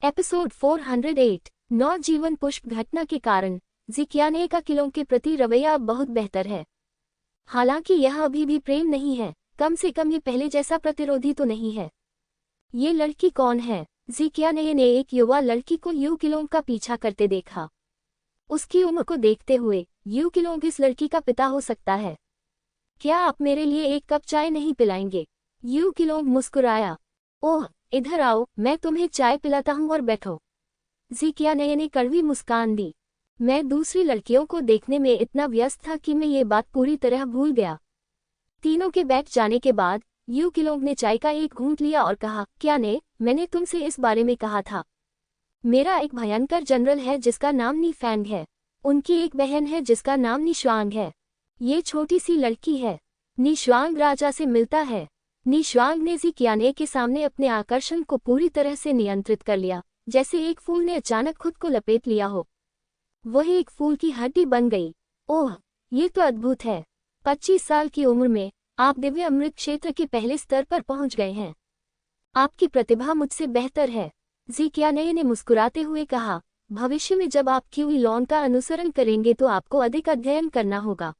Episode 408 नवजीवन पुष्प घटना के कारण ज़िकियाने का किलोंग के प्रति रवैया अब बहुत बेहतर है। हालांकि यह अभी भी प्रेम नहीं है, कम से कम ये पहले जैसा प्रतिरोधी तो नहीं है। ये लड़की कौन है? ज़िकियाने ने एक युवा लड़की को यू किलोंग का पीछा करते देखा। उसकी उम्र को देखते हुए यू किलोंग इस लड़की का पिता हो सकता है। क्या आप मेरे लिए एक कप चाय नहीं पिलाएंगे? यू किलोंग मुस्कुराया। ओह, इधर आओ, मैं तुम्हें चाय पिलाता हूँ और बैठो। ज़िकियाने ने कड़वी मुस्कान दी। मैं दूसरी लड़कियों को देखने में इतना व्यस्त था कि मैं ये बात पूरी तरह भूल गया। तीनों के बैठ जाने के बाद यू किलोंग ने चाय का एक घूंट लिया और कहा, क्या ने, मैंने तुमसे इस बारे में कहा था। मेरा एक भयंकर जनरल है जिसका नाम नी फैंग है। उनकी एक बहन है जिसका नाम नी शुआंग है। ये छोटी सी लड़की है। नी शुआंग राजा से मिलता है। नी शुआंग ने ज़िकियाने के सामने अपने आकर्षण को पूरी तरह से नियंत्रित कर लिया, जैसे एक फूल ने अचानक खुद को लपेट लिया हो। वह एक फूल की हड्डी बन गई। ओह, ये तो अद्भुत है। 25 साल की उम्र में आप दिव्य अमृत क्षेत्र के पहले स्तर पर पहुंच गए हैं। आपकी प्रतिभा मुझसे बेहतर है। ज़िकियाने ने मुस्कुराते हुए कहा, भविष्य में जब आप क्यू लॉन का अनुसरण करेंगे तो आपको अधिक अध्ययन करना होगा।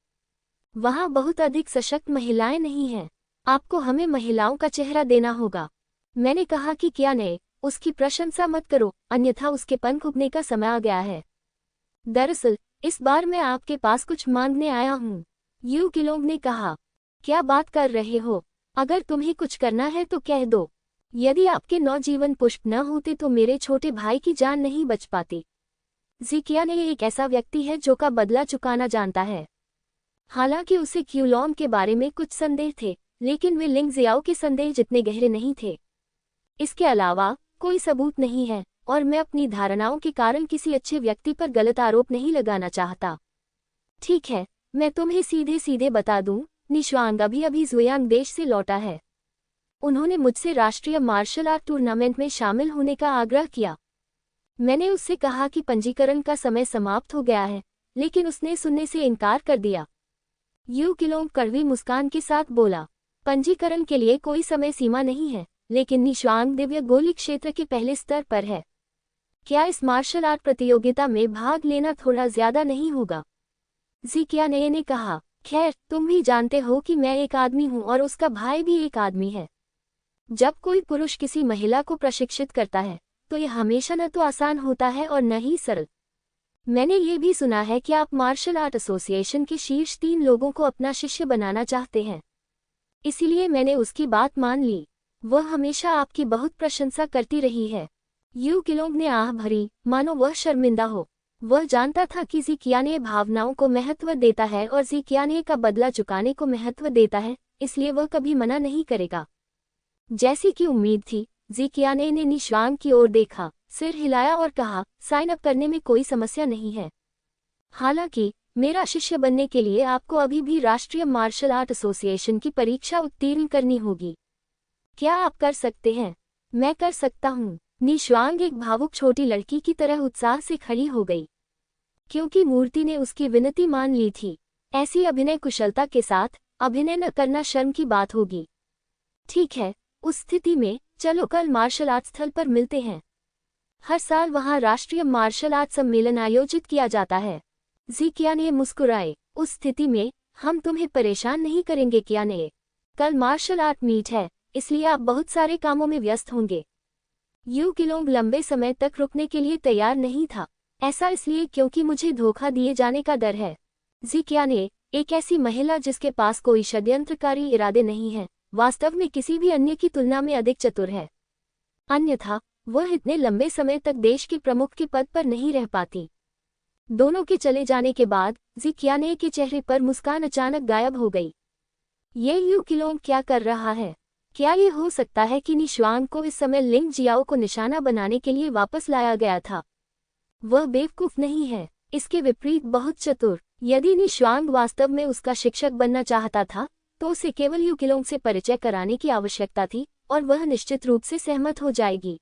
वहाँ बहुत अधिक सशक्त महिलाएं नहीं हैं। आपको हमें महिलाओं का चेहरा देना होगा। मैंने कहा कि क्या ने, उसकी प्रशंसा मत करो, अन्यथा उसके पंख उगने का समय आ गया है। दरअसल इस बार मैं आपके पास कुछ मांगने आया हूँ। यू किलोंग ने कहा, क्या बात कर रहे हो? अगर तुम्हें कुछ करना है तो कह दो। यदि आपके नवजीवन पुष्प न होते तो मेरे छोटे भाई की जान नहीं बच पाती। ज़िकियाने एक ऐसा व्यक्ति है जो का बदला चुकाना जानता है। हालांकि उसे क्यूलॉन के बारे में कुछ संदेह थे, लेकिन वे लिंग जियाओ के संदेह जितने गहरे नहीं थे। इसके अलावा कोई सबूत नहीं है और मैं अपनी धारणाओं के कारण किसी अच्छे व्यक्ति पर गलत आरोप नहीं लगाना चाहता। ठीक है, मैं तुम्हें सीधे सीधे बता दूं, नी शुआंग अभी जुयांग देश से लौटा है। उन्होंने मुझसे राष्ट्रीय मार्शल आर्ट टूर्नामेंट में शामिल होने का आग्रह किया। मैंने उससे कहा कि पंजीकरण का समय समाप्त हो गया है, लेकिन उसने सुनने से इनकार कर दिया। यू किलोंग कड़वी मुस्कान के साथ बोला, पंजीकरण के लिए कोई समय सीमा नहीं है, लेकिन नी शुआंग दिव्य गोली क्षेत्र के पहले स्तर पर है। क्या इस मार्शल आर्ट प्रतियोगिता में भाग लेना थोड़ा ज्यादा नहीं होगा? ज़िकियाने ने कहा, खैर, तुम भी जानते हो कि मैं एक आदमी हूँ और उसका भाई भी एक आदमी है। जब कोई पुरुष किसी महिला को प्रशिक्षित करता है तो यह हमेशा न तो आसान होता है और न ही सरल। मैंने ये भी सुना है कि आप मार्शल आर्ट एसोसिएशन के शीर्ष 3 लोगों को अपना शिष्य बनाना चाहते हैं। इसीलिए मैंने उसकी बात मान ली। वह हमेशा आपकी बहुत प्रशंसा करती रही है। यू किलोंग ने आह भरी, मानो वह शर्मिंदा हो। वह जानता था कि ज़िकियाने भावनाओं को महत्व देता है और ज़िकियाने का बदला चुकाने को महत्व देता है, इसलिए वह कभी मना नहीं करेगा। जैसी कि उम्मीद थी, ज़िकियाने ने नी शुआंग की ओर देखा, सिर हिलाया और कहा, साइन अप करने में कोई समस्या नहीं है। हालांकि मेरा शिष्य बनने के लिए आपको अभी भी राष्ट्रीय मार्शल आर्ट एसोसिएशन की परीक्षा उत्तीर्ण करनी होगी। क्या आप कर सकते हैं? मैं कर सकता हूँ। नी शुआंग एक भावुक छोटी लड़की की तरह उत्साह से खड़ी हो गई, क्योंकि मूर्ति ने उसकी विनती मान ली थी। ऐसी अभिनय कुशलता के साथ अभिनय न करना शर्म की बात होगी। ठीक है, उस स्थिति में चलो कल मार्शल आर्ट स्थल पर मिलते हैं। हर साल वहाँ राष्ट्रीय मार्शल आर्ट सम्मेलन आयोजित किया जाता है। ज़िकियाने मुस्कुराए, उस स्थिति में हम तुम्हें परेशान नहीं करेंगे कियाने। कल मार्शल आर्ट मीट है, इसलिए आप बहुत सारे कामों में व्यस्त होंगे। यू किलोंग लंबे समय तक रुकने के लिए तैयार नहीं था। ऐसा इसलिए क्योंकि मुझे धोखा दिए जाने का डर है। ज़िकियाने, एक ऐसी महिला जिसके पास कोई षड्यंत्रकारी इरादे नहीं है, वास्तव में किसी भी अन्य की तुलना में अधिक चतुर है। अन्यथा वह इतने लंबे समय तक देश के प्रमुख के पद पर नहीं रह पाती। दोनों के चले जाने के बाद ज़िकियाने के चेहरे पर मुस्कान अचानक गायब हो गई। ये यू किलोंग क्या कर रहा है? क्या ये हो सकता है कि नी शुआंग को इस समय लिंग जियाओ को निशाना बनाने के लिए वापस लाया गया था? वह बेवकूफ नहीं है, इसके विपरीत बहुत चतुर। यदि नी शुआंग वास्तव में उसका शिक्षक बनना चाहता था तो उसे केवल यू किलोंग से परिचय कराने की आवश्यकता थी और वह निश्चित रूप से सहमत हो जाएगी।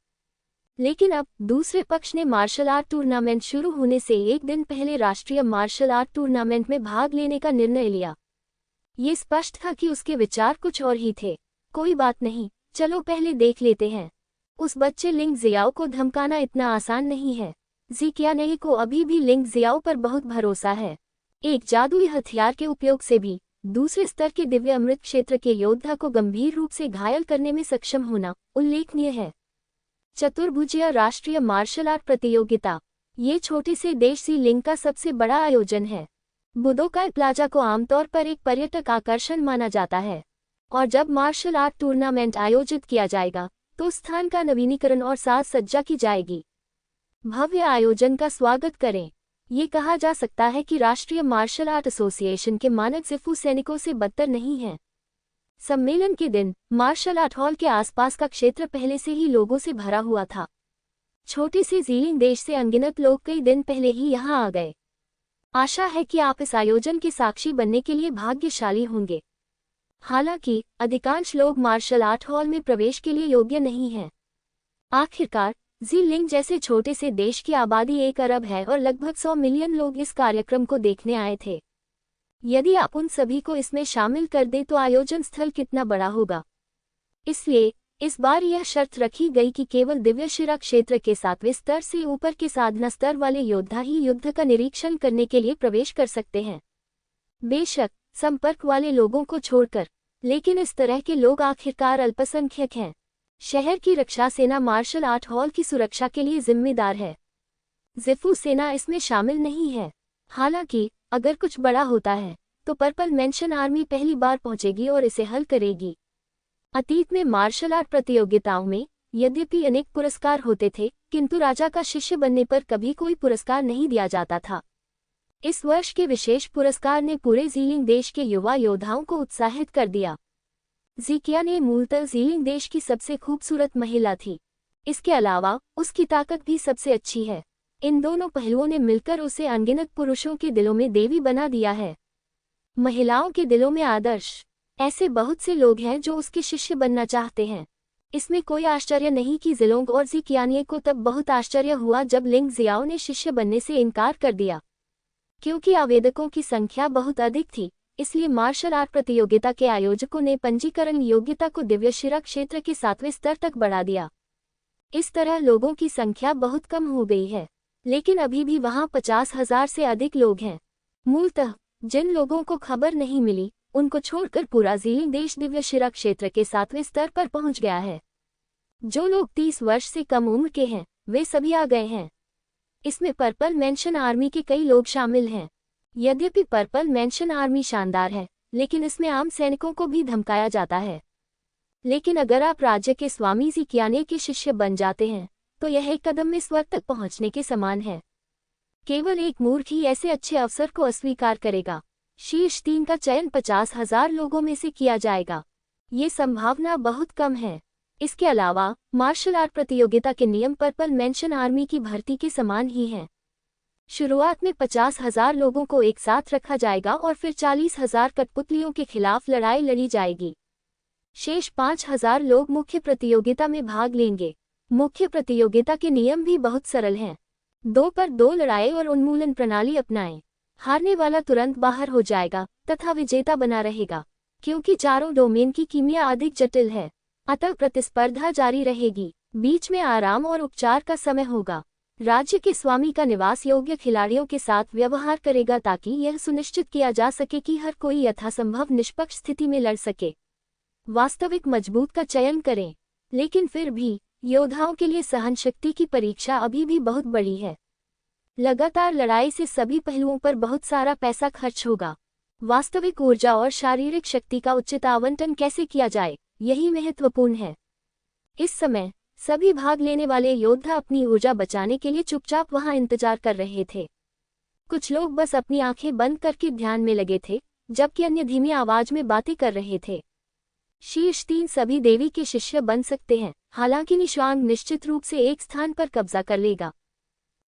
लेकिन अब दूसरे पक्ष ने मार्शल आर्ट टूर्नामेंट शुरू होने से एक दिन पहले राष्ट्रीय मार्शल आर्ट टूर्नामेंट में भाग लेने का निर्णय लिया। ये स्पष्ट था कि उसके विचार कुछ और ही थे। कोई बात नहीं, चलो पहले देख लेते हैं। उस बच्चे लिंग जियाओ को धमकाना इतना आसान नहीं है। ज़िक्याने को अभी भी लिंग जियाओ पर बहुत भरोसा है। एक जादुई हथियार के उपयोग से भी दूसरे स्तर के दिव्य अमृत क्षेत्र के योद्धा को गंभीर रूप से घायल करने में सक्षम होना उल्लेखनीय है। चतुर्भुजीय राष्ट्रीय मार्शल आर्ट प्रतियोगिता। ये छोटे से देश सी लिंग का सबसे बड़ा आयोजन है। बुदोकाई प्लाजा को आमतौर पर एक पर्यटक आकर्षण माना जाता है, और जब मार्शल आर्ट टूर्नामेंट आयोजित किया जाएगा तो स्थान का नवीनीकरण और साज सज्जा की जाएगी। भव्य आयोजन का स्वागत करें। ये कहा जा सकता है कि राष्ट्रीय मार्शल आर्ट एसोसिएशन के मानक ज़िफू सैनिकों से बदतर नहीं है। सम्मेलन के दिन मार्शल आर्ट हॉल के आसपास का क्षेत्र पहले से ही लोगों से भरा हुआ था। छोटे से ज़ीलिंग देश से अनगिनत लोग कई दिन पहले ही यहाँ आ गए। आशा है कि आप इस आयोजन के साक्षी बनने के लिए भाग्यशाली होंगे। हालांकि अधिकांश लोग मार्शल आर्ट हॉल में प्रवेश के लिए योग्य नहीं हैं। आखिरकार ज़ीलिंग जैसे छोटे से देश की आबादी 1 अरब है और लगभग 100 मिलियन लोग इस कार्यक्रम को देखने आए थे। यदि आप उन सभी को इसमें शामिल कर दें तो आयोजन स्थल कितना बड़ा होगा। इसलिए इस बार यह शर्त रखी गई कि केवल दिव्य शिरा क्षेत्र के 7वें स्तर से ऊपर के साधना स्तर वाले योद्धा ही युद्ध का निरीक्षण करने के लिए प्रवेश कर सकते हैं। बेशक संपर्क वाले लोगों को छोड़कर, लेकिन इस तरह के लोग आखिरकार अल्पसंख्यक हैं। शहर की रक्षा सेना मार्शल आर्ट हॉल की सुरक्षा के लिए जिम्मेदार है। ज़िफू सेना इसमें शामिल नहीं है। हालांकि अगर कुछ बड़ा होता है तो पर्पल मेंशन आर्मी पहली बार पहुंचेगी और इसे हल करेगी। अतीत में मार्शल आर्ट प्रतियोगिताओं में यद्यपि अनेक पुरस्कार होते थे, किंतु राजा का शिष्य बनने पर कभी कोई पुरस्कार नहीं दिया जाता था। इस वर्ष के विशेष पुरस्कार ने पूरे ज़ीलिंग देश के युवा योद्धाओं को उत्साहित कर दिया। ज़िक्याने मूलतः ज़ीलिंग देश की सबसे खूबसूरत महिला थी। इसके अलावा उसकी ताकत भी सबसे अच्छी है। इन दोनों पहलुओं ने मिलकर उसे अनगिनत पुरुषों के दिलों में देवी बना दिया है। महिलाओं के दिलों में आदर्श। ऐसे बहुत से लोग हैं जो उसके शिष्य बनना चाहते हैं। इसमें कोई आश्चर्य नहीं कि ज़िलोंग और ज़िक्याने को तब बहुत आश्चर्य हुआ जब लिंग जियाओ ने शिष्य बनने से इनकार कर दिया। क्योंकि आवेदकों की संख्या बहुत अधिक थी, इसलिए मार्शल आर्ट प्रतियोगिता के आयोजकों ने पंजीकरण योग्यता को दिव्य शिरा क्षेत्र के 7वें स्तर तक बढ़ा दिया। इस तरह लोगों की संख्या बहुत कम हो गई है, लेकिन अभी भी वहां 50,000 से अधिक लोग हैं। मूलतः जिन लोगों को खबर नहीं मिली, उनको छोड़कर पूरा ज़ीलिंग देश दिव्य शिरा क्षेत्र के 7वें स्तर पर पहुंच गया है। जो लोग 30 वर्ष से कम उम्र के हैं, वे सभी आ गए हैं। इसमें पर्पल मेंशन आर्मी के कई लोग शामिल हैं। यद्यपि पर्पल मेंशन आर्मी शानदार है, लेकिन इसमें आम सैनिकों को भी धमकाया जाता है। लेकिन अगर आप राज्य के स्वामी ज़िक्याने के शिष्य बन जाते हैं तो यह एक कदम में स्वर्ग तक पहुंचने के समान है। केवल एक मूर्ख ही ऐसे अच्छे अवसर को अस्वीकार करेगा। शीर्ष 3 का चयन 50,000 लोगों में से किया जाएगा। ये संभावना बहुत कम है। इसके अलावा मार्शल आर्ट प्रतियोगिता के नियम पर्पल मेंशन आर्मी की भर्ती के समान ही हैं। शुरुआत में 50,000 लोगों को एक साथ रखा जाएगा और फिर 40,000 कठपुतलियों के खिलाफ लड़ाई लड़ी जाएगी। शेष 5,000 लोग मुख्य प्रतियोगिता में भाग लेंगे। मुख्य प्रतियोगिता के नियम भी बहुत सरल हैं। 2 पर 2 लड़ाई और उन्मूलन प्रणाली अपनाएं। हारने वाला तुरंत बाहर हो जाएगा तथा विजेता बना रहेगा। क्योंकि चारों डोमेन की कीमिया अधिक जटिल है, अतः प्रतिस्पर्धा जारी रहेगी। बीच में आराम और उपचार का समय होगा। राज्य के स्वामी का निवास योग्य खिलाड़ियों के साथ व्यवहार करेगा ताकि यह सुनिश्चित किया जा सके कि हर कोई यथासंभव निष्पक्ष स्थिति में लड़ सके। वास्तविक मजबूत का चयन करें, लेकिन फिर भी योद्धाओं के लिए सहनशक्ति की परीक्षा अभी भी बहुत बड़ी है। लगातार लड़ाई से सभी पहलुओं पर बहुत सारा पैसा खर्च होगा। वास्तविक ऊर्जा और शारीरिक शक्ति का उचित आवंटन कैसे किया जाए, यही महत्वपूर्ण है। इस समय सभी भाग लेने वाले योद्धा अपनी ऊर्जा बचाने के लिए चुपचाप वहां इंतजार कर रहे थे। कुछ लोग बस अपनी आंखें बंद करके ध्यान में लगे थे, जबकि अन्य धीमी आवाज में बातें कर रहे थे। शीर्ष 3 सभी देवी के शिष्य बन सकते हैं, हालांकि निश्वांग निश्चित रूप से एक स्थान पर कब्जा कर लेगा।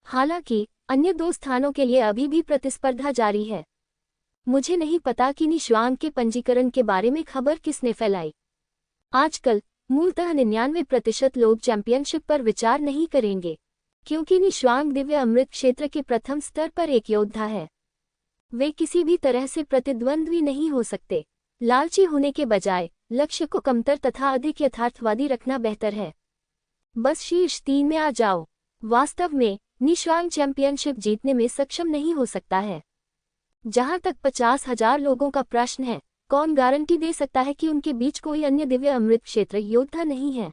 हालांकि अन्य 2 स्थानों के लिए अभी भी प्रतिस्पर्धा जारी है। मुझे नहीं पता कि निश्वांग के पंजीकरण के बारे में खबर किसने फैलाई। आजकल मूलतः 99% लोग चैंपियनशिप पर विचार नहीं करेंगे, क्योंकि निश्वांग दिव्य अमृत क्षेत्र के प्रथम स्तर पर एक योद्धा है। वे किसी भी तरह से प्रतिद्वंद्वी नहीं हो सकते। लालची होने के बजाय लक्ष्य को कमतर तथा अधिक यथार्थवादी रखना बेहतर है। बस शीर्ष 3 में आ जाओ। वास्तव में निशांग चैंपियनशिप जीतने में सक्षम नहीं हो सकता है। जहां तक 50,000 लोगों का प्रश्न है, कौन गारंटी दे सकता है कि उनके बीच कोई अन्य दिव्य अमृत क्षेत्र योद्धा नहीं है?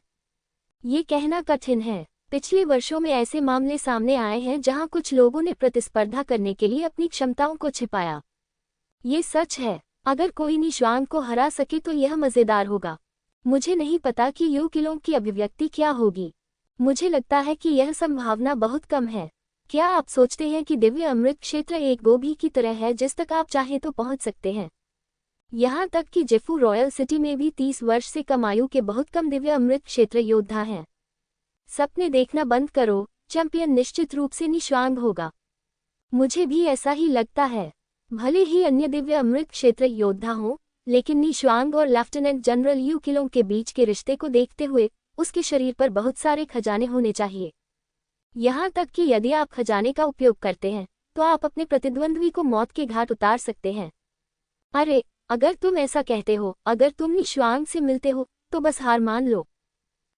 ये कहना कठिन है। पिछले वर्षों में ऐसे मामले सामने आए हैं जहां कुछ लोगों ने प्रतिस्पर्धा करने के लिए अपनी क्षमताओं को छिपाया। ये सच है। अगर कोई निशांग को हरा सके तो यह मजेदार होगा। मुझे नहीं पता कि यू किलोंग की अभिव्यक्ति क्या होगी। मुझे लगता है कि यह संभावना बहुत कम है। क्या आप सोचते हैं कि दिव्य अमृत क्षेत्र एक गोभी की तरह है जिस तक आप चाहें तो पहुंच सकते हैं? यहाँ तक कि जेफू रॉयल सिटी में भी 30 वर्ष से कम आयु के बहुत कम दिव्य अमृत क्षेत्र योद्धा हैं। सपने देखना बंद करो, चैंपियन निश्चित रूप से निशांग होगा। मुझे भी ऐसा ही लगता है। भले ही अन्य दिव्य अमृत क्षेत्र योद्धा हों, लेकिन निशांग और लेफ्टिनेंट जनरल यू किलोंग के बीच के रिश्ते को देखते हुए उसके शरीर पर बहुत सारे खजाने होने चाहिए। यहाँ तक कि यदि आप खजाने का उपयोग करते हैं तो आप अपने प्रतिद्वंद्वी को मौत के घाट उतार सकते हैं। अरे, अगर तुम ऐसा कहते हो, अगर तुम निशांग से मिलते हो तो बस हार मान लो।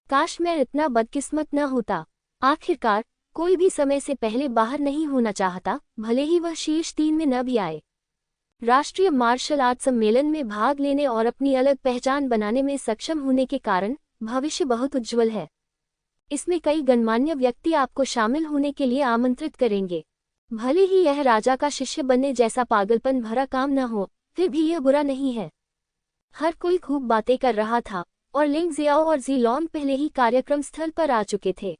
काश मैं इतना बदकिस्मत न होता। आखिरकार कोई भी समय से पहले बाहर नहीं होना चाहता, भले ही वह शीर्ष 3 में न भी आए। राष्ट्रीय मार्शल आर्ट सम्मेलन में भाग लेने और अपनी अलग पहचान बनाने में सक्षम होने के कारण भविष्य बहुत उज्जवल है। इसमें कई गणमान्य व्यक्ति आपको शामिल होने के लिए आमंत्रित करेंगे। भले ही यह राजा का शिष्य बनने जैसा पागलपन भरा काम न हो, फिर भी यह बुरा नहीं है। हर कोई खूब बातें कर रहा था और लिंग जियाओ और जी लॉन्ग पहले ही कार्यक्रम स्थल पर आ चुके थे।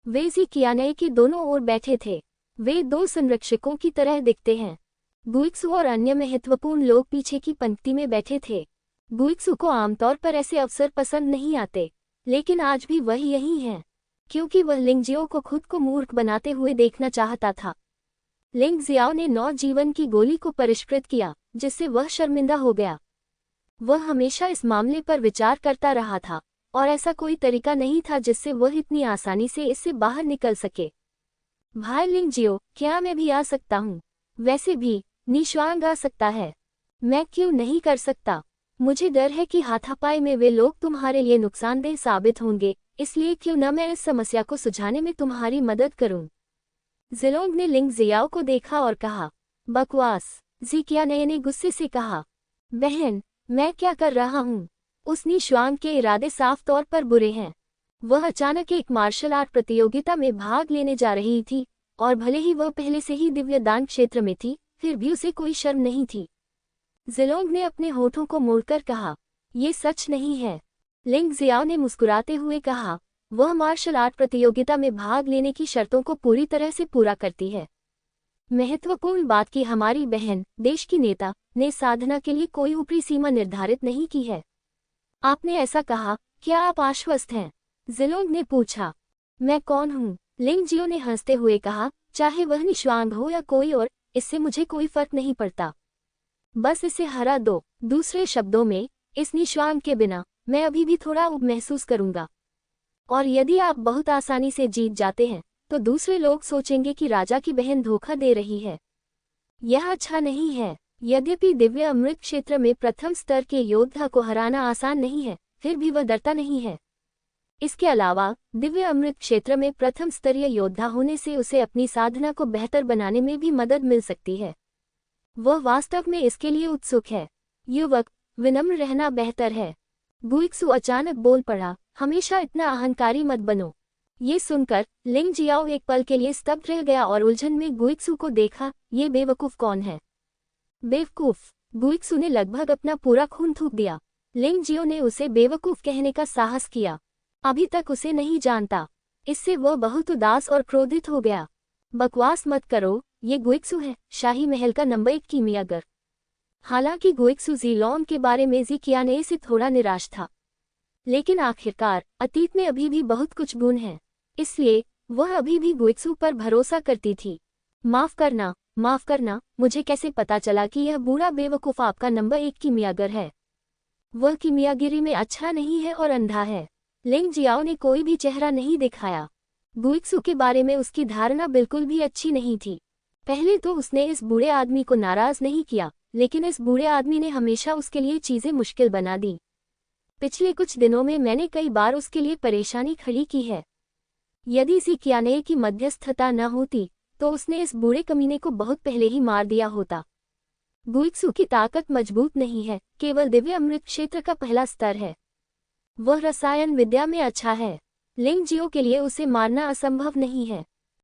वे जी कियाने के दोनों ओर बैठे थे। वे 2 संरक्षकों की तरह दिखते हैं। गुइक्सू और अन्य महत्वपूर्ण लोग पीछे की पंक्ति में बैठे थे। गुइक्सू को आमतौर पर ऐसे अवसर पसंद नहीं आते, लेकिन आज भी वह यही है, क्योंकि वह लिंग जियाओ को खुद को मूर्ख बनाते हुए देखना चाहता था। लिंग जियाओ ने नौजीवन की गोली को परिष्कृत किया, जिससे वह शर्मिंदा हो गया। वह हमेशा इस मामले पर विचार करता रहा था और ऐसा कोई तरीका नहीं था जिससे वह इतनी आसानी से इससे बाहर निकल सके। भाई लिंग जियो, क्या मैं भी आ सकता हूँ? वैसे भी निशांग आ सकता है। मैं क्यों नहीं कर सकता? मुझे डर है कि हाथापाई में वे लोग तुम्हारे लिए नुकसानदेह साबित होंगे, इसलिए क्यों न मैं इस समस्या को सुलझाने में तुम्हारी मदद करूं। जिलोंग ने लिंग जियाओ को देखा और कहा, बकवास। जी कियाने ने गुस्से से कहा, बहन, मैं क्या कर रहा हूँ? उस निशांग के इरादे साफ तौर पर बुरे हैं। वह अचानक एक मार्शल आर्ट प्रतियोगिता में भाग लेने जा रही थी और भले ही वह पहले से ही दिव्य दान क्षेत्र में थी, फिर भी उसे कोई शर्म नहीं थी। जिलोंग ने अपने होठों को मोड़कर कहा, ये सच नहीं है। लिंग जियाओ ने मुस्कुराते हुए कहा, वह मार्शल आर्ट प्रतियोगिता में भाग लेने की शर्तों को पूरी तरह से पूरा करती है। महत्वपूर्ण बात कि हमारी बहन, देश की नेता, ने साधना के लिए कोई ऊपरी सीमा निर्धारित नहीं की है। आपने ऐसा कहा, क्या आप आश्वस्त हैं? जिलोंग ने पूछा। मैं कौन हूँ? लिंग जियो ने हंसते हुए कहा, चाहे वह निशांग हो या कोई और, इससे मुझे कोई फर्क नहीं पड़ता। बस इसे हरा दो। दूसरे शब्दों में, इस निशांग के बिना मैं अभी भी थोड़ा ऊब महसूस करूंगा। और यदि आप बहुत आसानी से जीत जाते हैं तो दूसरे लोग सोचेंगे कि राजा की बहन धोखा दे रही है। यह अच्छा नहीं है। यद्यपि दिव्य अमृत क्षेत्र में प्रथम स्तर के योद्धा को हराना आसान नहीं है, फिर भी वह डरता नहीं है। इसके अलावा दिव्य अमृत क्षेत्र में प्रथम स्तरीय योद्धा होने से उसे अपनी साधना को बेहतर बनाने में भी मदद मिल सकती है। वह वास्तव में इसके लिए उत्सुक है। युवक, विनम्र रहना बेहतर है। गुइक्सू अचानक बोल पड़ा, हमेशा इतना अहंकारी मत बनो। ये सुनकर लिंग जियाओ एक पल के लिए स्तब्ध रह गया और उलझन में गुइक्सू को देखा। ये बेवकूफ कौन है? बेवकूफ? गुइक्सू ने लगभग अपना पूरा खून थूक दिया। लिंग जियो ने उसे बेवकूफ कहने का साहस किया। अभी तक उसे नहीं जानता। इससे वह बहुत उदास और क्रोधित हो गया। बकवास मत करो, ये गुइक्सू है, शाही महल का नंबर 1 कीमियागर। हालांकि गुइक्सू जी लॉन्ग के बारे में जी कियाने से थोड़ा निराश था, लेकिन आखिरकार अतीत में अभी भी बहुत कुछ गुण हैं, इसलिए वह अभी भी गुइक्सू पर भरोसा करती थी। माफ करना, मुझे कैसे पता चला कि यह बूढ़ा बेवकूफ आपका नंबर 1 कीमियागर है? वह कीमियागिरी में अच्छा नहीं है और अंधा है। लिंग जियाओ ने कोई भी चेहरा नहीं दिखाया। गुइक्सू के बारे में उसकी धारणा बिल्कुल भी अच्छी नहीं थी। पहले तो उसने इस बूढ़े आदमी को नाराज नहीं किया, लेकिन इस बूढ़े आदमी ने हमेशा उसके लिए चीजें मुश्किल बना दी। पिछले कुछ दिनों में मैंने कई बार उसके लिए परेशानी खड़ी की है। यदि ज़िक्याने की मध्यस्थता न होती तो उसने इस बूढ़े कमीने को बहुत पहले ही मार दिया होता। गुइत्सु की ताकत मजबूत नहीं है, केवल दिव्य अमृत क्षेत्र का पहला स्तर है। वह रसायन विद्या में अच्छा है। लिंग जियो के लिए उसे मारना असंभव नहीं है।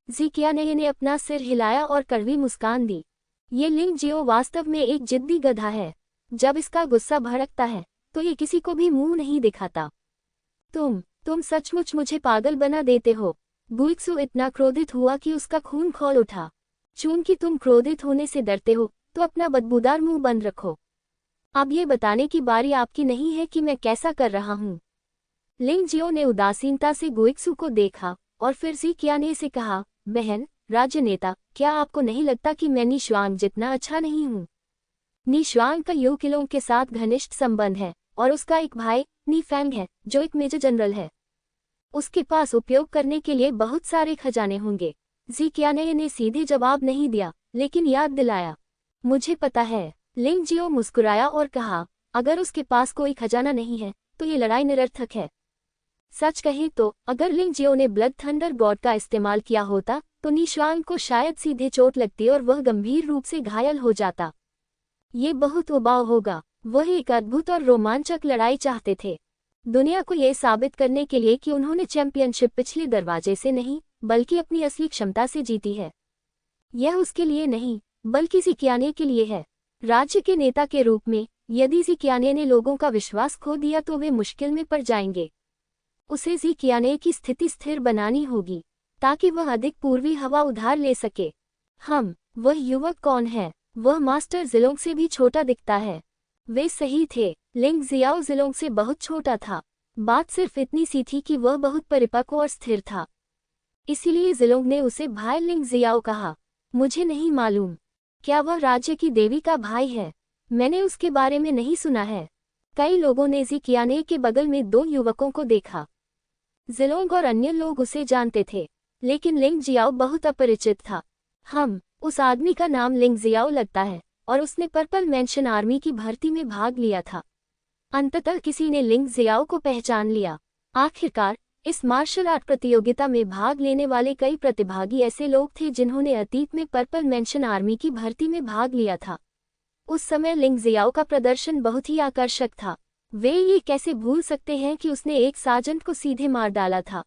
ज़िक्याने ने अपना सिर हिलाया और कड़वी मुस्कान दी। ये लिंग जियो वास्तव में एक जिद्दी गधा है। जब इसका गुस्सा भड़कता है तो ये किसी को भी मुंह नहीं दिखाता। तुम सचमुच मुझे पागल बना देते हो। गुइत्सु इतना क्रोधित हुआ कि उसका खून खौल उठा। चूंकि तुम क्रोधित होने से डरते हो तो अपना बदबूदार मुंह बंद रखो। अब ये बताने की बारी आपकी नहीं है कि मैं कैसा कर रहा हूँ। लिंग जियो ने उदासीनता से गुइत्सु को देखा और फिर ज़िक्याने से कहा, बहन, राज्य नेता, क्या आपको नहीं लगता कि मैं निश्वांग जितना अच्छा नहीं हूँ? निश्वांग का यूकिलोंग के साथ घनिष्ठ संबंध है और उसका एक भाई निफेंग है जो एक मेजर जनरल है। उसके पास उपयोग करने के लिए बहुत सारे खजाने होंगे। ज़िक्याने ने सीधे जवाब नहीं दिया, लेकिन याद दिलाया, मुझे पता है। लिंग जियो मुस्कुराया और कहा, अगर उसके पास कोई खजाना नहीं है तो ये लड़ाई निरर्थक है। सच कहें तो अगर लिंग जियो ने ब्लड थंडर गॉड का इस्तेमाल किया होता तो निश्वांग को शायद सीधे चोट लगती और वह गंभीर रूप से घायल हो जाता। ये बहुत उबाऊ होगा। वह एक अद्भुत और रोमांचक लड़ाई चाहते थे, दुनिया को यह साबित करने के लिए कि उन्होंने चैंपियनशिप पिछले दरवाजे से नहीं बल्कि अपनी असली क्षमता से जीती है। यह उसके लिए नहीं बल्कि ज़िक्याने के लिए है। राज्य के नेता के रूप में यदि ज़िक्याने ने लोगों का विश्वास खो दिया तो वे मुश्किल में पड़ जाएंगे। उसे ज़िक्याने की स्थिति स्थिर बनानी होगी ताकि वह अधिक पूर्वी हवा उधार ले सके। वह युवक कौन है? वह मास्टर ज़िलोंग से भी छोटा दिखता है। वे सही थे। लिंग जियाओ ज़िलोंग से बहुत छोटा था। बात सिर्फ इतनी सी थी कि वह बहुत परिपक्व और स्थिर था। इसीलिए ज़िलोंग ने उसे भाई लिंग जियाओ कहा। मुझे नहीं मालूम, क्या वह राज्य की देवी का भाई है? मैंने उसके बारे में नहीं सुना है। कई लोगों ने ज़िक्याने के बगल में 2 युवकों को देखा। ज़िलोंग और अन्य लोग उसे जानते थे, लेकिन लिंग जियाओ बहुत अपरिचित था। उस आदमी का नाम लिंग जियाओ लगता है और उसने पर्पल मेंशन आर्मी की भर्ती में भाग लिया था। अंततः किसी ने लिंग जियाओ को पहचान लिया। आखिरकार इस मार्शल आर्ट प्रतियोगिता में भाग लेने वाले कई प्रतिभागी ऐसे लोग थे जिन्होंने अतीत में पर्पल मेंशन आर्मी की भर्ती में भाग लिया था। उस समय लिंग जियाओ का प्रदर्शन बहुत ही आकर्षक था। वे ये कैसे भूल सकते हैं कि उसने एक साजन को सीधे मार डाला था?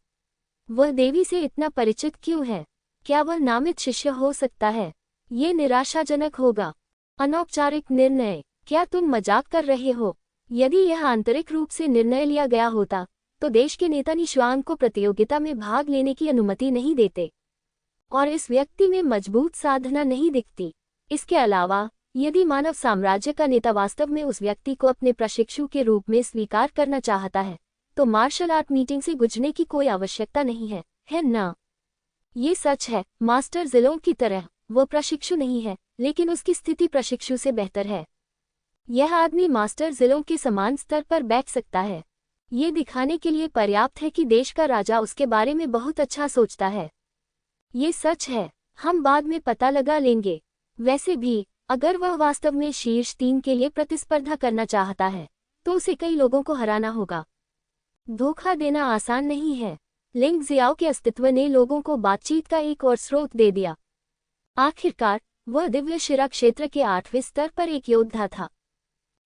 वह देवी से इतना परिचित क्यों है? क्या वह नामित शिष्य हो सकता है? ये निराशाजनक होगा। अनौपचारिक निर्णय? क्या तुम मजाक कर रहे हो? यदि यह आंतरिक रूप से निर्णय लिया गया होता तो देश के नेता निश्वांग को प्रतियोगिता में भाग लेने की अनुमति नहीं देते और इस व्यक्ति में मजबूत साधना नहीं दिखती। इसके अलावा यदि मानव साम्राज्य का नेता वास्तव में उस व्यक्ति को अपने प्रशिक्षु के रूप में स्वीकार करना चाहता है तो मार्शल आर्ट मीटिंग से गुजरने की कोई आवश्यकता नहीं है ना? ये सच है। मास्टर ज़िलोंग की तरह वह प्रशिक्षु नहीं है, लेकिन उसकी स्थिति प्रशिक्षु से बेहतर है। यह आदमी मास्टर ज़िलोंग के समान स्तर पर बैठ सकता है। ये दिखाने के लिए पर्याप्त है कि देश का राजा उसके बारे में बहुत अच्छा सोचता है। ये सच है। हम बाद में पता लगा लेंगे। वैसे भी अगर वह वास्तव में शीर्ष 3 के लिए प्रतिस्पर्धा करना चाहता है तो उसे कई लोगों को हराना होगा। धोखा देना आसान नहीं है। लिंग जियाओ के अस्तित्व ने लोगों को बातचीत का एक और स्रोत दे दिया। आखिरकार वह दिव्य शिरा क्षेत्र के 8वें स्तर पर एक योद्धा था।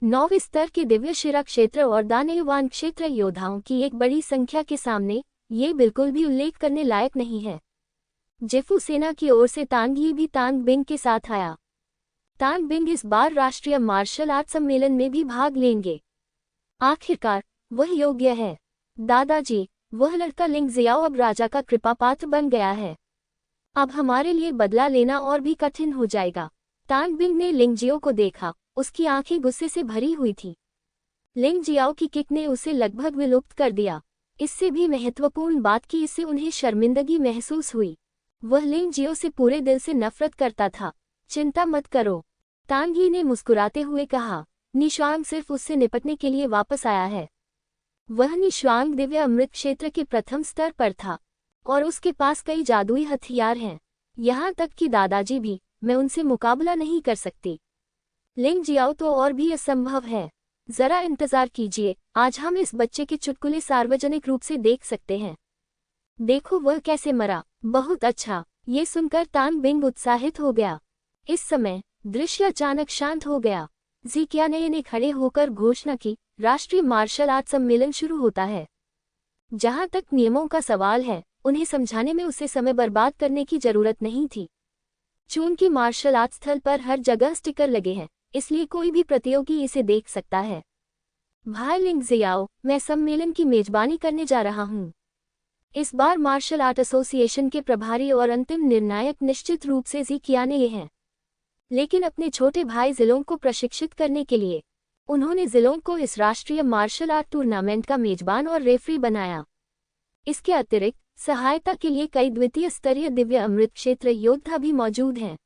9वें स्तर के दिव्य शिरा क्षेत्र और दानयुवान क्षेत्र योद्धाओं की एक बड़ी संख्या के सामने ये बिल्कुल भी उल्लेख करने लायक नहीं है। जेफू सेना की ओर से तांग यी भी तांग बिंग के साथ आया। तांग बिंग इस बार राष्ट्रीय मार्शल आर्ट सम्मेलन में भी भाग लेंगे। आखिरकार वह योग्य है। दादाजी, वह लड़का लिंग जियाओ अब राजा का कृपा पात्र बन गया है। अब हमारे लिए बदला लेना और भी कठिन हो जाएगा। तांग बिंग ने लिंग जियाओ को देखा। उसकी आंखें गुस्से से भरी हुई थी। लिंग जियाओ की किक ने उसे लगभग विलुप्त कर दिया। इससे भी महत्वपूर्ण बात कि इससे उन्हें शर्मिंदगी महसूस हुई। वह लिंग जियाओ से पूरे दिल से नफरत करता था। चिंता मत करो, तांग यी ने मुस्कुराते हुए कहा। निश्वांग सिर्फ उससे निपटने के लिए वापस आया है। वह निश्वांग दिव्य अमृत क्षेत्र के प्रथम स्तर पर था और उसके पास कई जादुई हथियार हैं। यहाँ तक कि दादाजी भी, मैं उनसे मुकाबला नहीं कर सकती। लिंग जियाओ तो और भी असंभव है। जरा इंतजार कीजिए, आज हम इस बच्चे के चुटकुले सार्वजनिक रूप से देख सकते हैं। देखो वह कैसे मरा। बहुत अच्छा। ये सुनकर तान बिंग उत्साहित हो गया। इस समय दृश्य अचानक शांत हो गया। ज़िक्याने ने खड़े होकर घोषणा की, राष्ट्रीय मार्शल आर्ट सम्मेलन शुरू होता है। जहां तक नियमों का सवाल है, उन्हें समझाने में उसे समय बर्बाद करने की जरूरत नहीं थी। चूंकि मार्शल आर्ट स्थल पर हर जगह स्टिकर लगे हैं, इसलिए कोई भी प्रतियोगी इसे देख सकता है। भाई लिंग जियाओ, मैं सम्मेलन की मेजबानी करने जा रहा हूँ। इस बार मार्शल आर्ट एसोसिएशन के प्रभारी और अंतिम निर्णायक निश्चित रूप से ज़िक्याने हैं। लेकिन अपने छोटे भाई जिलोंग को प्रशिक्षित करने के लिए उन्होंने जिलोंग को इस राष्ट्रीय मार्शल आर्ट टूर्नामेंट का मेजबान और रेफरी बनाया। इसके अतिरिक्त सहायता के लिए कई द्वितीय स्तरीय दिव्य अमृत क्षेत्र योद्धा भी मौजूद हैं।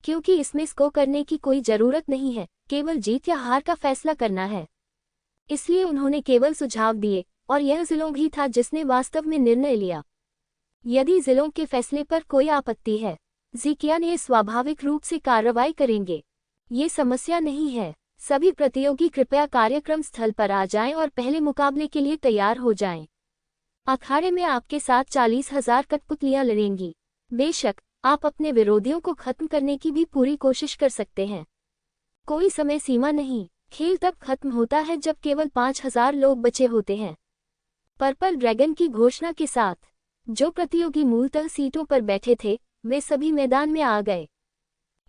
क्योंकि इसमें स्कोर करने की कोई जरूरत नहीं है, केवल जीत या हार का फैसला करना है, इसलिए उन्होंने केवल सुझाव दिए और यह जिलोंग ही था जिसने वास्तव में निर्णय लिया। यदि जिलोंग के फैसले पर कोई आपत्ति है, ज़िक्याने स्वाभाविक रूप से कार्रवाई करेंगे। ये समस्या नहीं है। सभी प्रतियोगी कृपया कार्यक्रम स्थल पर आ जाएं और पहले मुकाबले के लिए तैयार हो जाएं। अखाड़े में आपके साथ 40,000 कठपुतलियां लड़ेंगी। बेशक आप अपने विरोधियों को खत्म करने की भी पूरी कोशिश कर सकते हैं। कोई समय सीमा नहीं। खेल तब खत्म होता है जब केवल 5,000 लोग बचे होते हैं। पर्पल ड्रैगन की घोषणा के साथ जो प्रतियोगी मूलतः सीटों पर बैठे थे, वे सभी मैदान में आ गए।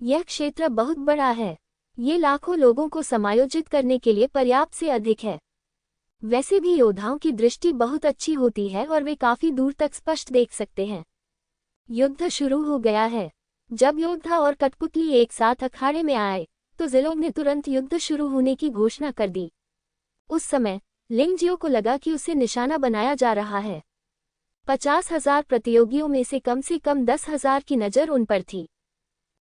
यह क्षेत्र बहुत बड़ा है। ये लाखों लोगों को समायोजित करने के लिए पर्याप्त से अधिक है। वैसे भी योद्धाओं की दृष्टि बहुत अच्छी होती है और वे काफी दूर तक स्पष्ट देख सकते हैं। युद्ध शुरू हो गया है। जब योद्धा और कठपुतली एक साथ अखाड़े में आए, तो जिलोंग ने तुरंत युद्ध शुरू होने की घोषणा कर दी। उस समय लिंगजियो को लगा कि उसे निशाना बनाया जा रहा है। 50,000 प्रतियोगियों में से कम 10,000 की नज़र उन पर थी।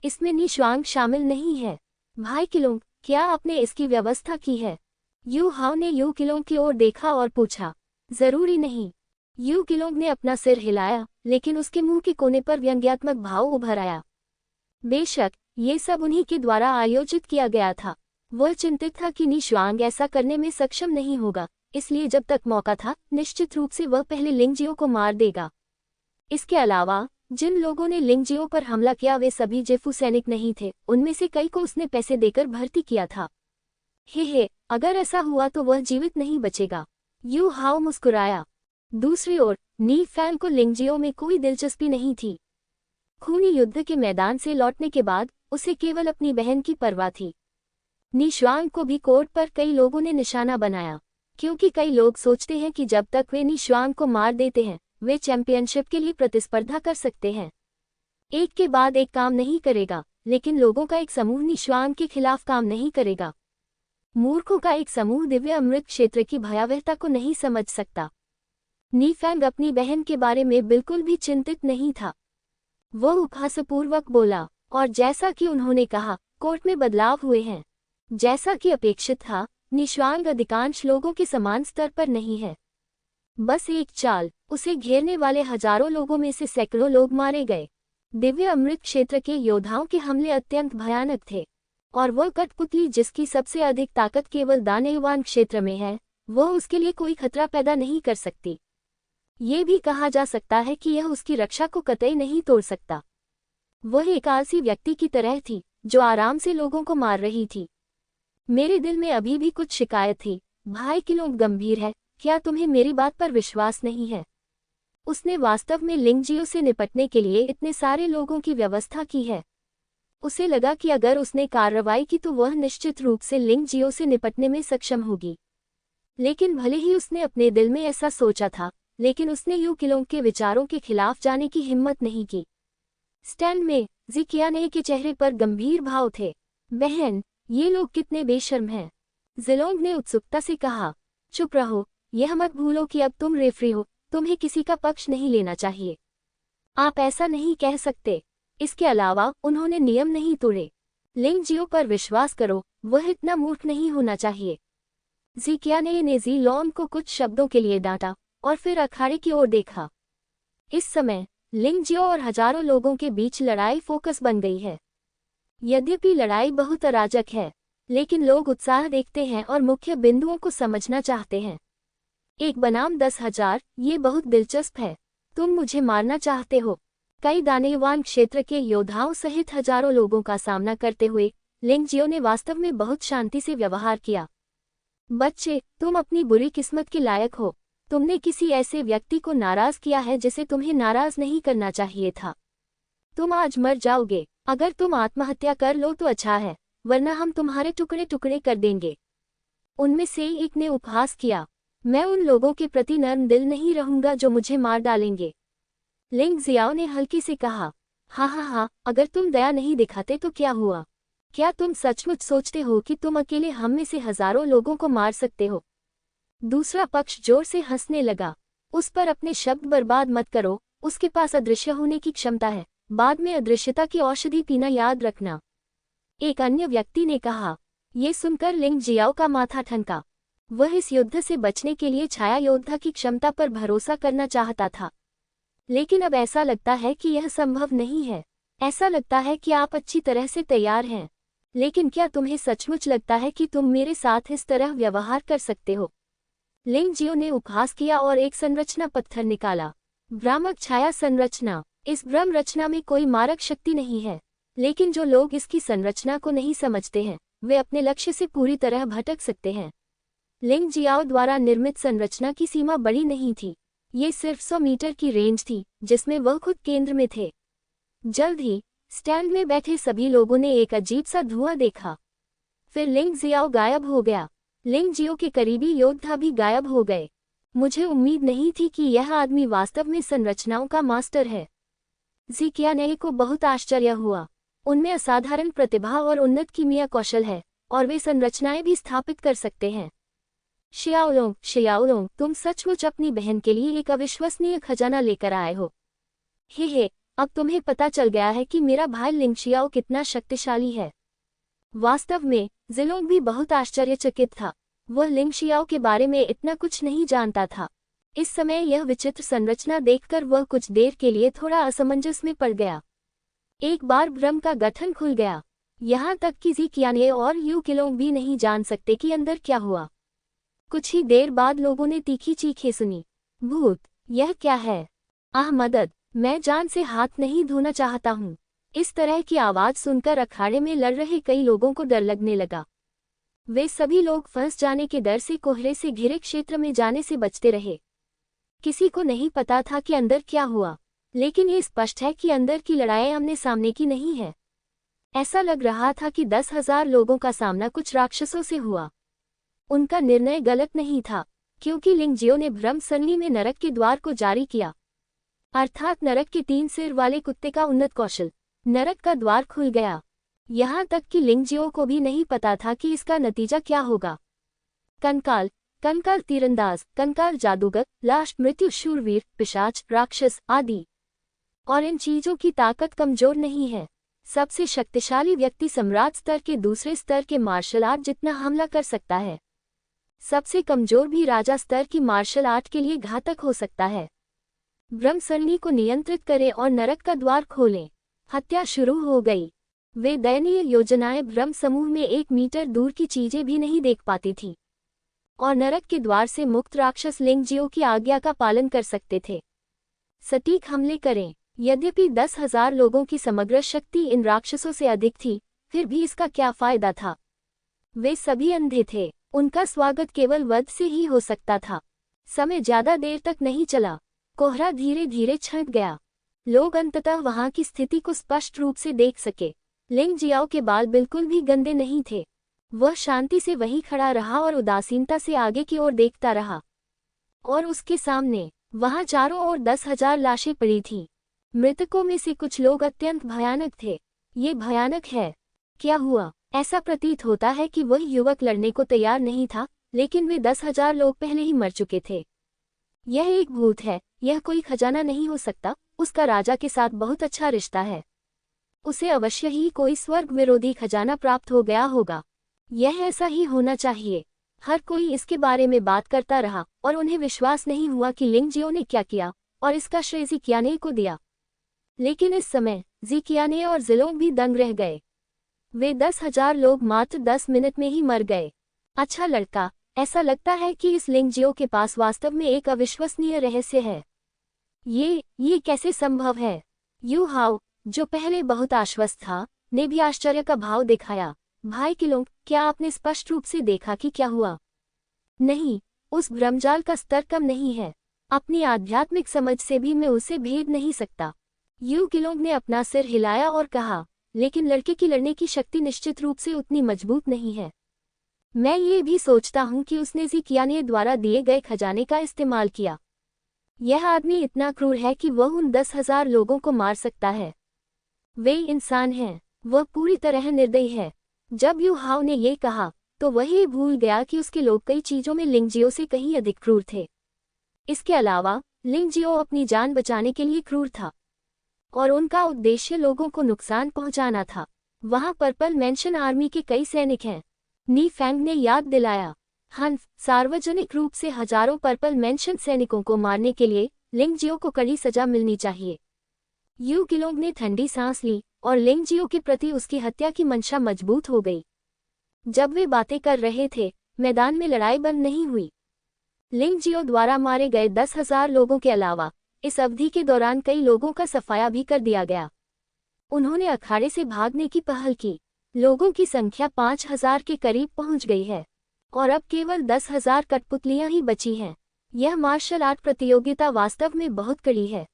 इसमें नी शुआंग शामिल नहीं है। भाई किलोंग, क्या आपने इसकी व्यवस्था की है? यू हाओ ने यू किलोंग की ओर देखा और पूछा। जरूरी नहीं। यू किलोंग ने अपना सिर हिलाया, लेकिन उसके मुंह के कोने पर व्यंग्यात्मक भाव उभर आया। बेशक ये सब उन्हीं के द्वारा आयोजित किया गया था। वह चिंतित था कि नी शुआंग ऐसा करने में सक्षम नहीं होगा, इसलिए जब तक मौका था निश्चित रूप से वह पहले लिंगजियो को मार देगा। इसके अलावा जिन लोगों ने लिंगजियो पर हमला किया वे सभी जेफू सैनिक नहीं थे। उनमें से कई को उसने पैसे देकर भर्ती किया था। हे, अगर ऐसा हुआ तो वह जीवित नहीं बचेगा। यू हाओ मुस्कुराया। दूसरी ओर नी फैंग को लिंगजियो में कोई दिलचस्पी नहीं थी। खूनी युद्ध के मैदान से लौटने के बाद उसे केवल अपनी बहन की परवाह थी। नी शुआंग को भी कोर्ट पर कई लोगों ने निशाना बनाया, क्योंकि कई लोग सोचते हैं कि जब तक वे नी शुआंग को मार देते हैं, वे चैंपियनशिप के लिए प्रतिस्पर्धा कर सकते हैं। एक के बाद एक काम नहीं करेगा, लेकिन लोगों का एक समूह नी शुआंग के खिलाफ काम नहीं करेगा। मूर्खों का एक समूह दिव्य अमृत क्षेत्र की भयावहता को नहीं समझ सकता। नी फैंग अपनी बहन के बारे में बिल्कुल भी चिंतित नहीं था। वह उपहासपूर्वक बोला, और जैसा कि उन्होंने कहा, कोर्ट में बदलाव हुए हैं। जैसा कि अपेक्षित था, नी शुआंग अधिकांश लोगों के समान स्तर पर नहीं है। बस एक चाल, उसे घेरने वाले हजारों लोगों में से सैकड़ों लोग मारे गए। दिव्य अमृत क्षेत्र के योद्धाओं के हमले अत्यंत भयानक थे, और वह कठपुतली जिसकी सबसे अधिक ताकत केवल दानेवान क्षेत्र में है, वह उसके लिए कोई खतरा पैदा नहीं कर सकती। ये भी कहा जा सकता है कि यह उसकी रक्षा को कतई नहीं तोड़ सकता। वह एक आलसी व्यक्ति की तरह थी, जो आराम से लोगों को मार रही थी। मेरे दिल में अभी भी कुछ शिकायत थी। भाई किलोंग गंभीर है, क्या तुम्हें मेरी बात पर विश्वास नहीं है? उसने वास्तव में लिंगजियो से निपटने के लिए इतने सारे लोगों की व्यवस्था की है। उसे लगा कि अगर उसने कार्रवाई की तो वह निश्चित रूप से लिंगजियो से निपटने में सक्षम होगी। लेकिन भले ही उसने अपने दिल में ऐसा सोचा था, लेकिन उसने यू किलोंग के विचारों के खिलाफ जाने की हिम्मत नहीं की। स्टैंड में ज़िक्याने के चेहरे पर गंभीर भाव थे। बहन, ये लोग कितने बेशर्म हैं। जिलोंग ने उत्सुकता से कहा। चुप रहो, यह मत भूलो कि अब तुम रेफरी हो, तुम्हें किसी का पक्ष नहीं लेना चाहिए। आप ऐसा नहीं कह सकते। इसके अलावा उन्होंने नियम नहीं तोड़े। लिंगजियो पर विश्वास करो, वह इतना मूर्ख नहीं होना चाहिए। ज़िक्याने ने ज़िलोंग को कुछ शब्दों के लिए डांटा और फिर अखाड़े की ओर देखा। इस समय लिंगजियो और हजारों लोगों के बीच लड़ाई फोकस बन गई है। यद्यपि लड़ाई बहुत अराजक है, लेकिन लोग उत्साह देखते हैं और मुख्य बिंदुओं को समझना चाहते हैं। एक बनाम 10,000, ये बहुत दिलचस्प है। तुम मुझे मारना चाहते हो। कई दानेवान क्षेत्र के योद्धाओं सहित हजारों लोगों का सामना करते हुए लिंग जियो ने वास्तव में बहुत शांति से व्यवहार किया। बच्चे, तुम अपनी बुरी किस्मत के लायक हो। तुमने किसी ऐसे व्यक्ति को नाराज किया है जिसे तुम्हें नाराज नहीं करना चाहिए था। तुम आज मर जाओगे। अगर तुम आत्महत्या कर लो तो अच्छा है, वरना हम तुम्हारे टुकड़े टुकड़े कर देंगे। उनमें से एक ने उपहास किया। मैं उन लोगों के प्रति नर्म दिल नहीं रहूंगा जो मुझे मार डालेंगे। लिंग जियाओ ने हल्की से कहा, हाँ, अगर तुम दया नहीं दिखाते तो क्या हुआ? क्या तुम सचमुच सोचते हो कि तुम अकेले हम में से हजारों लोगों को मार सकते हो? दूसरा पक्ष जोर से हंसने लगा। उस पर अपने शब्द बर्बाद मत करो, उसके पास अदृश्य होने की क्षमता है। बाद में अदृश्यता की औषधि पीना याद रखना। एक अन्य व्यक्ति ने कहा। ये सुनकर लिंग जियाओ का माथा ठनका। वह इस युद्ध से बचने के लिए छाया योद्धा की क्षमता पर भरोसा करना चाहता था, लेकिन अब ऐसा लगता है कि यह संभव नहीं है। ऐसा लगता है कि आप अच्छी तरह से तैयार हैं, लेकिन क्या तुम्हें सचमुच लगता है कि तुम मेरे साथ इस तरह व्यवहार कर सकते हो? लिंग जियो ने उपहास किया और एक संरचना पत्थर निकाला। भ्रामक छाया संरचना। इस भ्रम रचना में कोई मारक शक्ति नहीं है, लेकिन जो लोग इसकी संरचना को नहीं समझते हैं वे अपने लक्ष्य से पूरी तरह भटक सकते हैं। लिंग जियाओ द्वारा निर्मित संरचना की सीमा बड़ी नहीं थी। ये सिर्फ 100 मीटर की रेंज थी जिसमें वह खुद केंद्र में थे। जल्द ही स्टैंड में बैठे सभी लोगों ने एक अजीब सा धुआं देखा। फिर लिंग जियाओ गायब हो गया। लिंग जियो के करीबी योद्धा भी गायब हो गए। मुझे उम्मीद नहीं थी कि यह आदमी वास्तव में संरचनाओं का मास्टर है। ज़िक्याने को बहुत आश्चर्य हुआ। उनमें असाधारण प्रतिभा और उन्नत कीमिया कौशल है, और वे संरचनाएं भी स्थापित कर सकते हैं। शियाओलोंग, तुम सचमुच अपनी बहन के लिए एक अविश्वसनीय खजाना लेकर आए हो। हे, अब तुम्हें पता चल गया है कि मेरा भाई लिंग शियाओ कितना शक्तिशाली है। वास्तव में ज़िलोंग भी बहुत आश्चर्यचकित था। वह लिंग शियाओ के बारे में इतना कुछ नहीं जानता था। इस समय यह विचित्र संरचना देखकर वह कुछ देर के लिए थोड़ा असमंजस में पड़ गया। एक बार भ्रम का गठन खुल गया। यहाँ तक कि ज़िक्याने और यू किलोंग भी नहीं जान सकते कि अंदर क्या हुआ। कुछ ही देर बाद लोगों ने तीखी चीखें सुनी। भूत, यह क्या है? आह मदद, मैं जान से हाथ नहीं धोना चाहता हूँ। इस तरह की आवाज सुनकर अखाड़े में लड़ रहे कई लोगों को डर लगने लगा। वे सभी लोग फंस जाने के डर से कोहरे से घिरे क्षेत्र में जाने से बचते रहे। किसी को नहीं पता था कि अंदर क्या हुआ, लेकिन ये स्पष्ट है कि अंदर की लड़ाई आमने सामने की नहीं है। ऐसा लग रहा था कि 10,000 लोगों का सामना कुछ राक्षसों से हुआ। उनका निर्णय गलत नहीं था, क्योंकि लिंग जियो ने भ्रम सरणी में नरक के द्वार को जारी किया, अर्थात नरक के 3 सिर वाले कुत्ते का उन्नत कौशल। नरक का द्वार खुल गया। यहाँ तक कि लिंग जियो को भी नहीं पता था कि इसका नतीजा क्या होगा। कंकाल तीरंदाज, कंकाल जादूगर, लाश, मृत्यु, शूरवीर, पिशाच, राक्षस आदि। और इन चीजों की ताकत कमजोर नहीं है। सबसे शक्तिशाली व्यक्ति सम्राट स्तर के दूसरे स्तर के मार्शल आर्ट जितना हमला कर सकता है। सबसे कमजोर भी राजा स्तर की मार्शल आर्ट के लिए घातक हो सकता है। भ्रम सरणी को नियंत्रित करें और नरक का द्वार खोलें। हत्या शुरू हो गई। वे दयनीय योजनाएं भ्रम समूह में 1 मीटर दूर की चीजें भी नहीं देख पाती थीं, और नरक के द्वार से मुक्त राक्षस लिंग जियो की आज्ञा का पालन कर सकते थे। सटीक हमले करें। यद्यपि 10,000 लोगों की समग्र शक्ति इन राक्षसों से अधिक थी, फिर भी इसका क्या फायदा था? वे सभी अंधे थे। उनका स्वागत केवल वध से ही हो सकता था। समय ज्यादा देर तक नहीं चला। कोहरा धीरे धीरे छंट गया। लोग अंततः वहां की स्थिति को स्पष्ट रूप से देख सके। लिंग जियाओ के बाल बिल्कुल भी गंदे नहीं थे। वह शांति से वहीं खड़ा रहा और उदासीनता से आगे की ओर देखता रहा। और उसके सामने वहां चारों ओर 10,000 लाशें पड़ी थीं। मृतकों में से कुछ लोग अत्यंत भयानक थे। ये भयानक है। क्या हुआ? ऐसा प्रतीत होता है कि वह युवक लड़ने को तैयार नहीं था, लेकिन वे 10,000 लोग पहले ही मर चुके थे। यह एक भूत है। यह कोई खजाना नहीं हो सकता। उसका राजा के साथ बहुत अच्छा रिश्ता है। उसे अवश्य ही कोई स्वर्ग विरोधी खजाना प्राप्त हो गया होगा। यह ऐसा ही होना चाहिए। हर कोई इसके बारे में बात करता रहा और उन्हें विश्वास नहीं हुआ कि लिंग जियो ने क्या किया और इसका श्रेय ज़िक्याने को दिया। लेकिन इस समय ज़िक्याने और ज़िलोंग भी दंग रह गए। वे 10,000 लोग मात्र 10 मिनट में ही मर गए। अच्छा लड़का, ऐसा लगता है कि इस लिंगजियो के पास वास्तव में एक अविश्वसनीय रहस्य है। ये कैसे संभव है? यू हाओ, जो पहले बहुत आश्वस्त था, ने भी आश्चर्य का भाव दिखाया। भाई किलोंग, क्या आपने स्पष्ट रूप से देखा कि क्या हुआ? नहीं, उस भ्रमजाल का स्तर कम नहीं है। अपनी आध्यात्मिक समझ से भी मैं उसे भेद नहीं सकता। यू किलोंग ने अपना सिर हिलाया और कहा, लेकिन लड़के की लड़ने की शक्ति निश्चित रूप से उतनी मजबूत नहीं है। मैं ये भी सोचता हूँ कि उसने जी कियाने द्वारा दिए गए खजाने का इस्तेमाल किया। यह आदमी इतना क्रूर है कि वह उन 10,000 लोगों को मार सकता है। वे इंसान हैं, वह पूरी तरह निर्दयी है। जब यू हाओ ने ये कहा, तो वह ये भूल गया कि उसके लोग कई चीजों में लिंगजियो से कहीं अधिक क्रूर थे। इसके अलावा, लिंगजियो अपनी जान बचाने के लिए क्रूर था, और उनका उद्देश्य लोगों को नुकसान पहुंचाना था। वहां पर्पल मेंशन आर्मी के कई सैनिक हैं, नी फैंग ने याद दिलाया। हन, सार्वजनिक रूप से हजारों पर्पल मेंशन सैनिकों को मारने के लिए लिंगजियो को कड़ी सजा मिलनी चाहिए। यू किलोंग ने ठंडी सांस ली, और लिंगजियो के प्रति उसकी हत्या की मंशा मजबूत हो गई। जब वे बातें कर रहे थे, मैदान में लड़ाई बंद नहीं हुई। लिंगजियो द्वारा मारे गए 10,000 लोगों के अलावा इस अवधि के दौरान कई लोगों का सफाया भी कर दिया गया। उन्होंने अखाड़े से भागने की पहल की। लोगों की संख्या 5,000 के करीब पहुंच गई है, और अब केवल 10,000 कठपुतलियां ही बची हैं। यह मार्शल आर्ट प्रतियोगिता वास्तव में बहुत कड़ी है।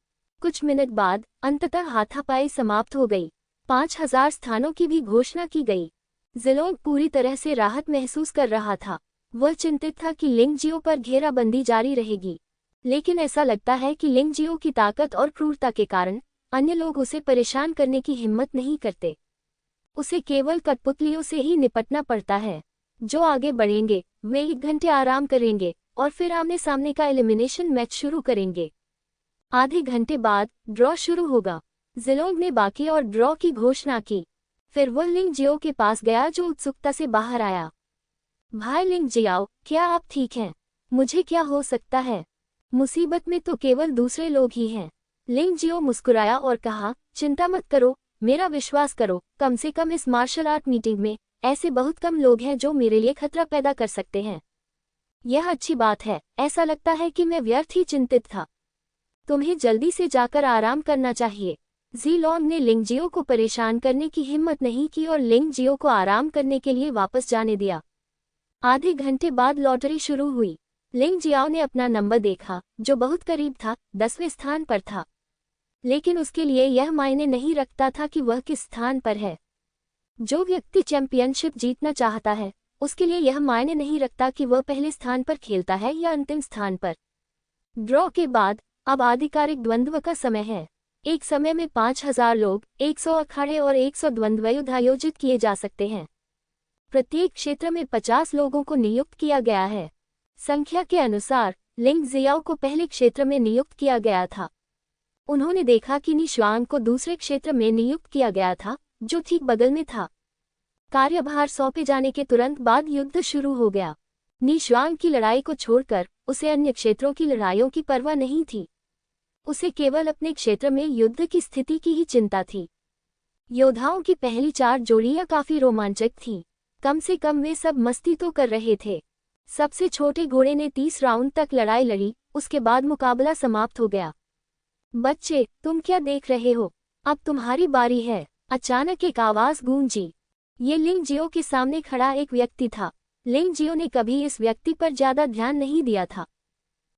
कुछ मिनट बाद अंततः हाथापाई समाप्त हो गई। 5,000 स्थानों की भी घोषणा की गई। जिलोंग पूरी तरह से राहत महसूस कर रहा था। वह चिंतित था कि लिंगजियो पर घेराबंदी जारी रहेगी, लेकिन ऐसा लगता है कि लिंगजियो की ताकत और क्रूरता के कारण अन्य लोग उसे परेशान करने की हिम्मत नहीं करते। उसे केवल कठपुतलियों से ही निपटना पड़ता है। जो आगे बढ़ेंगे वे 1 घंटे आराम करेंगे और फिर आमने सामने का एलिमिनेशन मैच शुरू करेंगे। आधे घंटे बाद ड्रॉ शुरू होगा। जिलोंग ने बाकी और ड्रॉ की घोषणा की। फिर वह लिंगजियो के पास गया, जो उत्सुकता से बाहर आया। भाई लिंगजियाओ, क्या आप ठीक हैं? मुझे क्या हो सकता है? मुसीबत में तो केवल दूसरे लोग ही हैं। लिंगजियो मुस्कुराया और कहा, चिंता मत करो, मेरा विश्वास करो। कम से कम इस मार्शल आर्ट मीटिंग में ऐसे बहुत कम लोग हैं जो मेरे लिए खतरा पैदा कर सकते हैं। यह अच्छी बात है। ऐसा लगता है कि मैं व्यर्थ ही चिंतित था। तुम्हें जल्दी से जाकर आराम करना चाहिए। जीलोंग ने लिंगजियो को परेशान करने की हिम्मत नहीं की और लिंगजियो को आराम करने के लिए वापस जाने दिया। आधे घंटे बाद लॉटरी शुरू हुई। लिंगजियाओ ने अपना नंबर देखा, जो बहुत करीब था, 10वें स्थान पर था। लेकिन उसके लिए यह मायने नहीं रखता था कि वह किस स्थान पर है। जो व्यक्ति चैंपियनशिप जीतना चाहता है, उसके लिए यह मायने नहीं रखता कि वह पहले स्थान पर खेलता है या अंतिम स्थान पर। ड्रॉ के बाद अब आधिकारिक द्वंद्व का समय है। एक समय में 5,000 लोग, 100 अखाड़े और 100 द्वंद्व युद्ध आयोजित किए जा सकते हैं। प्रत्येक क्षेत्र में 50 लोगों को नियुक्त किया गया है। संख्या के अनुसार लिंगजियाओ को पहले क्षेत्र में नियुक्त किया गया था। उन्होंने देखा कि निशुआंग को दूसरे क्षेत्र में नियुक्त किया गया था, जो ठीक बगल में था। कार्यभार सौंपे जाने के तुरंत बाद युद्ध शुरू हो गया। निशुआंग की लड़ाई को छोड़कर उसे अन्य क्षेत्रों की लड़ाइयों की परवाह नहीं थी। उसे केवल अपने क्षेत्र में युद्ध की स्थिति की ही चिंता थी। योद्धाओं की पहली 4 जोड़ियां काफी रोमांचक थीं। कम से कम वे सब मस्ती तो कर रहे थे। सबसे छोटे घोड़े ने 30 राउंड तक लड़ाई लड़ी, उसके बाद मुकाबला समाप्त हो गया। बच्चे, तुम क्या देख रहे हो? अब तुम्हारी बारी है। अचानक एक आवाज गूंजी। ये लिंगजियो के सामने खड़ा एक व्यक्ति था। लिंगजियो ने कभी इस व्यक्ति पर ज्यादा ध्यान नहीं दिया था।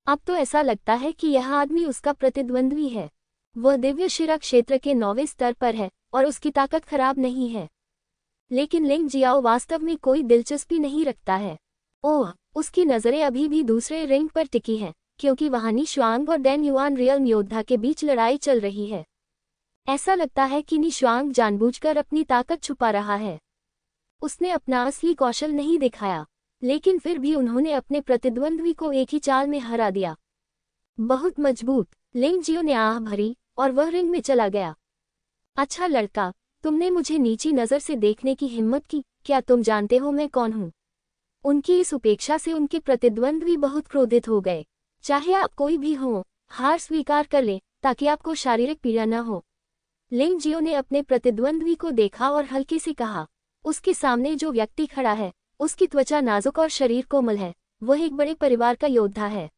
अब तो ऐसा लगता है कि यह आदमी उसका प्रतिद्वंद्वी है। वह दिव्य शिरा क्षेत्र के 9वें स्तर पर है और उसकी ताकत खराब नहीं है। लेकिन लिंगजियाओ वास्तव में कोई दिलचस्पी नहीं रखता है। ओह, उसकी नजरें अभी भी दूसरे रिंग पर टिकी हैं, क्योंकि वहां निशुआंग और डैन युआन रियल योद्धा के बीच लड़ाई चल रही है। ऐसा लगता है कि निशुआंग जानबूझकर अपनी ताकत छुपा रहा है। उसने अपना असली कौशल नहीं दिखाया, लेकिन फिर भी उन्होंने अपने प्रतिद्वंद्वी को एक ही चाल में हरा दिया। बहुत मजबूत। लिंगजियो ने आह भरी और वह रिंग में चला गया। अच्छा लड़का, तुमने मुझे नीची नजर से देखने की हिम्मत की। क्या तुम जानते हो मैं कौन हूँ? उनकी इस उपेक्षा से उनके प्रतिद्वंद्वी बहुत क्रोधित हो गए। चाहे आप कोई भी हो, हार स्वीकार कर ले, ताकि आपको शारीरिक पीड़ा न हो। लिंगजियो ने अपने प्रतिद्वंद्वी को देखा और हल्के से कहा, उसके सामने जो व्यक्ति खड़ा है उसकी त्वचा नाजुक और शरीर कोमल है। वह एक बड़े परिवार का योद्धा है।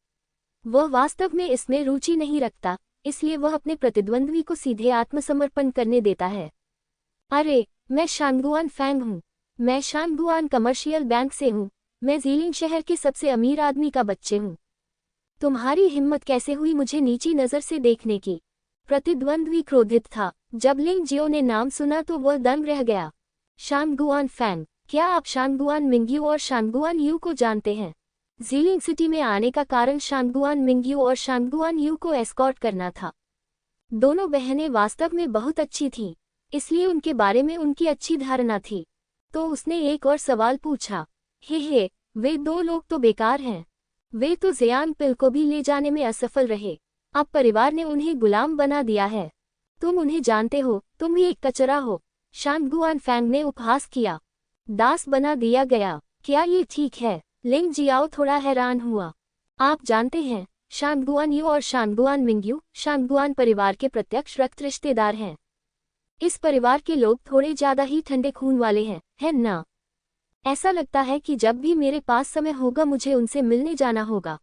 वह वास्तव में इसमें रुचि नहीं रखता, इसलिए वह अपने प्रतिद्वंद्वी को सीधे आत्मसमर्पण करने देता है। अरे, मैं शानगुआन फैंग हूँ। मैं शानगुआन कमर्शियल बैंक से हूँ। मैं ज़ीलिंग शहर के सबसे अमीर आदमी का बच्चे हूँ। तुम्हारी हिम्मत कैसे हुई मुझे नीची नज़र से देखने की? प्रतिद्वंद्वी क्रोधित था। जब लिंग जियो ने नाम सुना तो वह दंग रह गया। शानगुआन फैंग, क्या आप शानगुआन मिंग्यू और शानगुआन यू को जानते हैं? ज़ीलिंग सिटी में आने का कारण शानगुआन मिंग्यू और शानगुआन यू को एस्कॉर्ट करना था। दोनों बहनें वास्तव में बहुत अच्छी थीं, इसलिए उनके बारे में उनकी अच्छी धारणा थी। तो उसने एक और सवाल पूछा, हे, वे दो लोग तो बेकार हैं। वे तो ज़ियान पिल को भी ले जाने में असफल रहे। अब परिवार ने उन्हें गुलाम बना दिया है। तुम उन्हें जानते हो, तुम ही एक कचरा हो। शानगुआन फैंग ने उपहास किया। दास बना दिया गया, क्या ये ठीक है? लिंग जियाओ थोड़ा हैरान हुआ। आप जानते हैं, शानगुआन यू और शानगुआन मिंग्यू शानगुआन परिवार के प्रत्यक्ष रक्त रिश्तेदार हैं। इस परिवार के लोग थोड़े ज्यादा ही ठंडे खून वाले हैं, है ना? ऐसा लगता है कि जब भी मेरे पास समय होगा मुझे उनसे मिलने जाना होगा।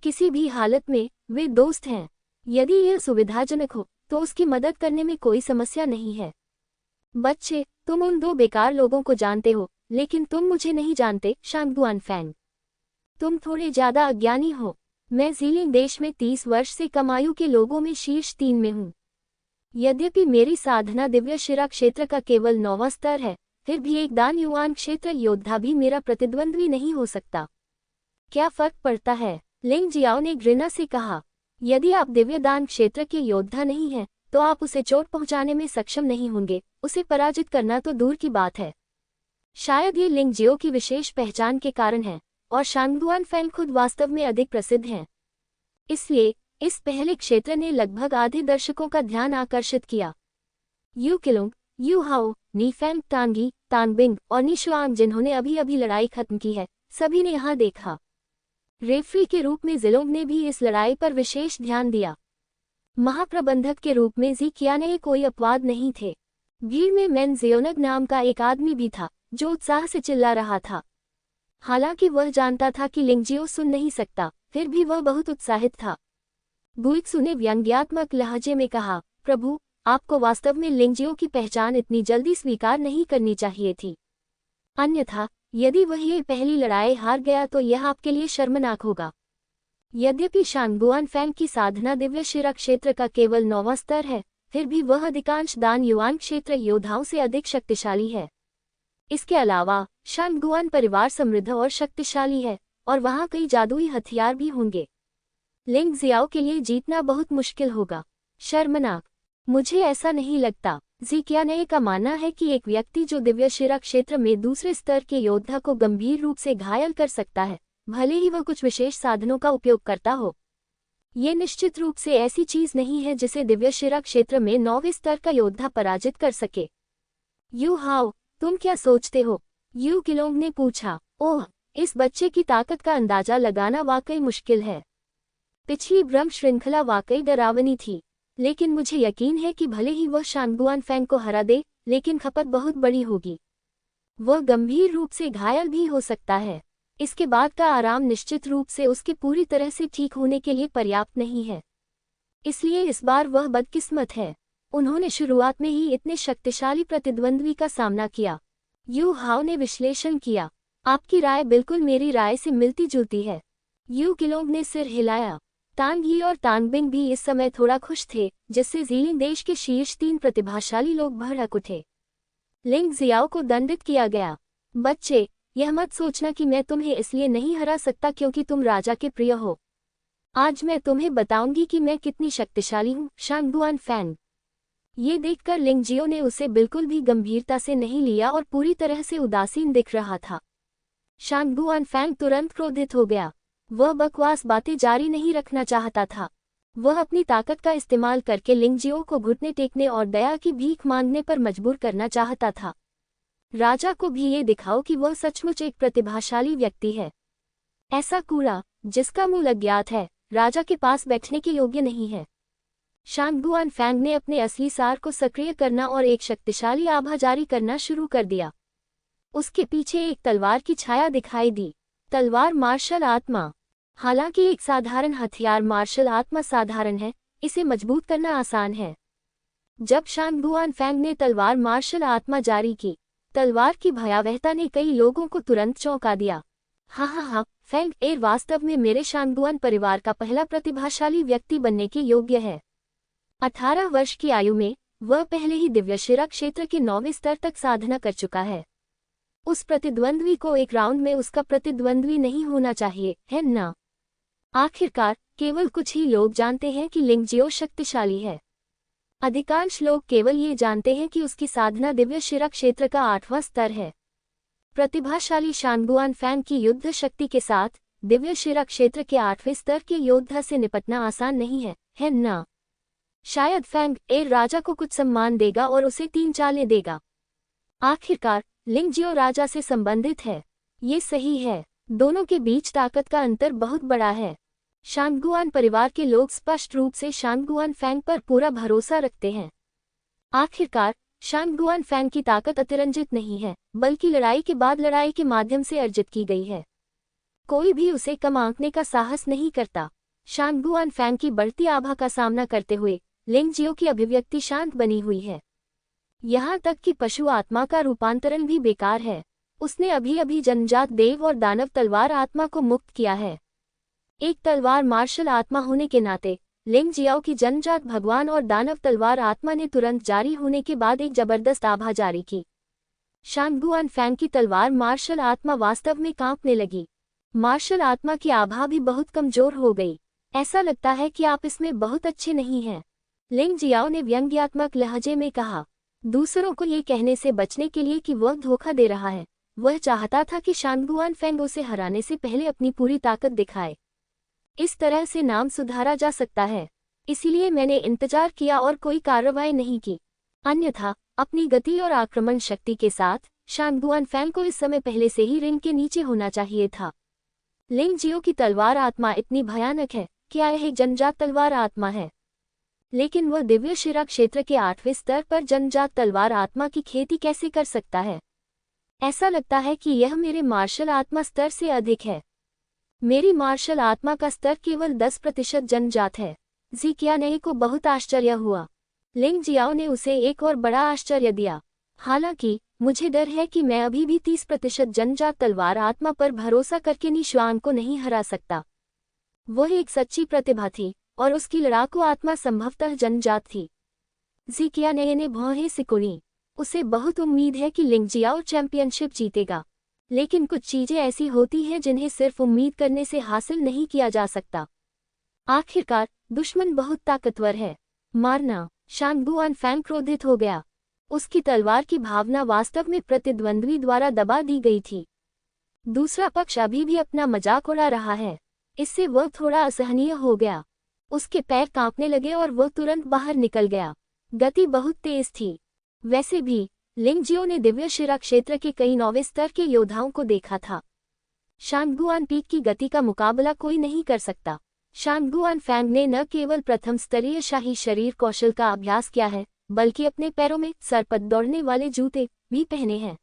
किसी भी हालत में वे दोस्त हैं। यदि यह सुविधाजनक हो तो उसकी मदद करने में कोई समस्या नहीं है। बच्चे, तुम उन दो बेकार लोगों को जानते हो, लेकिन तुम मुझे नहीं जानते। शानगुआन फैंग, तुम थोड़े ज्यादा अज्ञानी हो। मैं ज़ीलिंग देश में 30 वर्ष से कम आयु के लोगों में शीर्ष 3 में हूँ। यद्यपि मेरी साधना दिव्य शिरा क्षेत्र का केवल 9वां स्तर है, फिर भी एक दान युआन क्षेत्र योद्धा भी मेरा प्रतिद्वंद्वी नहीं हो सकता। क्या फर्क पड़ता है? लिंग जियाओ ने घृणा से कहा। यदि आप दिव्य दान क्षेत्र के योद्धा नहीं हैं, तो आप उसे चोट पहुंचाने में सक्षम नहीं होंगे। उसे पराजित करना तो दूर की बात है। शायद ये लिंग जियो की विशेष पहचान के कारण है, और शानगुआन फैंग खुद वास्तव में अधिक प्रसिद्ध हैं। इसलिए इस पहले क्षेत्र ने लगभग आधे दर्शकों का ध्यान आकर्षित किया। यू किलुंग, यू हाओ, नीफैंग तांगी, तानबिंग और निशुआंग जिन्होंने अभी अभी लड़ाई खत्म की है, सभी ने यहाँ देखा। रेफरी के रूप में जिलोंग ने भी इस लड़ाई पर विशेष ध्यान दिया। महाप्रबंधक के रूप में जी कियाने कोई अपवाद नहीं थे। भीड़ में मेन जियोनग नाम का एक आदमी भी था, जो उत्साह से चिल्ला रहा था। हालांकि वह जानता था कि लिंगजियो सुन नहीं सकता, फिर भी वह बहुत उत्साहित था। गुइत्सु ने व्यंग्यात्मक लहजे में कहा, प्रभु, आपको वास्तव में लिंगजियो की पहचान इतनी जल्दी स्वीकार नहीं करनी चाहिए थी। अन्यथा यदि वह ये पहली लड़ाई हार गया तो यह आपके लिए शर्मनाक होगा। यद्यपि शानगुआन फैंग की साधना दिव्य शिरा क्षेत्र का केवल 9वां स्तर है, फिर भी वह अधिकांश दान युआन क्षेत्र योद्धाओं से अधिक शक्तिशाली है। इसके अलावा शानगुआन परिवार समृद्ध और शक्तिशाली है, और वहाँ कई जादुई हथियार भी होंगे। लिंग जियाओ के लिए जीतना बहुत मुश्किल होगा। शर्मनाक? मुझे ऐसा नहीं लगता। जी कियाने का मानना है कि एक व्यक्ति जो दिव्य शिरा क्षेत्र में दूसरे स्तर के योद्धा को गंभीर रूप से घायल कर सकता है, भले ही वह कुछ विशेष साधनों का उपयोग करता हो। ये निश्चित रूप से ऐसी चीज नहीं है जिसे दिव्य शिरा क्षेत्र में 9वें स्तर का योद्धा पराजित कर सके। यू हाओ, तुम क्या सोचते हो? यू किलोंग ने पूछा। ओह, इस बच्चे की ताकत का अंदाजा लगाना वाकई मुश्किल है। पिछली ब्रह्म श्रृंखला वाकई डरावनी थी, लेकिन मुझे यकीन है कि भले ही वह शानगुआन फैंग को हरा दे, लेकिन खपत बहुत बड़ी होगी। वह गंभीर रूप से घायल भी हो सकता है। इसके बाद का आराम निश्चित रूप से उसके पूरी तरह से ठीक होने के लिए पर्याप्त नहीं है। इसलिए इस बार वह बदकिस्मत है। उन्होंने शुरुआत में ही इतने शक्तिशाली प्रतिद्वंद्वी का सामना किया। यू हाओ ने विश्लेषण किया। आपकी राय बिल्कुल मेरी राय से मिलती जुलती है। यू किलोंग ने सिर हिलाया। तांग यी और तांगबिंग भी इस समय थोड़ा खुश थे, जिससे ज़ीलिंग देश के शीर्ष 3 प्रतिभाशाली लोग भड़क उठे। लिंग जियाओ को दंडित किया गया। बच्चे, यह मत सोचना कि मैं तुम्हें इसलिए नहीं हरा सकता क्योंकि तुम राजा के प्रिय हो। आज मैं तुम्हें बताऊंगी कि मैं कितनी शक्तिशाली हूँ। शानगुआन फैंग। ये देखकर लिंग जियो ने उसे बिल्कुल भी गंभीरता से नहीं लिया और पूरी तरह से उदासीन दिख रहा था। शानगुआन फैंग तुरंत क्रोधित हो गया। वह बकवास बातें जारी नहीं रखना चाहता था। वह अपनी ताकत का इस्तेमाल करके लिंग जियो को घुटने टेकने और दया की भीख मांगने पर मजबूर करना चाहता था। राजा को भी ये दिखाओ कि वह सचमुच एक प्रतिभाशाली व्यक्ति है। ऐसा कूड़ा, जिसका मूल अज्ञात है, राजा के पास बैठने के योग्य नहीं है। शानगुआन फैंग ने अपने असली सार को सक्रिय करना और एक शक्तिशाली आभा जारी करना शुरू कर दिया। उसके पीछे एक तलवार की छाया दिखाई दी। तलवार मार्शल आत्मा। हालांकि एक साधारण हथियार मार्शल आत्मा साधारण है, इसे मजबूत करना आसान है। जब शांगगुआन फैंग ने तलवार मार्शल आत्मा जारी की, तलवार की भयावहता ने कई लोगों को तुरंत चौंका दिया। हाँ, फैंग एर वास्तव में मेरे शांगगुआन परिवार का पहला प्रतिभाशाली व्यक्ति बनने के योग्य है। 18 वर्ष की आयु में वह पहले ही दिव्यशिरा क्षेत्र के 9वें स्तर तक साधना कर चुका है। उस प्रतिद्वंद्वी को एक राउंड में उसका प्रतिद्वंद्वी नहीं होना चाहिए, है ना? आखिरकार केवल कुछ ही लोग जानते हैं कि लिंगजियो शक्तिशाली है। अधिकांश लोग केवल ये जानते हैं कि उसकी साधना दिव्यशिरा क्षेत्र का 8वां स्तर है। प्रतिभाशाली शांगगुआन फैंग की युद्ध शक्ति के साथ दिव्यशिरा क्षेत्र के 8वें स्तर के योद्धा से निपटना आसान नहीं है ना? शायद फैंग एर राजा को कुछ सम्मान देगा और उसे 3 चालें देगा। आखिरकार लिंगजियो राजा से संबंधित है। ये सही है, दोनों के बीच ताकत का अंतर बहुत बड़ा है। शांगगुआन परिवार के लोग स्पष्ट रूप से शांगगुआन फैंग पर पूरा भरोसा रखते हैं। आखिरकार शांगगुआन फैंग की ताकत अतिरंजित नहीं है, बल्कि लड़ाई के बाद लड़ाई के माध्यम से अर्जित की गई है। कोई भी उसे कम आंकने का साहस नहीं करता। शांगगुआन फैंग की बढ़ती आभा का सामना करते हुए लिंगजियो की अभिव्यक्ति शांत बनी हुई है। यहाँ तक कि पशु आत्मा का रूपांतरण भी बेकार है। उसने अभी अभी जन्मजात देव और दानव तलवार आत्मा को मुक्त किया है। एक तलवार मार्शल आत्मा होने के नाते लिंगजियो की जन्मजात भगवान और दानव तलवार आत्मा ने तुरंत जारी होने के बाद एक जबरदस्त आभा जारी की। शांगगुआन फैंग की तलवार मार्शल आत्मा वास्तव में कांपने लगी। मार्शल आत्मा की आभा भी बहुत कमजोर हो गई। ऐसा लगता है कि आप इसमें बहुत अच्छे नहीं हैं, लिंगजियो ने व्यंग्यात्मक लहजे में कहा। दूसरों को ये कहने से बचने के लिए कि वह धोखा दे रहा है, वह चाहता था कि शांगगुआन फैंग उसे हराने से पहले अपनी पूरी ताकत दिखाए। इस तरह से नाम सुधारा जा सकता है, इसीलिए मैंने इंतजार किया और कोई कार्रवाई नहीं की। अन्यथा अपनी गति और आक्रमण शक्ति के साथ शांगगुआन फैंग को इस समय पहले से ही रिंग के नीचे होना चाहिए था। लिंगजियो की तलवार आत्मा इतनी भयानक है, क्या यह एक जन्मजात तलवार आत्मा है? लेकिन वह दिव्यशिरा क्षेत्र के 8वें स्तर पर जन्मजात तलवार आत्मा की खेती कैसे कर सकता है? ऐसा लगता है कि यह मेरे मार्शल आत्मा स्तर से अधिक है। मेरी मार्शल आत्मा का स्तर केवल 10% जन्मजात है। ज़िक्याने को बहुत आश्चर्य हुआ। लिंगजियो ने उसे एक और बड़ा आश्चर्य दिया। हालांकि मुझे डर है कि मैं अभी भी 30% जन्मजात तलवार आत्मा पर भरोसा करके निशुआंग को नहीं हरा सकता। वह एक सच्ची प्रतिभा थी और उसकी लड़ाकू आत्मा संभवतः जन्मजात थी। ज़िक्याने ने भौहें सिकुड़ी। उसे बहुत उम्मीद है कि लिंगजियो चैंपियनशिप जीतेगा, लेकिन कुछ चीजें ऐसी होती हैं जिन्हें सिर्फ उम्मीद करने से हासिल नहीं किया जा सकता। आखिरकार दुश्मन बहुत ताकतवर है। मारना। शांगगुआन फैंग क्रोधित हो गया। उसकी तलवार की भावना वास्तव में प्रतिद्वंद्वी द्वारा दबा दी गई थी। दूसरा पक्ष अभी भी अपना मजाक उड़ा रहा है। इससे वह थोड़ा असहनीय हो गया। उसके पैर कांपने लगे और वह तुरंत बाहर निकल गया। गति बहुत तेज थी। वैसे भी लिंगजियो ने दिव्यशिरा क्षेत्र के कई 9वें स्तर के योद्धाओं को देखा था। शांगगुआन पीक की गति का मुकाबला कोई नहीं कर सकता। शांगगुआन फैंग ने न केवल प्रथम स्तरीय शाही शरीर कौशल का अभ्यास किया है, बल्कि अपने पैरों में सरपट दौड़ने वाले जूते भी पहने हैं।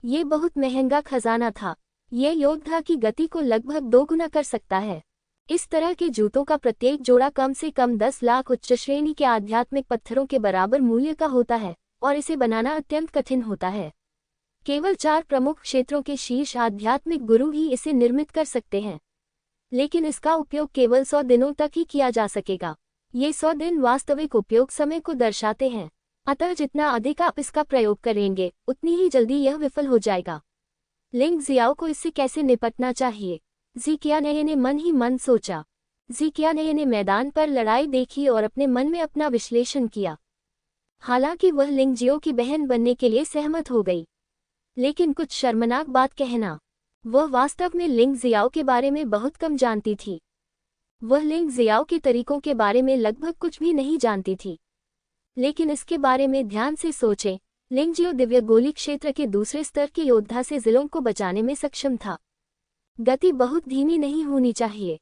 ये बहुत महंगा खजाना था। ये योद्धा की गति को लगभग 2 गुना कर सकता है। इस तरह के जूतों का प्रत्येक जोड़ा कम से कम 10 लाख उच्च श्रेणी के आध्यात्मिक पत्थरों के बराबर मूल्य का होता है और इसे बनाना अत्यंत कठिन होता है। केवल 4 प्रमुख क्षेत्रों के शीर्ष आध्यात्मिक गुरु ही इसे निर्मित कर सकते हैं, लेकिन इसका उपयोग केवल 100 दिनों तक ही किया जा सकेगा। ये 100 दिन वास्तविक उपयोग समय को दर्शाते हैं, अतः जितना अधिक आप इसका प्रयोग करेंगे उतनी ही जल्दी यह विफल हो जाएगा। लिंगजियो को इससे कैसे निपटना चाहिए? ज़िक्याने ने मन ही मन सोचा। ज़िक्याने ने मैदान पर लड़ाई देखी और अपने मन में अपना विश्लेषण किया। हालांकि वह लिंगजियो की बहन बनने के लिए सहमत हो गई, लेकिन कुछ शर्मनाक बात कहना, वह वास्तव में लिंगजियो के बारे में बहुत कम जानती थी। वह लिंगजियो के तरीकों के बारे में लगभग कुछ भी नहीं जानती थी। लेकिन इसके बारे में ध्यान से सोचें, लिंगजियो दिव्य गोली क्षेत्र के दूसरे स्तर के योद्धा से जिलों को बचाने में सक्षम था। गति बहुत धीमी नहीं होनी चाहिए।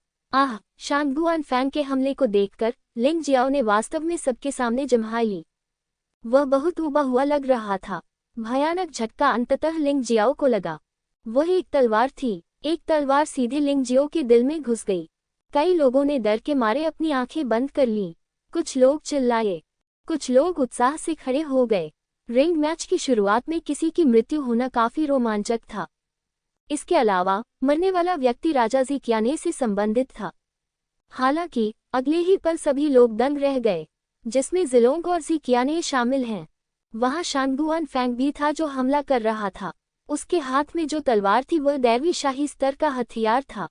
शांगगुआन फैंग के हमले को देखकर लिंगजियो ने वास्तव में सबके सामने जम्हाई ली। वह बहुत ऊबा हुआ लग रहा था। भयानक झटका अंततः लिंग जियाओ को लगा। वह एक तलवार थी। एक तलवार सीधे लिंग जियो के दिल में घुस गई। कई लोगों ने डर के मारे अपनी आंखें बंद कर लीं। कुछ लोग चिल्लाए, कुछ लोग उत्साह से खड़े हो गए। रिंग मैच की शुरुआत में किसी की मृत्यु होना काफी रोमांचक था। इसके अलावा मरने वाला व्यक्ति राजा ज़िक्याने से संबंधित था। हालांकि अगले ही पल सभी लोग दंग रह गए, जिसमें ज़िलोंग और ज़िक्याने शामिल हैं। वहां शानगुआन फैंग भी था जो हमला कर रहा था। उसके हाथ में जो तलवार थी वह दैवी शाही स्तर का हथियार था।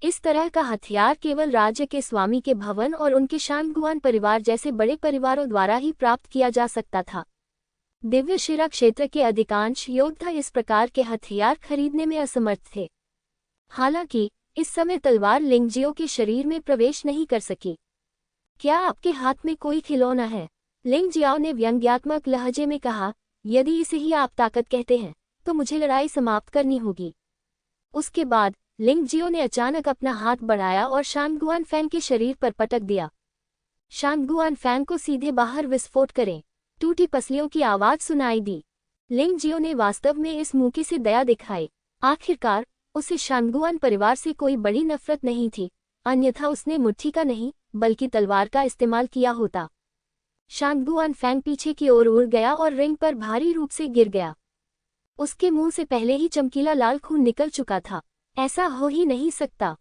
इस तरह का हथियार केवल राज्य के स्वामी के भवन और उनके शानगुआन परिवार जैसे बड़े परिवारों द्वारा ही प्राप्त किया जा सकता था। दिव्य शिरा क्षेत्र के अधिकांश योद्धा इस प्रकार के हथियार खरीदने में असमर्थ थे। हालांकि इस समय तलवार लिंगजियो के शरीर में प्रवेश नहीं कर सकी। क्या आपके हाथ में कोई खिलौना है? लिंग जियाओ ने व्यंग्यात्मक लहजे में कहा, यदि इसे ही आप ताकत कहते हैं तो मुझे लड़ाई समाप्त करनी होगी। उसके बाद लिंग जियो ने अचानक अपना हाथ बढ़ाया और शानगुआन फैंग के शरीर पर पटक दिया। शानगुआन फैंग को सीधे बाहर विस्फोट करें। टूटी पसलियों की आवाज सुनाई दी। लिंग जियो ने वास्तव में इस मौके से दया दिखाई। आखिरकार उसे शानगुआन परिवार से कोई बड़ी नफरत नहीं थी, अन्यथा उसने मुट्ठी का नहीं बल्कि तलवार का इस्तेमाल किया होता। शानगुआन फैंग पीछे की ओर उड़ गया और रिंग पर भारी रूप से गिर गया। उसके मुंह से पहले ही चमकीला लाल खून निकल चुका था। ऐसा हो ही नहीं सकता।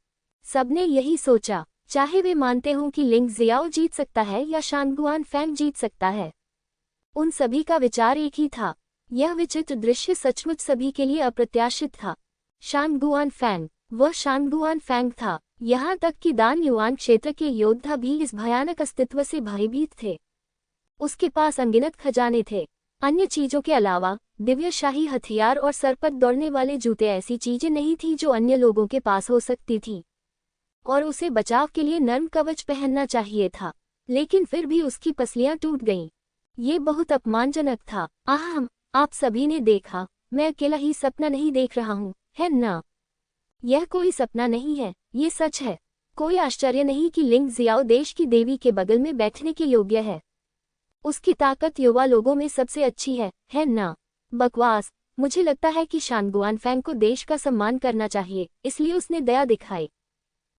सबने यही सोचा, चाहे वे मानते हों कि लिंग जियाओ जीत सकता है या शानगुआन फैंग जीत सकता है। उन सभी का विचार एक ही था। यह विचित्र दृश्य सचमुच सभी के लिए अप्रत्याशित था। शानगुआन फैंग, वह शानगुआन फैंग था। यहाँ तक कि दान युआन क्षेत्र के योद्धा भी इस भयानक अस्तित्व से भयभीत थे। उसके पास अनगिनत खजाने थे। अन्य चीजों के अलावा दिव्य शाही हथियार और सर पर दौड़ने वाले जूते ऐसी चीजें नहीं थी जो अन्य लोगों के पास हो सकती थी। और उसे बचाव के लिए नर्म कवच पहनना चाहिए था, लेकिन फिर भी उसकी पसलियां टूट गईं। ये बहुत अपमानजनक था। आप सभी ने देखा, मैं अकेला ही सपना नहीं देख रहा हूँ, है ना? यह कोई सपना नहीं है, ये सच है। कोई आश्चर्य नहीं कि लिंग जियाओ देश की देवी के बगल में बैठने के योग्य है। उसकी ताकत युवा लोगों में सबसे अच्छी है ना? बकवास। मुझे लगता है कि शानगुआन फैंग को देश का सम्मान करना चाहिए, इसलिए उसने दया दिखाई।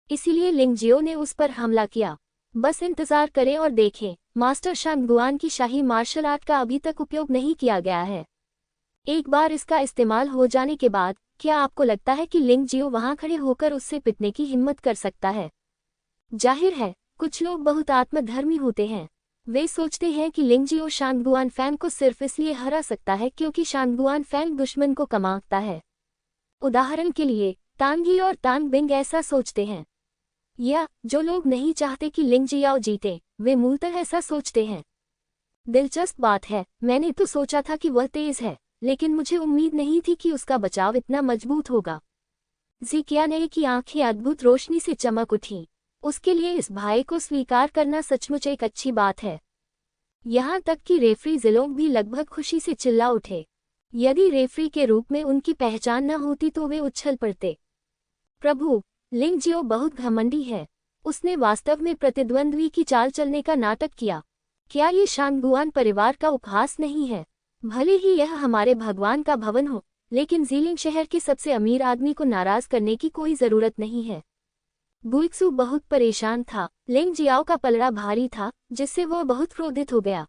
इसीलिए लिंग जियो ने उस पर हमला किया। बस इंतजार करें और देखें। मास्टर शानगुआन की शाही मार्शल आर्ट का अभी तक उपयोग नहीं किया गया है। एक बार इसका इस्तेमाल हो जाने के बाद क्या आपको लगता है कि लिंग जियो वहां खड़े होकर उससे पिटने की हिम्मत कर सकता है? जाहिर है, कुछ लोग बहुत आत्मधर्मी होते हैं। वे सोचते हैं कि लिंग जियो शानगुआन फैंग को सिर्फ इसलिए हरा सकता है क्योंकि शानगुआन फैंग दुश्मन को कमाता है। उदाहरण के लिए तांगी और तांग बिंग ऐसा सोचते हैं। या जो लोग नहीं चाहते कि लिंग जियाओ जीते, वे मूलतः ऐसा सोचते हैं। दिलचस्प बात है, मैंने तो सोचा था कि वह तेज है, लेकिन मुझे उम्मीद नहीं थी कि उसका बचाव इतना मजबूत होगा। ज़िक्याने की आंखें अद्भुत रोशनी से चमक उठीं। उसके लिए इस भाई को स्वीकार करना सचमुच एक अच्छी बात है। यहाँ तक कि रेफरी ज़िलोंग भी लगभग खुशी से चिल्ला उठे। यदि रेफरी के रूप में उनकी पहचान न होती तो वे उछल पड़ते। प्रभु, लिंग जियो बहुत घमंडी है। उसने वास्तव में प्रतिद्वंद्वी की चाल चलने का नाटक किया। क्या ये शानगुआन परिवार का उपहास नहीं है? भले ही यह हमारे भगवान का भवन हो, लेकिन ज़ीलिंग शहर के सबसे अमीर आदमी को नाराज करने की कोई जरूरत नहीं है। गुइक्सू बहुत परेशान था। लिंग जियाओ का पलड़ा भारी था, जिससे वह बहुत क्रोधित हो गया।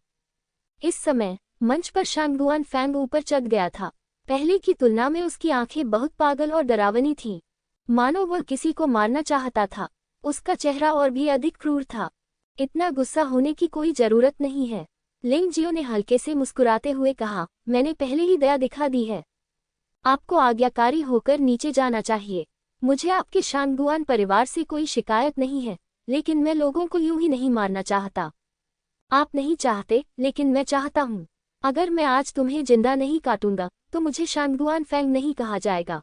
इस समय मंच पर शानगुआन फैंग ऊपर चढ़ गया था। पहले की तुलना में उसकी आंखें बहुत पागल और डरावनी थीं, मानो वह किसी को मारना चाहता था। उसका चेहरा और भी अधिक क्रूर था। इतना गुस्सा होने की कोई जरूरत नहीं है। लिंग जियो ने हल्के से मुस्कुराते हुए कहा, मैंने पहले ही दया दिखा दी है। आपको आज्ञाकारी होकर नीचे जाना चाहिए। मुझे आपके शानगुआन परिवार से कोई शिकायत नहीं है, लेकिन मैं लोगों को यूं ही नहीं मारना चाहता। आप नहीं चाहते, लेकिन मैं चाहता हूँ। अगर मैं आज तुम्हें जिंदा नहीं काटूंगा तो मुझे शानगुआन फैंग नहीं कहा जाएगा।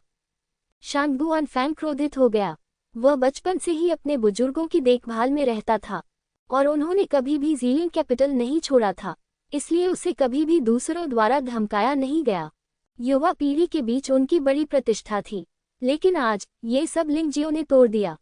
शानगुआन फैंग क्रोधित हो गया। वह बचपन से ही अपने बुजुर्गों की देखभाल में रहता था और उन्होंने कभी भी ज़ीलिंग कैपिटल नहीं छोड़ा था, इसलिए उसे कभी भी दूसरों द्वारा धमकाया नहीं गया। युवा पीढ़ी के बीच उनकी बड़ी प्रतिष्ठा थी, लेकिन आज ये सब लिंग जियो ने तोड़ दिया।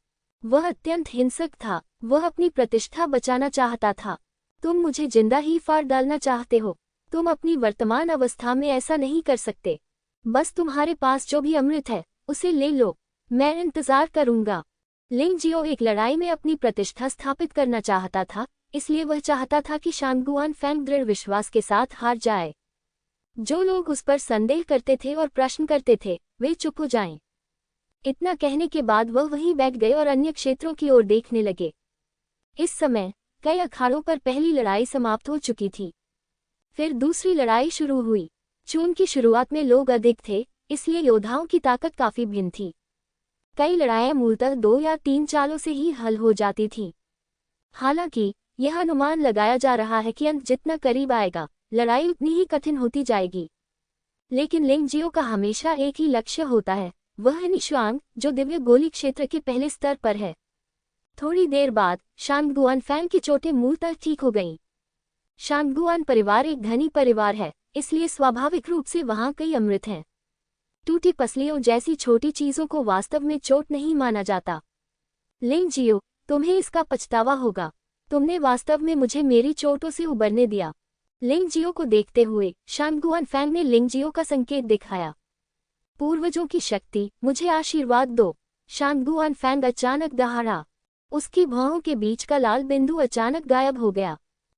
वह अत्यंत हिंसक था। वह अपनी प्रतिष्ठा बचाना चाहता था। तुम मुझे जिंदा ही फाड़ डालना चाहते हो। तुम अपनी वर्तमान अवस्था में ऐसा नहीं कर सकते। बस तुम्हारे पास जो भी अमृत है उसे ले लो, मैं इंतजार करूंगा। लिंग जियो एक लड़ाई में अपनी प्रतिष्ठा स्थापित करना चाहता था, इसलिए वह चाहता था कि शांगुआन फैंग दृढ़ विश्वास के साथ हार जाए। जो लोग उस पर संदेह करते थे और प्रश्न करते थे वे चुप हो जाएं। इतना कहने के बाद वह वहीं बैठ गए और अन्य क्षेत्रों की ओर देखने लगे। इस समय कई अखाड़ों पर पहली लड़ाई समाप्त हो चुकी थी। फिर दूसरी लड़ाई शुरू हुई। जून की शुरुआत में लोग अधिक थे, इसलिए योद्धाओं की ताकत काफी भिन्न थी। कई लड़ाइयां मूलतः 2 या 3 चालों से ही हल हो जाती थीं। हालांकि यह अनुमान लगाया जा रहा है कि अंत जितना करीब आएगा, लड़ाई उतनी ही कठिन होती जाएगी। लेकिन लिंग जियो का हमेशा एक ही लक्ष्य होता है, वह है निशुआंग, जो दिव्य गोली क्षेत्र के पहले स्तर पर है। थोड़ी देर बाद शांगुआन फैंग की चोटें मूलतः ठीक हो गईं। शांगुआन परिवार एक धनी परिवार है, इसलिए स्वाभाविक रूप से वहां कई अमृत हैं। टूटी पसलियों जैसी छोटी चीजों को वास्तव में चोट नहीं माना जाता। लिंग जियो, तुम्हें इसका पछतावा होगा। तुमने वास्तव में मुझे मेरी चोटों से उबरने दिया। लिंग जियो को देखते हुए शांगुआन फैंग ने लिंग जियो का संकेत दिखाया। पूर्वजों की शक्ति, मुझे आशीर्वाद दो। शांगुआन फैंग अचानक दहाड़ा। उसकी भौहों के बीच का लाल बिंदु अचानक गायब हो गया।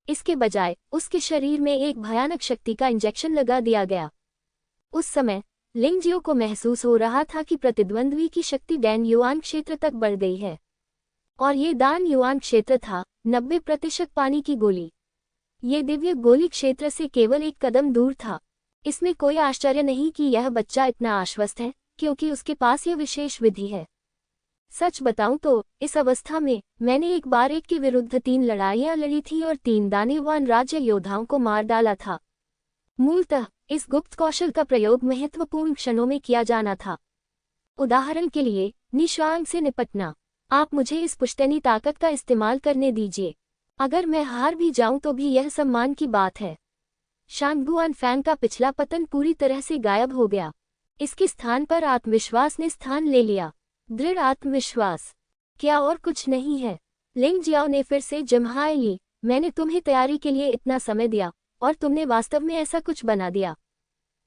इसके बजाय उसके शरीर में एक भयानक शक्ति का इंजेक्शन लगा दिया गया। उस समय लिंग जियो को महसूस हो रहा था कि प्रतिद्वंद्वी की शक्ति डैन युआन क्षेत्र तक बढ़ गई है। और ये दान युआन क्षेत्र था, 90% पानी की गोली। ये दिव्य गोली क्षेत्र से केवल एक कदम दूर था। इसमें कोई आश्चर्य नहीं कि यह बच्चा इतना आश्वस्त है, क्योंकि उसके पास यह विशेष विधि है। सच बताऊं तो इस अवस्था में मैंने एक बार एक के विरुद्ध 3 लड़ाइयां लड़ी थी और 3 दानववान राज्य योद्धाओं को मार डाला था। मूलतः इस गुप्त कौशल का प्रयोग महत्वपूर्ण क्षणों में किया जाना था। उदाहरण के लिए निशुआंग से निपटना। आप मुझे इस पुश्तैनी ताकत का इस्तेमाल करने दीजिए। अगर मैं हार भी जाऊं तो भी यह सम्मान की बात है। शांगुआन फैंग का पिछला पतन पूरी तरह से गायब हो गया। इसके स्थान पर आत्मविश्वास ने स्थान ले लिया। दृढ़ आत्मविश्वास, क्या और कुछ नहीं है। लिंग जियाओ ने फिर से जम्हाई ली। मैंने तुम्हें तैयारी के लिए इतना समय दिया और तुमने वास्तव में ऐसा कुछ बना दिया।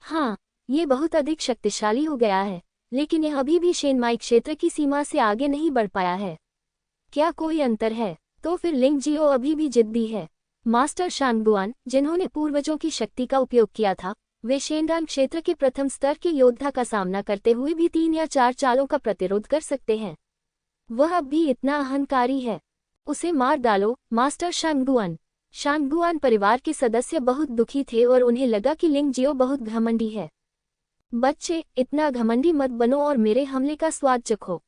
हाँ, ये बहुत अधिक शक्तिशाली हो गया है, लेकिन यह अभी भी शेनमाई क्षेत्र की सीमा से आगे नहीं बढ़ पाया है। क्या कोई अंतर है? तो फिर लिंग जियो अभी भी जिद्दी है। मास्टर शांगुआन, जिन्होंने पूर्वजों की शक्ति का उपयोग किया था, वे शेनडान क्षेत्र के प्रथम स्तर के योद्धा का सामना करते हुए भी 3 या 4 चालों का प्रतिरोध कर सकते हैं। वह अब भी इतना अहंकारी है। उसे मार डालो, मास्टर शांगुआन। शांगुआन परिवार के सदस्य बहुत दुखी थे और उन्हें लगा कि लिंग जियो बहुत घमंडी है। बच्चे, इतना घमंडी मत बनो और मेरे हमले का स्वाद चखो।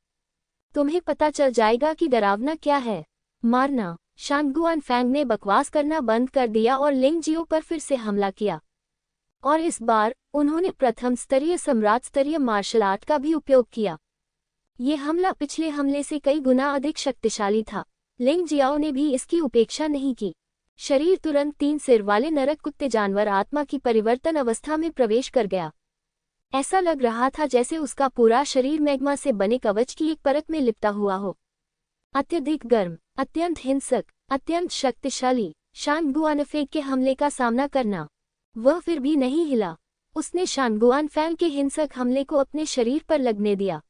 तुम्हें पता चल जाएगा कि डरावना क्या है। मारना। शांगुआन फैंग ने बकवास करना बंद कर दिया और लिंग जियो पर फिर से हमला किया। और इस बार उन्होंने प्रथम स्तरीय सम्राट स्तरीय मार्शल आर्ट का भी उपयोग किया। ये हमला पिछले हमले से कई गुना अधिक शक्तिशाली था। लिंग जियाओ ने भी इसकी उपेक्षा नहीं की। शरीर तुरंत 3 सिर वाले नरक कुत्ते जानवर आत्मा की परिवर्तन अवस्था में प्रवेश कर गया। ऐसा लग रहा था जैसे उसका पूरा शरीर मैग्मा से बने कवच की एक परत में लिपटा हुआ हो। अत्यधिक गर्म, अत्यंत हिंसक, अत्यंत शक्तिशाली। शांगुआन फैंग के हमले का सामना करना। वह फिर भी नहीं हिला। उसने शांगुआन फैंग के हिंसक हमले को अपने शरीर पर लगने दिया।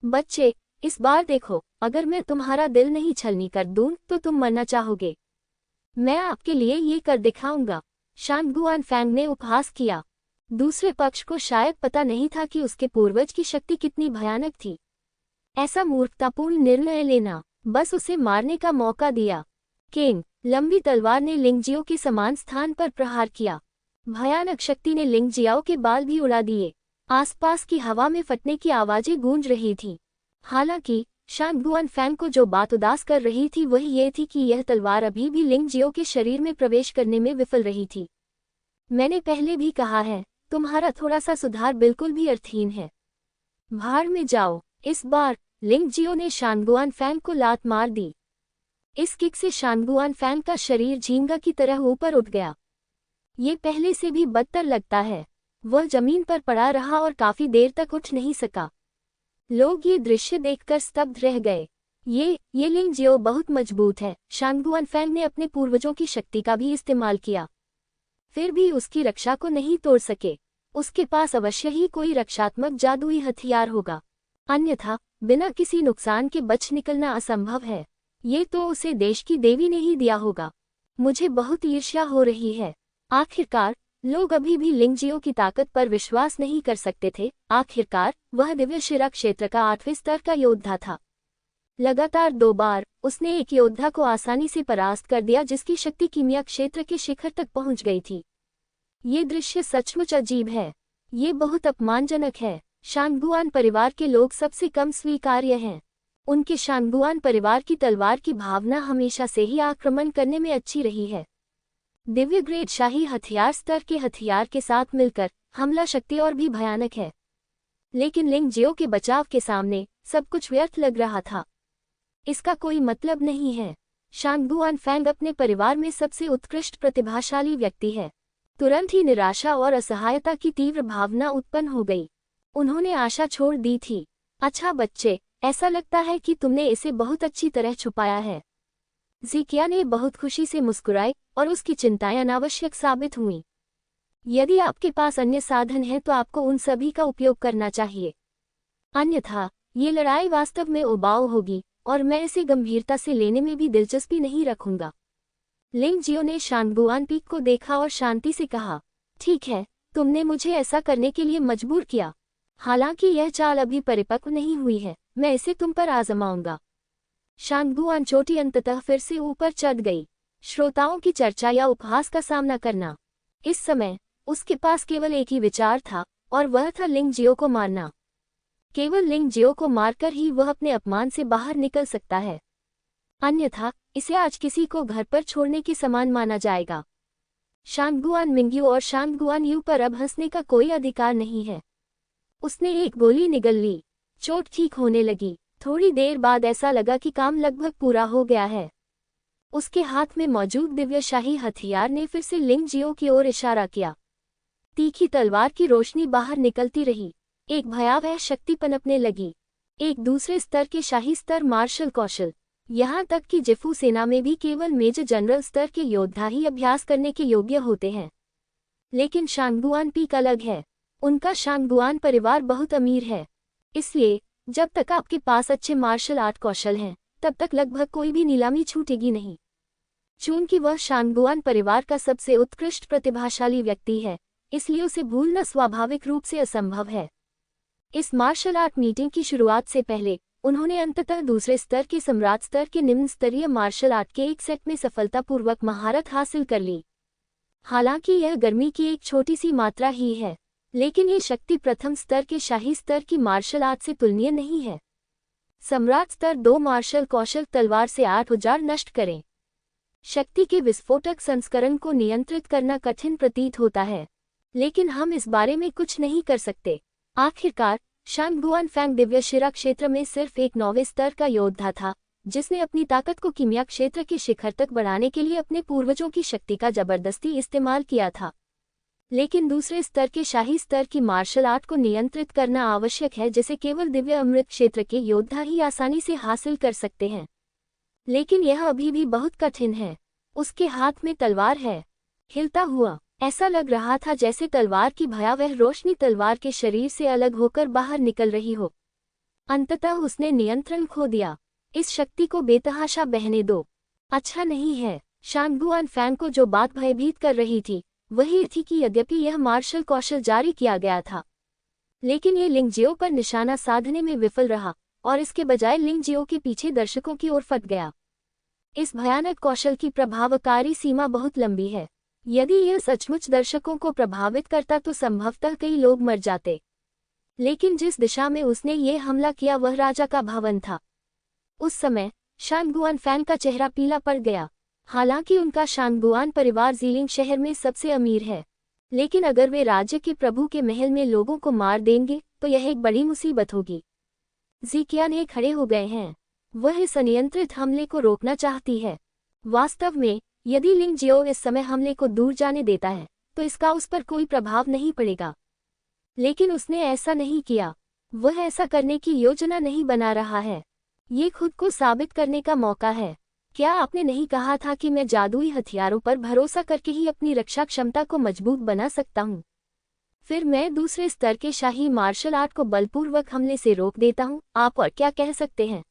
बच्चे, इस बार देखो, अगर मैं तुम्हारा दिल नहीं छलनी कर दूं तो तुम मरना चाहोगे। मैं आपके लिए ये कर दिखाऊंगा। शांगुआन फैंग ने उपहास किया। दूसरे पक्ष को शायद पता नहीं था कि उसके पूर्वज की शक्ति कितनी भयानक थी। ऐसा मूर्खतापूर्ण निर्णय लेना, बस उसे मारने का मौका दिया। केंग, लंबी तलवार ने लिंग जियो के समान स्थान पर प्रहार किया। भयानक शक्ति ने लिंग जियाओ के बाल भी उड़ा दिए। आसपास की हवा में फटने की आवाजें गूंज रही थीं। हालांकि शांगुआन फैंग को जो बात उदास कर रही थी वह ये थी कि यह तलवार अभी भी लिंग जियो के शरीर में प्रवेश करने में विफल रही थी। मैंने पहले भी कहा है, तुम्हारा थोड़ा सा सुधार बिल्कुल भी अर्थहीन है। भाड़ में जाओ। इस बार लिंग जियो ने शांगुआन फैंग को लात मार दी। इस किक से शांगुआन फैंग का शरीर झींगा की तरह ऊपर उठ गया। ये पहले से भी बदतर लगता है। वह जमीन पर पड़ा रहा और काफी देर तक उठ नहीं सका। लोग ये दृश्य देखकर स्तब्ध रह गए। ये लिंग जियो बहुत मजबूत है। शांगुआन फैंग ने अपने पूर्वजों की शक्ति का भी इस्तेमाल किया। फिर भी उसकी रक्षा को नहीं तोड़ सके। उसके पास अवश्य ही कोई रक्षात्मक जादुई हथियार होगा, अन्यथा बिना किसी नुकसान के बच निकलना असंभव है। ये तो उसे देश की देवी ने ही दिया होगा। मुझे बहुत ईर्ष्या हो रही है। आखिरकार लोग अभी भी लिंगजियो की ताकत पर विश्वास नहीं कर सकते थे। आखिरकार वह दिव्य शिरा क्षेत्र का 8वें स्तर का योद्धा था। लगातार 2 बार उसने एक योद्धा को आसानी से परास्त कर दिया जिसकी शक्ति कीमिया क्षेत्र के शिखर तक पहुंच गई थी। ये दृश्य सचमुच अजीब है। ये बहुत अपमानजनक है। शांगगुआन परिवार के लोग सबसे कम स्वीकार्य हैं। उनके शांगगुआन परिवार की तलवार की भावना हमेशा से ही आक्रमण करने में अच्छी रही है। दिव्य ग्रेड शाही हथियार स्तर के हथियार के साथ मिलकर हमला शक्ति और भी भयानक है। लेकिन लिंगजियो के बचाव के सामने सब कुछ व्यर्थ लग रहा था। इसका कोई मतलब नहीं है। शांगगुआन फैंग अपने परिवार में सबसे उत्कृष्ट प्रतिभाशाली व्यक्ति है। तुरंत ही निराशा और असहायता की तीव्र भावना उत्पन्न हो गई। उन्होंने आशा छोड़ दी थी। अच्छा बच्चे, ऐसा लगता है कि तुमने इसे बहुत अच्छी तरह छुपाया है। ज़िकियाने बहुत खुशी से मुस्कुराए और उसकी चिंताएं अनावश्यक साबित हुईं। यदि आपके पास अन्य साधन हैं तो आपको उन सभी का उपयोग करना चाहिए, अन्यथा ये लड़ाई वास्तव में उबाऊ होगी और मैं इसे गंभीरता से लेने में भी दिलचस्पी नहीं रखूंगा। लिंगजियो ने शांगगुआन पीक को देखा और शांति से कहा, ठीक है, तुमने मुझे ऐसा करने के लिए मजबूर किया। हालांकि यह चाल अभी परिपक्व नहीं हुई है, मैं इसे तुम पर आजमाऊंगा। शांगगुआन चोटी अंततः फिर से ऊपर चढ़ गई। श्रोताओं की चर्चा या उपहास का सामना करना। इस समय उसके पास केवल एक ही विचार था और वह था लिंगजियो को मारना। केवल लिंगजियो को मारकर ही वह अपने अपमान से बाहर निकल सकता है, अन्यथा इसे आज किसी को घर पर छोड़ने के समान माना जाएगा। शांगगुआन मिंग्यू और शांगगुआन यू पर अब हंसने का कोई अधिकार नहीं है। उसने एक गोली निगल ली। चोट ठीक होने लगी। थोड़ी देर बाद ऐसा लगा कि काम लगभग पूरा हो गया है। उसके हाथ में मौजूद दिव्य शाही हथियार ने फिर से लिंगजियो की ओर इशारा किया। तीखी तलवार की रोशनी बाहर निकलती रही। एक भयावह शक्ति पनपने लगी। एक दूसरे स्तर के शाही स्तर मार्शल कौशल, यहाँ तक कि जिफू सेना में भी केवल मेजर जनरल स्तर के योद्धा ही अभ्यास करने के योग्य होते हैं। लेकिन शांगगुआन पीक अलग है। उनका शांगगुआन परिवार बहुत अमीर है, इसलिए जब तक आपके पास अच्छे मार्शल आर्ट कौशल हैं, तब तक लगभग कोई भी नीलामी छूटेगी नहीं। चूंकि वह शांगगुआन परिवार का सबसे उत्कृष्ट प्रतिभाशाली व्यक्ति है, इसलिए उसे भूलना स्वाभाविक रूप से असंभव है। इस मार्शल आर्ट मीटिंग की शुरुआत से पहले उन्होंने अंततः दूसरे स्तर के सम्राट स्तर के निम्न स्तरीय मार्शल आर्ट के एक सेट में सफलतापूर्वक महारत हासिल कर ली। हालांकि यह गर्मी की एक छोटी सी मात्रा ही है, लेकिन ये शक्ति प्रथम स्तर के शाही स्तर की मार्शल आर्ट से तुलनीय नहीं है। सम्राट स्तर 2 मार्शल कौशल तलवार से 8000 नष्ट करें। शक्ति के विस्फोटक संस्करण को नियंत्रित करना कठिन प्रतीत होता है, लेकिन हम इस बारे में कुछ नहीं कर सकते। आखिरकार शांगगुआन फैंग दिव्य शिरा क्षेत्र में सिर्फ एक 9वें स्तर का योद्धा था, जिसने अपनी ताकत को कीमिया क्षेत्र के शिखर तक बढ़ाने के लिए अपने पूर्वजों की शक्ति का जबरदस्ती इस्तेमाल किया था। लेकिन दूसरे स्तर के शाही स्तर की मार्शल आर्ट को नियंत्रित करना आवश्यक है, जिसे केवल दिव्य अमृत क्षेत्र के योद्धा ही आसानी से हासिल कर सकते हैं। लेकिन यह अभी भी बहुत कठिन है। उसके हाथ में तलवार है, हिलता हुआ। ऐसा लग रहा था जैसे तलवार की भयावह रोशनी तलवार के शरीर से अलग होकर बाहर निकल रही हो। अंततः उसने नियंत्रण खो दिया। इस शक्ति को बेतहाशा बहने दो। अच्छा नहीं है। शांगगुआन फैंग को जो बात भयभीत कर रही थी वही थी कि यद्यपि यह मार्शल कौशल जारी किया गया था, लेकिन ये लिंगजियो पर निशाना साधने में विफल रहा और इसके बजाय लिंगजियो के पीछे दर्शकों की ओर फट गया। इस भयानक कौशल की प्रभावकारी सीमा बहुत लंबी है। यदि यह सचमुच दर्शकों को प्रभावित करता तो संभवतः कई लोग मर जाते। लेकिन जिस दिशा में उसने ये हमला किया वह राजा का भवन था। उस समय शांगगुआन फैंग का चेहरा पीला पड़ गया। हालांकि उनका शांगगुआन परिवार ज़ीलिंग शहर में सबसे अमीर है, लेकिन अगर वे राज्य के प्रभु के महल में लोगों को मार देंगे तो यह एक बड़ी मुसीबत होगी। ज़िकियाने खड़े हो गए हैं। वह इस अनियंत्रित हमले को रोकना चाहती है। वास्तव में यदि लिंगजियो इस समय हमले को दूर जाने देता है तो इसका उस पर कोई प्रभाव नहीं पड़ेगा, लेकिन उसने ऐसा नहीं किया। वह ऐसा करने की योजना नहीं बना रहा है। ये खुद को साबित करने का मौका है। क्या आपने नहीं कहा था कि मैं जादुई हथियारों पर भरोसा करके ही अपनी रक्षा क्षमता को मजबूत बना सकता हूँ? फिर मैं दूसरे स्तर के शाही मार्शल आर्ट को बलपूर्वक हमले से रोक देता हूँ। आप और क्या कह सकते हैं?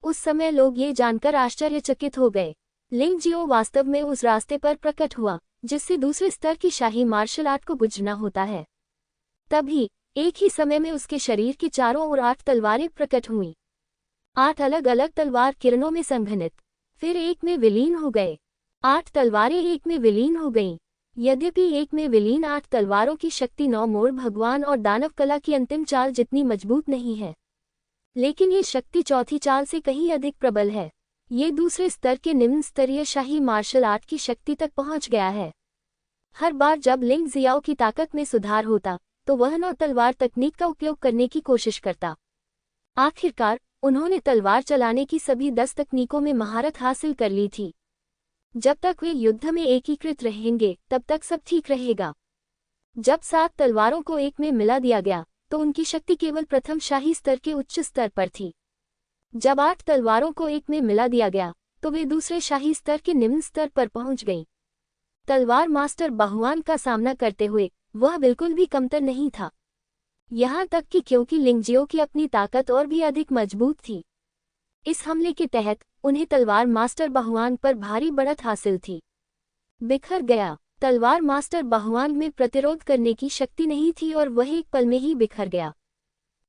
उस समय लोग ये जानकर आश्चर्यचकित हो गए। लिंग जियो वास्तव में उस रास्ते पर प्रकट हुआ जिससे दूसरे स्तर की शाही मार्शल आर्ट को गुजरना होता है। तभी एक ही समय में उसके शरीर की चारों ओर 8 तलवारें प्रकट हुईं। 8 अलग अलग तलवार किरणों में संघनित फिर एक में विलीन हो गए। 8 तलवारें एक में विलीन हो गईं। यद्यपि एक में विलीन 8 तलवारों की शक्ति 9 मोड़ भगवान और दानव कला की अंतिम चाल जितनी मजबूत नहीं है, लेकिन ये शक्ति चौथी चाल से कहीं अधिक प्रबल है। ये दूसरे स्तर के निम्न स्तरीय शाही मार्शल आर्ट की शक्ति तक पहुंच गया है। हर बार जब लिंग जियाओ की ताकत में सुधार होता तो वह 9 तलवार तकनीक का उपयोग करने की कोशिश करता। आखिरकार उन्होंने तलवार चलाने की सभी 10 तकनीकों में महारत हासिल कर ली थी। जब तक वे युद्ध में एकीकृत रहेंगे तब तक सब ठीक रहेगा। जब 7 तलवारों को एक में मिला दिया गया तो उनकी शक्ति केवल प्रथम शाही स्तर के उच्च स्तर पर थी। जब 8 तलवारों को एक में मिला दिया गया तो वे दूसरे शाही स्तर के निम्न स्तर पर पहुंच गईं। तलवार मास्टर बहुआन का सामना करते हुए वह बिल्कुल भी कमतर नहीं था, यहाँ तक कि क्योंकि लिंगजियो की अपनी ताकत और भी अधिक मजबूत थी। इस हमले के तहत उन्हें तलवार मास्टर बहुआन पर भारी बढ़त हासिल थी। बिखर गया। तलवार मास्टर बहुआन में प्रतिरोध करने की शक्ति नहीं थी और वह एक पल में ही बिखर गया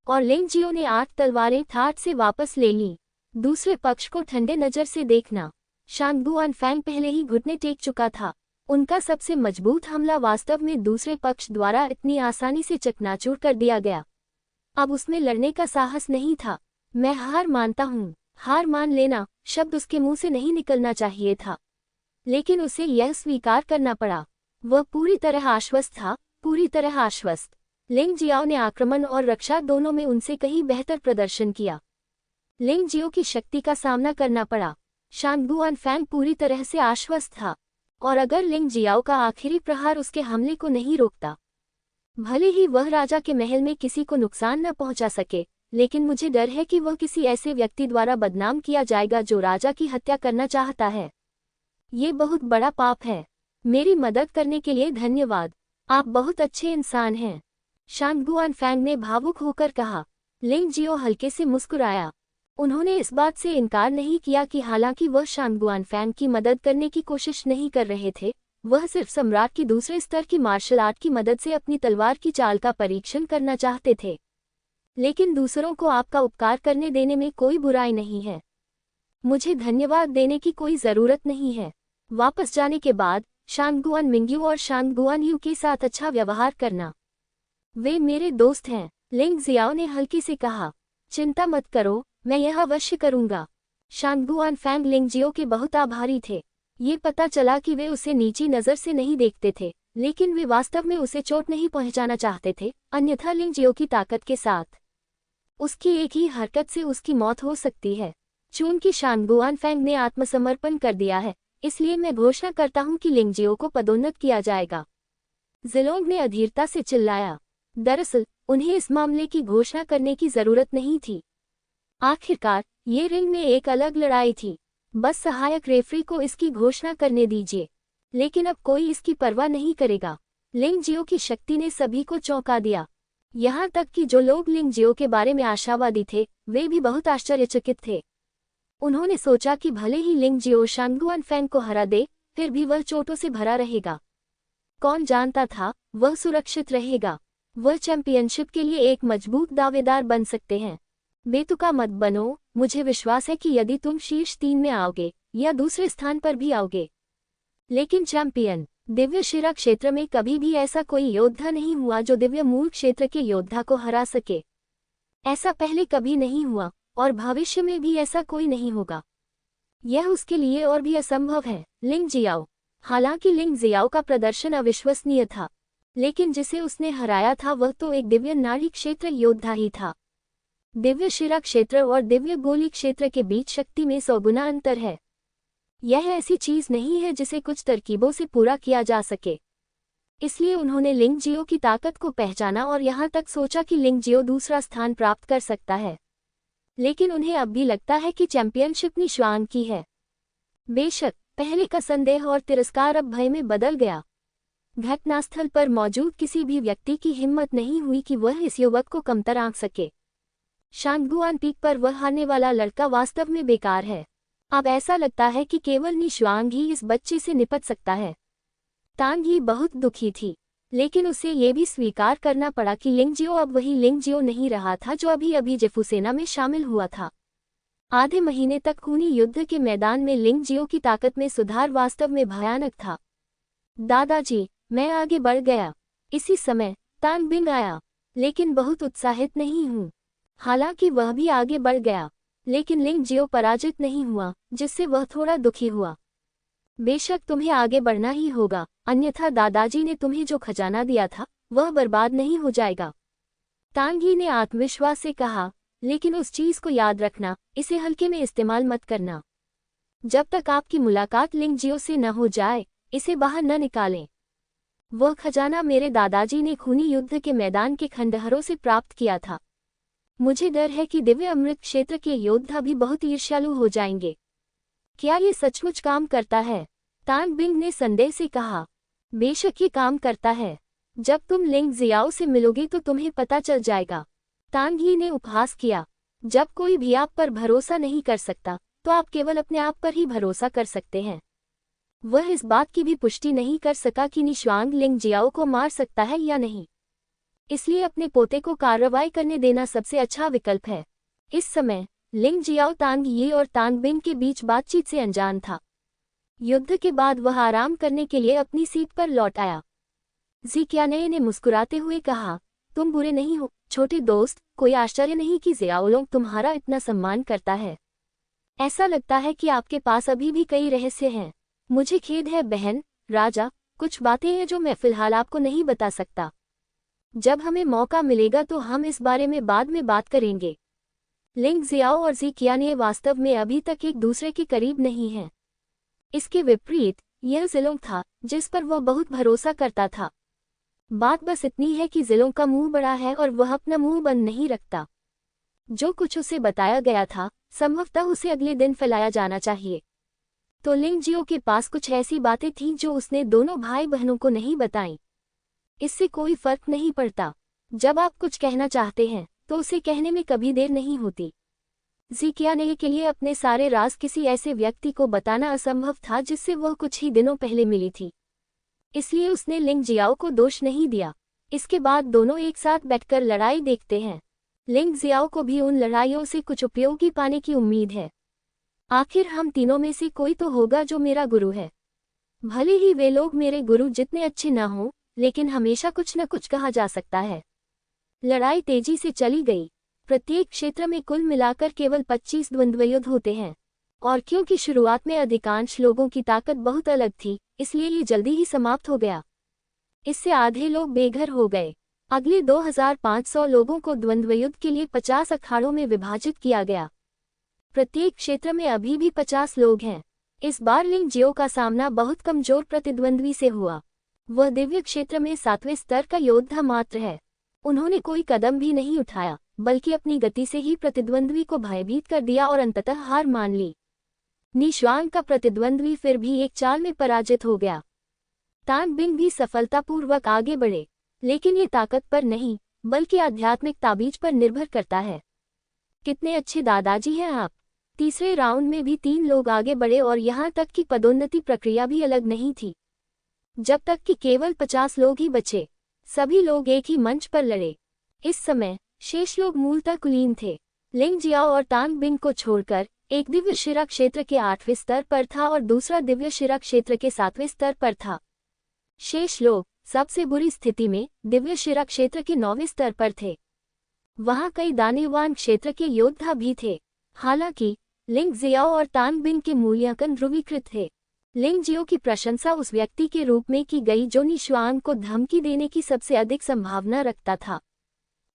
और लिंगजियो ने 8 तलवारें ठाठ से वापस ले लीं। दूसरे पक्ष को ठंडे नजर से देखना। शांगगुआन फैंग पहले ही घुटने टेक चुका था। उनका सबसे मजबूत हमला वास्तव में दूसरे पक्ष द्वारा इतनी आसानी से चकनाचूर कर दिया गया। अब उसमें लड़ने का साहस नहीं था। मैं हार मानता हूँ। हार मान लेना शब्द उसके मुंह से नहीं निकलना चाहिए था, लेकिन उसे यह स्वीकार करना पड़ा। वह पूरी तरह आश्वस्त था, पूरी तरह आश्वस्त। लिंग जियाओ ने आक्रमण और रक्षा दोनों में उनसे कहीं बेहतर प्रदर्शन किया। लिंग जियो की शक्ति का सामना करना पड़ा। शांगगुआन फैंग पूरी तरह से आश्वस्त था, और अगर लिंग जियाओ का आखिरी प्रहार उसके हमले को नहीं रोकता, भले ही वह राजा के महल में किसी को नुकसान न पहुंचा सके, लेकिन मुझे डर है कि वह किसी ऐसे व्यक्ति द्वारा बदनाम किया जाएगा जो राजा की हत्या करना चाहता है। ये बहुत बड़ा पाप है। मेरी मदद करने के लिए धन्यवाद। आप बहुत अच्छे इंसान हैं, शांगगुआन फैंग ने भावुक होकर कहा। लिंग जियो हल्के से मुस्कुराया। उन्होंने इस बात से इनकार नहीं किया कि हालांकि वह शांगगुआन फैंग की मदद करने की कोशिश नहीं कर रहे थे, वह सिर्फ सम्राट की दूसरे स्तर की मार्शल आर्ट की मदद से अपनी तलवार की चाल का परीक्षण करना चाहते थे। लेकिन दूसरों को आपका उपकार करने देने में कोई बुराई नहीं है। मुझे धन्यवाद देने की कोई जरूरत नहीं है। वापस जाने के बाद शांगगुआन मिंग्यू और शांगगुआन यू के साथ अच्छा व्यवहार करना। वे मेरे दोस्त हैं, लिंग जियाओ ने हल्की से कहा। चिंता मत करो, मैं यह अवश्य करूंगा। शांगगुआन फैंग लिंग जियो के बहुत आभारी थे। ये पता चला कि वे उसे नीची नज़र से नहीं देखते थे, लेकिन वे वास्तव में उसे चोट नहीं पहुंचाना चाहते थे, अन्यथा लिंग जियो की ताकत के साथ उसकी एक ही हरकत से उसकी मौत हो सकती है। चूंकि शांगगुआन फैंग ने आत्मसमर्पण कर दिया है, इसलिए मैं घोषणा करता हूं कि लिंग जियो को पदोन्नत किया जाएगा। जिलोंग ने अधीरता से चिल्लाया। दरअसल उन्हें इस मामले की घोषणा करने की जरूरत नहीं थी। आखिरकार ये रिंग में एक अलग लड़ाई थी। बस सहायक रेफरी को इसकी घोषणा करने दीजिए। लेकिन अब कोई इसकी परवाह नहीं करेगा। लिंग जियो की शक्ति ने सभी को चौंका दिया। यहाँ तक कि जो लोग लिंग जियो के बारे में आशावादी थे, वे भी बहुत आश्चर्यचकित थे। उन्होंने सोचा कि भले ही लिंग जियो शांगगुआन फैंग को हरा दे, फिर भी वह चोटों से भरा रहेगा। कौन जानता था, वह सुरक्षित रहेगा। वह चैंपियनशिप के लिए एक मजबूत दावेदार बन सकते हैं। बेतुका मत बनो, मुझे विश्वास है कि यदि तुम शीर्ष 3 में आओगे या दूसरे स्थान पर भी आओगे। लेकिन चैंपियन दिव्य शिरा क्षेत्र में कभी भी ऐसा कोई योद्धा नहीं हुआ जो दिव्य मूल क्षेत्र के योद्धा को हरा सके। ऐसा पहले कभी नहीं हुआ और भविष्य में भी ऐसा कोई नहीं होगा। यह उसके लिए और भी असंभव है। लिंग जियाओ। हालांकि लिंग जियाओ का प्रदर्शन अविश्वसनीय था, लेकिन जिसे उसने हराया था वह तो एक दिव्य नाड़ी क्षेत्र योद्धा ही था। दिव्य शिरा क्षेत्र और दिव्य गोली क्षेत्र के बीच शक्ति में 100 गुना अंतर है। यह ऐसी चीज नहीं है जिसे कुछ तरकीबों से पूरा किया जा सके। इसलिए उन्होंने लिंग जियो की ताकत को पहचाना और यहाँ तक सोचा कि लिंग जियो दूसरा स्थान प्राप्त कर सकता है। लेकिन उन्हें अब भी लगता है कि चैंपियनशिप निशान की है। बेशक पहले का संदेह और तिरस्कार अब भय में बदल गया। घटनास्थल पर मौजूद किसी भी व्यक्ति की हिम्मत नहीं हुई कि वह इस युवक को कमतर आंक सके। शांगगुआन पीक पर वह आने वाला लड़का वास्तव में बेकार है। अब ऐसा लगता है कि केवल निशुआंग ही इस बच्चे से निपट सकता है। तांग ही बहुत दुखी थी, लेकिन उसे ये भी स्वीकार करना पड़ा कि लिंगजियो अब वही लिंगजियो नहीं रहा था जो अभी अभी जेफू सेना में शामिल हुआ था। आधे महीने तक खूनी युद्ध के मैदान में लिंगजियो की ताकत में सुधार वास्तव में भयानक था। दादाजी, मैं आगे बढ़ गया। इसी समय तांग बिंग आया, लेकिन बहुत उत्साहित नहीं हूँ। हालांकि वह भी आगे बढ़ गया, लेकिन लिंगजियो पराजित नहीं हुआ, जिससे वह थोड़ा दुखी हुआ। बेशक तुम्हें आगे बढ़ना ही होगा, अन्यथा दादाजी ने तुम्हें जो खजाना दिया था वह बर्बाद नहीं हो जाएगा। तांगी ने आत्मविश्वास से कहा, लेकिन उस चीज को याद रखना, इसे हल्के में इस्तेमाल मत करना। जब तक आपकी मुलाकात लिंगजियो से न हो जाए, इसे बाहर न निकालें। वह खजाना मेरे दादाजी ने खूनी युद्ध के मैदान के खंडहरों से प्राप्त किया था। मुझे डर है कि दिव्य अमृत क्षेत्र के योद्धा भी बहुत ईर्ष्यालु हो जाएंगे। क्या ये सचमुच काम करता है? तांग बिंग ने संदेह से कहा। बेशक ये काम करता है। जब तुम लिंग जियाओ से मिलोगे तो तुम्हें पता चल जाएगा। तांग ही ने उपहास किया। जब कोई भी आप पर भरोसा नहीं कर सकता, तो आप केवल अपने आप पर ही भरोसा कर सकते हैं। वह इस बात की भी पुष्टि नहीं कर सका कि निशुआंग लिंग जियाओ को मार सकता है या नहीं। इसलिए अपने पोते को कार्रवाई करने देना सबसे अच्छा विकल्प है। इस समय लिंग जियाओ तांग ये और तांग बिंग के बीच बातचीत से अनजान था। युद्ध के बाद वह आराम करने के लिए अपनी सीट पर लौट आया। ज़िक्याने ने मुस्कुराते हुए कहा, तुम बुरे नहीं हो छोटे दोस्त, कोई आश्चर्य नहीं कि ज़ियाओलोंग तुम्हारा इतना सम्मान करता है। ऐसा लगता है कि आपके पास अभी भी कई रहस्य हैं। मुझे खेद है बहन राजा, कुछ बातें हैं जो मैं फिलहाल आपको नहीं बता सकता। जब हमें मौका मिलेगा तो हम इस बारे में बाद में बात करेंगे। लिंग जियाओ और ज़िक्याने वास्तव में अभी तक एक दूसरे के करीब नहीं हैं। इसके विपरीत यह ज़िलोंग था जिस पर वह बहुत भरोसा करता था। बात बस इतनी है कि ज़िलोंग का मुंह बड़ा है और वह अपना मुंह बंद नहीं रखता। जो कुछ उसे बताया गया था संभवतः उसे अगले दिन फैलाया जाना चाहिए। तो लिंगजियो के पास कुछ ऐसी बातें थीं जो उसने दोनों भाई बहनों को नहीं बताईं। इससे कोई फर्क नहीं पड़ता। जब आप कुछ कहना चाहते हैं तो उसे कहने में कभी देर नहीं होती। ज़िक्याने के लिए अपने सारे राज किसी ऐसे व्यक्ति को बताना असंभव था जिससे वह कुछ ही दिनों पहले मिली थी। इसलिए उसने लिंग जियाओ को दोष नहीं दिया। इसके बाद दोनों एक साथ बैठकर लड़ाई देखते हैं। लिंग जियाओ को भी उन लड़ाइयों से कुछ उपयोगी पाने की उम्मीद है। आखिर हम तीनों में से कोई तो होगा जो मेरा गुरु है। भले ही वे लोग मेरे गुरु जितने अच्छे न हों, लेकिन हमेशा कुछ न कुछ कहा जा सकता है। लड़ाई तेजी से चली गई। प्रत्येक क्षेत्र में कुल मिलाकर केवल 25 द्वंद्वयुद्ध होते हैं, और क्योंकि शुरुआत में अधिकांश लोगों की ताकत बहुत अलग थी, इसलिए ये जल्दी ही समाप्त हो गया। इससे आधे लोग बेघर हो गए। अगले 2500 लोगों को द्वंद्वयुद्ध के लिए 50 अखाड़ों में विभाजित किया गया। प्रत्येक क्षेत्र में अभी भी 50 लोग हैं। इस बार लिंगजियो का सामना बहुत कमजोर प्रतिद्वंद्वी से हुआ। वह दिव्य क्षेत्र में 7वें स्तर का योद्धा मात्र है। उन्होंने कोई कदम भी नहीं उठाया, बल्कि अपनी गति से ही प्रतिद्वंद्वी को भयभीत कर दिया और अंततः हार मान ली। निशुआंग का प्रतिद्वंद्वी फिर भी एक चाल में पराजित हो गया। तांग बिंग भी सफलतापूर्वक आगे बढ़े, लेकिन ये ताकत पर नहीं, बल्कि आध्यात्मिक ताबीज पर निर्भर करता है। कितने अच्छे दादाजी हैं आप। तीसरे राउंड में भी 3 लोग आगे बढ़े और यहाँ तक कि पदोन्नति प्रक्रिया भी अलग नहीं थी। जब तक कि केवल 50 लोग ही बचे। सभी लोग एक ही मंच पर लड़े। इस समय शेष लोग मूलतः कुलीन थे। लिंग जियाओ और तांग बिंग को छोड़कर एक दिव्य शिरा क्षेत्र के 8वें स्तर पर था और दूसरा दिव्य शिरा क्षेत्र के 7वें स्तर पर था। शेष लोग सबसे बुरी स्थिति में दिव्य शिरा क्षेत्र के 9वें स्तर पर थे। वहां कई दानवान क्षेत्र के योद्धा भी थे। हालांकि लिंग जियाओ और तांग बिंग के मूल्यांकन ध्रुवीकृत थे। लिंग जियो की प्रशंसा उस व्यक्ति के रूप में की गई जो निशुआंग को धमकी देने की सबसे अधिक संभावना रखता था,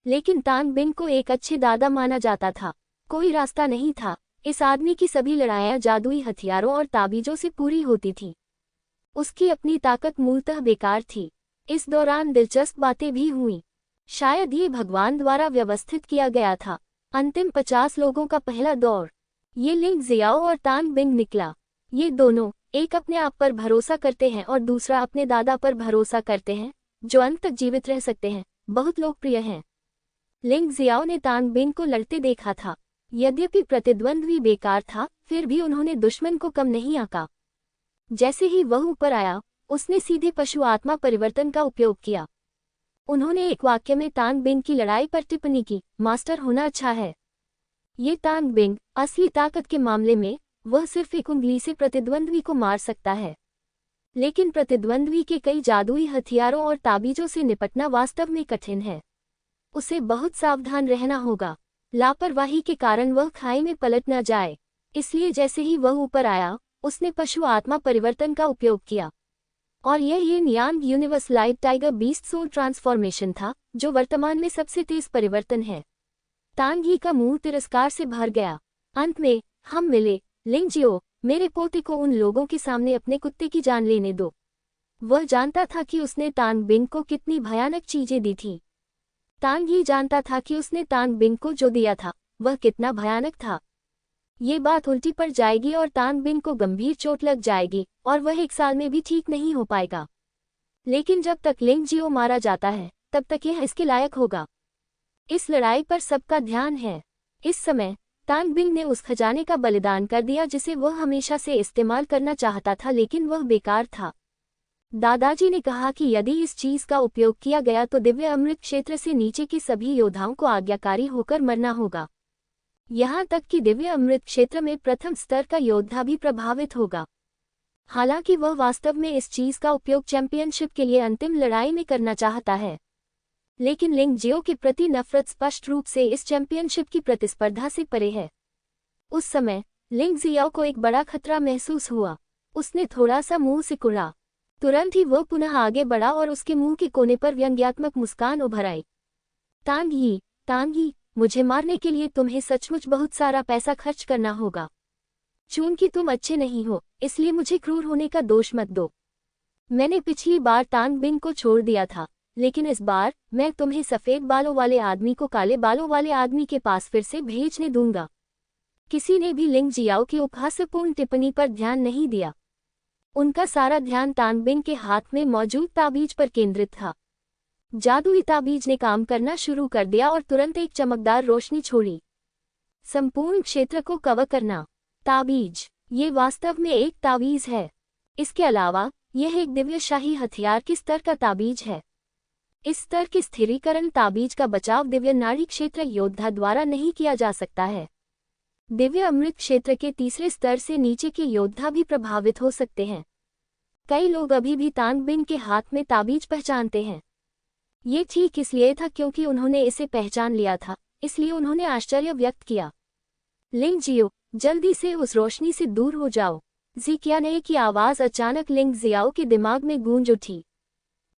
लेकिन तांग बिंग को एक अच्छे दादा माना जाता था। कोई रास्ता नहीं था। इस आदमी की सभी लड़ाइयां जादुई हथियारों और ताबीजों से पूरी होती थीं। उसकी अपनी ताकत मूलतः बेकार थी। इस दौरान दिलचस्प बातें भी हुईं। शायद ये भगवान द्वारा व्यवस्थित किया गया था। अंतिम 50 लोगों का पहला दौर। ये लिंग जियाओ और तांग बिंग निकला। ये दोनों, एक अपने आप पर भरोसा करते हैं और दूसरा अपने दादा पर भरोसा करते हैं, जो अंत तक जीवित रह सकते हैं, बहुत लोकप्रिय हैं। लिंग जियाओ ने तांग बिन को लड़ते देखा था। यद्यपि प्रतिद्वंद्वी बेकार था, फिर भी उन्होंने दुश्मन को कम नहीं आंका। जैसे ही वह ऊपर आया, उसने सीधे पशु आत्मा परिवर्तन का उपयोग किया। उन्होंने एक वाक्य में तांग बिन की लड़ाई पर टिप्पणी की, मास्टर होना अच्छा है। ये तांग बिन, असली ताकत के मामले में, वह सिर्फ एक उंगली से प्रतिद्वंद्वी को मार सकता है। लेकिन प्रतिद्वंद्वी के कई जादुई हथियारों और ताबीजों से निपटना वास्तव में कठिन है। उसे बहुत सावधान रहना होगा। लापरवाही के कारण वह खाई में पलट न जाए। इसलिए जैसे ही वह ऊपर आया, उसने पशु आत्मा परिवर्तन का उपयोग किया। और यह yin yang universe light tiger beast soul transformation था, जो वर्तमान में सबसे तेज परिवर्तन है। तांग ही का मुंह तिरस्कार से भर गया। अंत में, हम मिले। लिंग जियो, मेरे पोते को उन लोगों के सामने अपने कुत्ते की जान लेने दो। वह जानता था कि उसने तांग बिन को कितनी भयानक चीजें दी थीं। तांग ही जानता था कि उसने तांग बिन को जो दिया था, वह कितना भयानक था। ये बात उल्टी पड़ जाएगी और तांग बिन को गंभीर चोट लग जाएगी और वह 1 साल में भी ठीक नहीं हो पाएगा। लेकिन जब तक लिंग जियो मारा जाता है, तब तक यह इसके लायक होगा। इस लड़ाई पर सबका ध्यान है। इस समय तांग बिन ने उस खजाने का बलिदान कर दिया जिसे वह हमेशा से इस्तेमाल करना चाहता था, लेकिन वह बेकार था। दादाजी ने कहा कि यदि इस चीज का उपयोग किया गया तो दिव्य अमृत क्षेत्र से नीचे के सभी योद्धाओं को आज्ञाकारी होकर मरना होगा। यहाँ तक कि दिव्य अमृत क्षेत्र में प्रथम स्तर का योद्धा भी प्रभावित होगा। हालांकि वह वास्तव में इस चीज का उपयोग चैंपियनशिप के लिए अंतिम लड़ाई में करना चाहता है। लेकिन लिंग जियो के प्रति नफरत स्पष्ट रूप से इस चैंपियनशिप की प्रतिस्पर्धा से परे है। उस समय लिंग जियाओ को एक बड़ा खतरा महसूस हुआ। उसने थोड़ा सा मुंह सिकुड़ा। तुरंत ही वह पुनः आगे बढ़ा और उसके मुंह के कोने पर व्यंग्यात्मक मुस्कान उभर आई। तांग ही, मुझे मारने के लिए तुम्हें सचमुच बहुत सारा पैसा खर्च करना होगा। चूंकि तुम अच्छे नहीं हो, इसलिए मुझे क्रूर होने का दोष मत दो। मैंने पिछली बार तांग बिन को छोड़ दिया था, लेकिन इस बार मैं तुम्हें सफेद बालों वाले आदमी को काले बालों वाले आदमी के पास फिर से भेजने दूंगा। किसी ने भी लिंग जियाओ की उपहासपूर्ण टिप्पणी पर ध्यान नहीं दिया। उनका सारा ध्यान तांग बिन के हाथ में मौजूद ताबीज पर केंद्रित था। जादुई ताबीज ने काम करना शुरू कर दिया और तुरंत एक चमकदार रोशनी छोड़ी, संपूर्ण क्षेत्र को कवर करना। ताबीज, ये वास्तव में एक तावीज है। इसके अलावा यह एक दिव्यशाही हथियार के स्तर का ताबीज है। इस स्तर के स्थिरीकरण ताबीज का बचाव दिव्य नाड़ी क्षेत्र योद्धा द्वारा नहीं किया जा सकता है। दिव्य अमृत क्षेत्र के तीसरे स्तर से नीचे के योद्धा भी प्रभावित हो सकते हैं। कई लोग अभी भी तांग बिन के हाथ में ताबीज पहचानते हैं। ये ठीक इसलिए था क्योंकि उन्होंने इसे पहचान लिया था, इसलिए उन्होंने आश्चर्य व्यक्त किया। लिंग जियो, जल्दी से उस रोशनी से दूर हो जाओ। ज़िक्याने की आवाज़ अचानक लिंग जियाओ के दिमाग में गूंज उठी।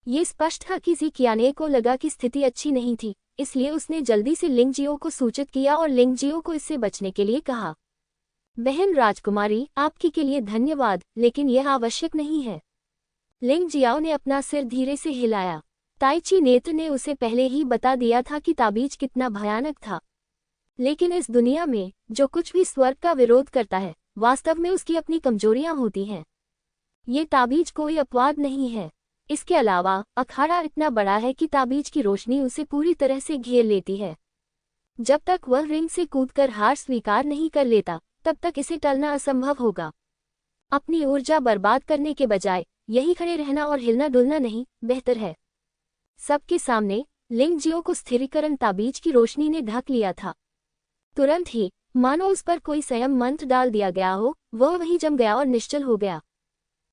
ये स्पष्ट था कि ज़िक्याने को लगा कि स्थिति अच्छी नहीं थी, इसलिए उसने जल्दी से लिंग जियो को सूचित किया और लिंग जियो को इससे बचने के लिए कहा। बहन राजकुमारी, आपकी के लिए धन्यवाद, लेकिन यह आवश्यक नहीं है। लिंग जियाओ ने अपना सिर धीरे से हिलाया। ताइची नेत्र ने उसे पहले ही बता दिया था कि ताबीज कितना भयानक था। लेकिन इस दुनिया में जो कुछ भी स्वर्ग का विरोध करता है, वास्तव में उसकी अपनी कमजोरियां होती हैं। ये ताबीज कोई अपवाद नहीं है। इसके अलावा अखाड़ा इतना बड़ा है कि ताबीज की रोशनी उसे पूरी तरह से घेर लेती है। जब तक वह रिंग से कूदकर हार स्वीकार नहीं कर लेता, तब तक इसे टलना असंभव होगा। अपनी ऊर्जा बर्बाद करने के बजाय यही खड़े रहना और हिलना डुलना नहीं बेहतर है। सबके सामने लिंग जियो को स्थिरीकरण ताबीज की रोशनी ने ढक लिया था। तुरंत ही, मानो उस पर कोई संयम मंत्र डाल दिया गया हो, वह वहीं जम गया और निश्चल हो गया।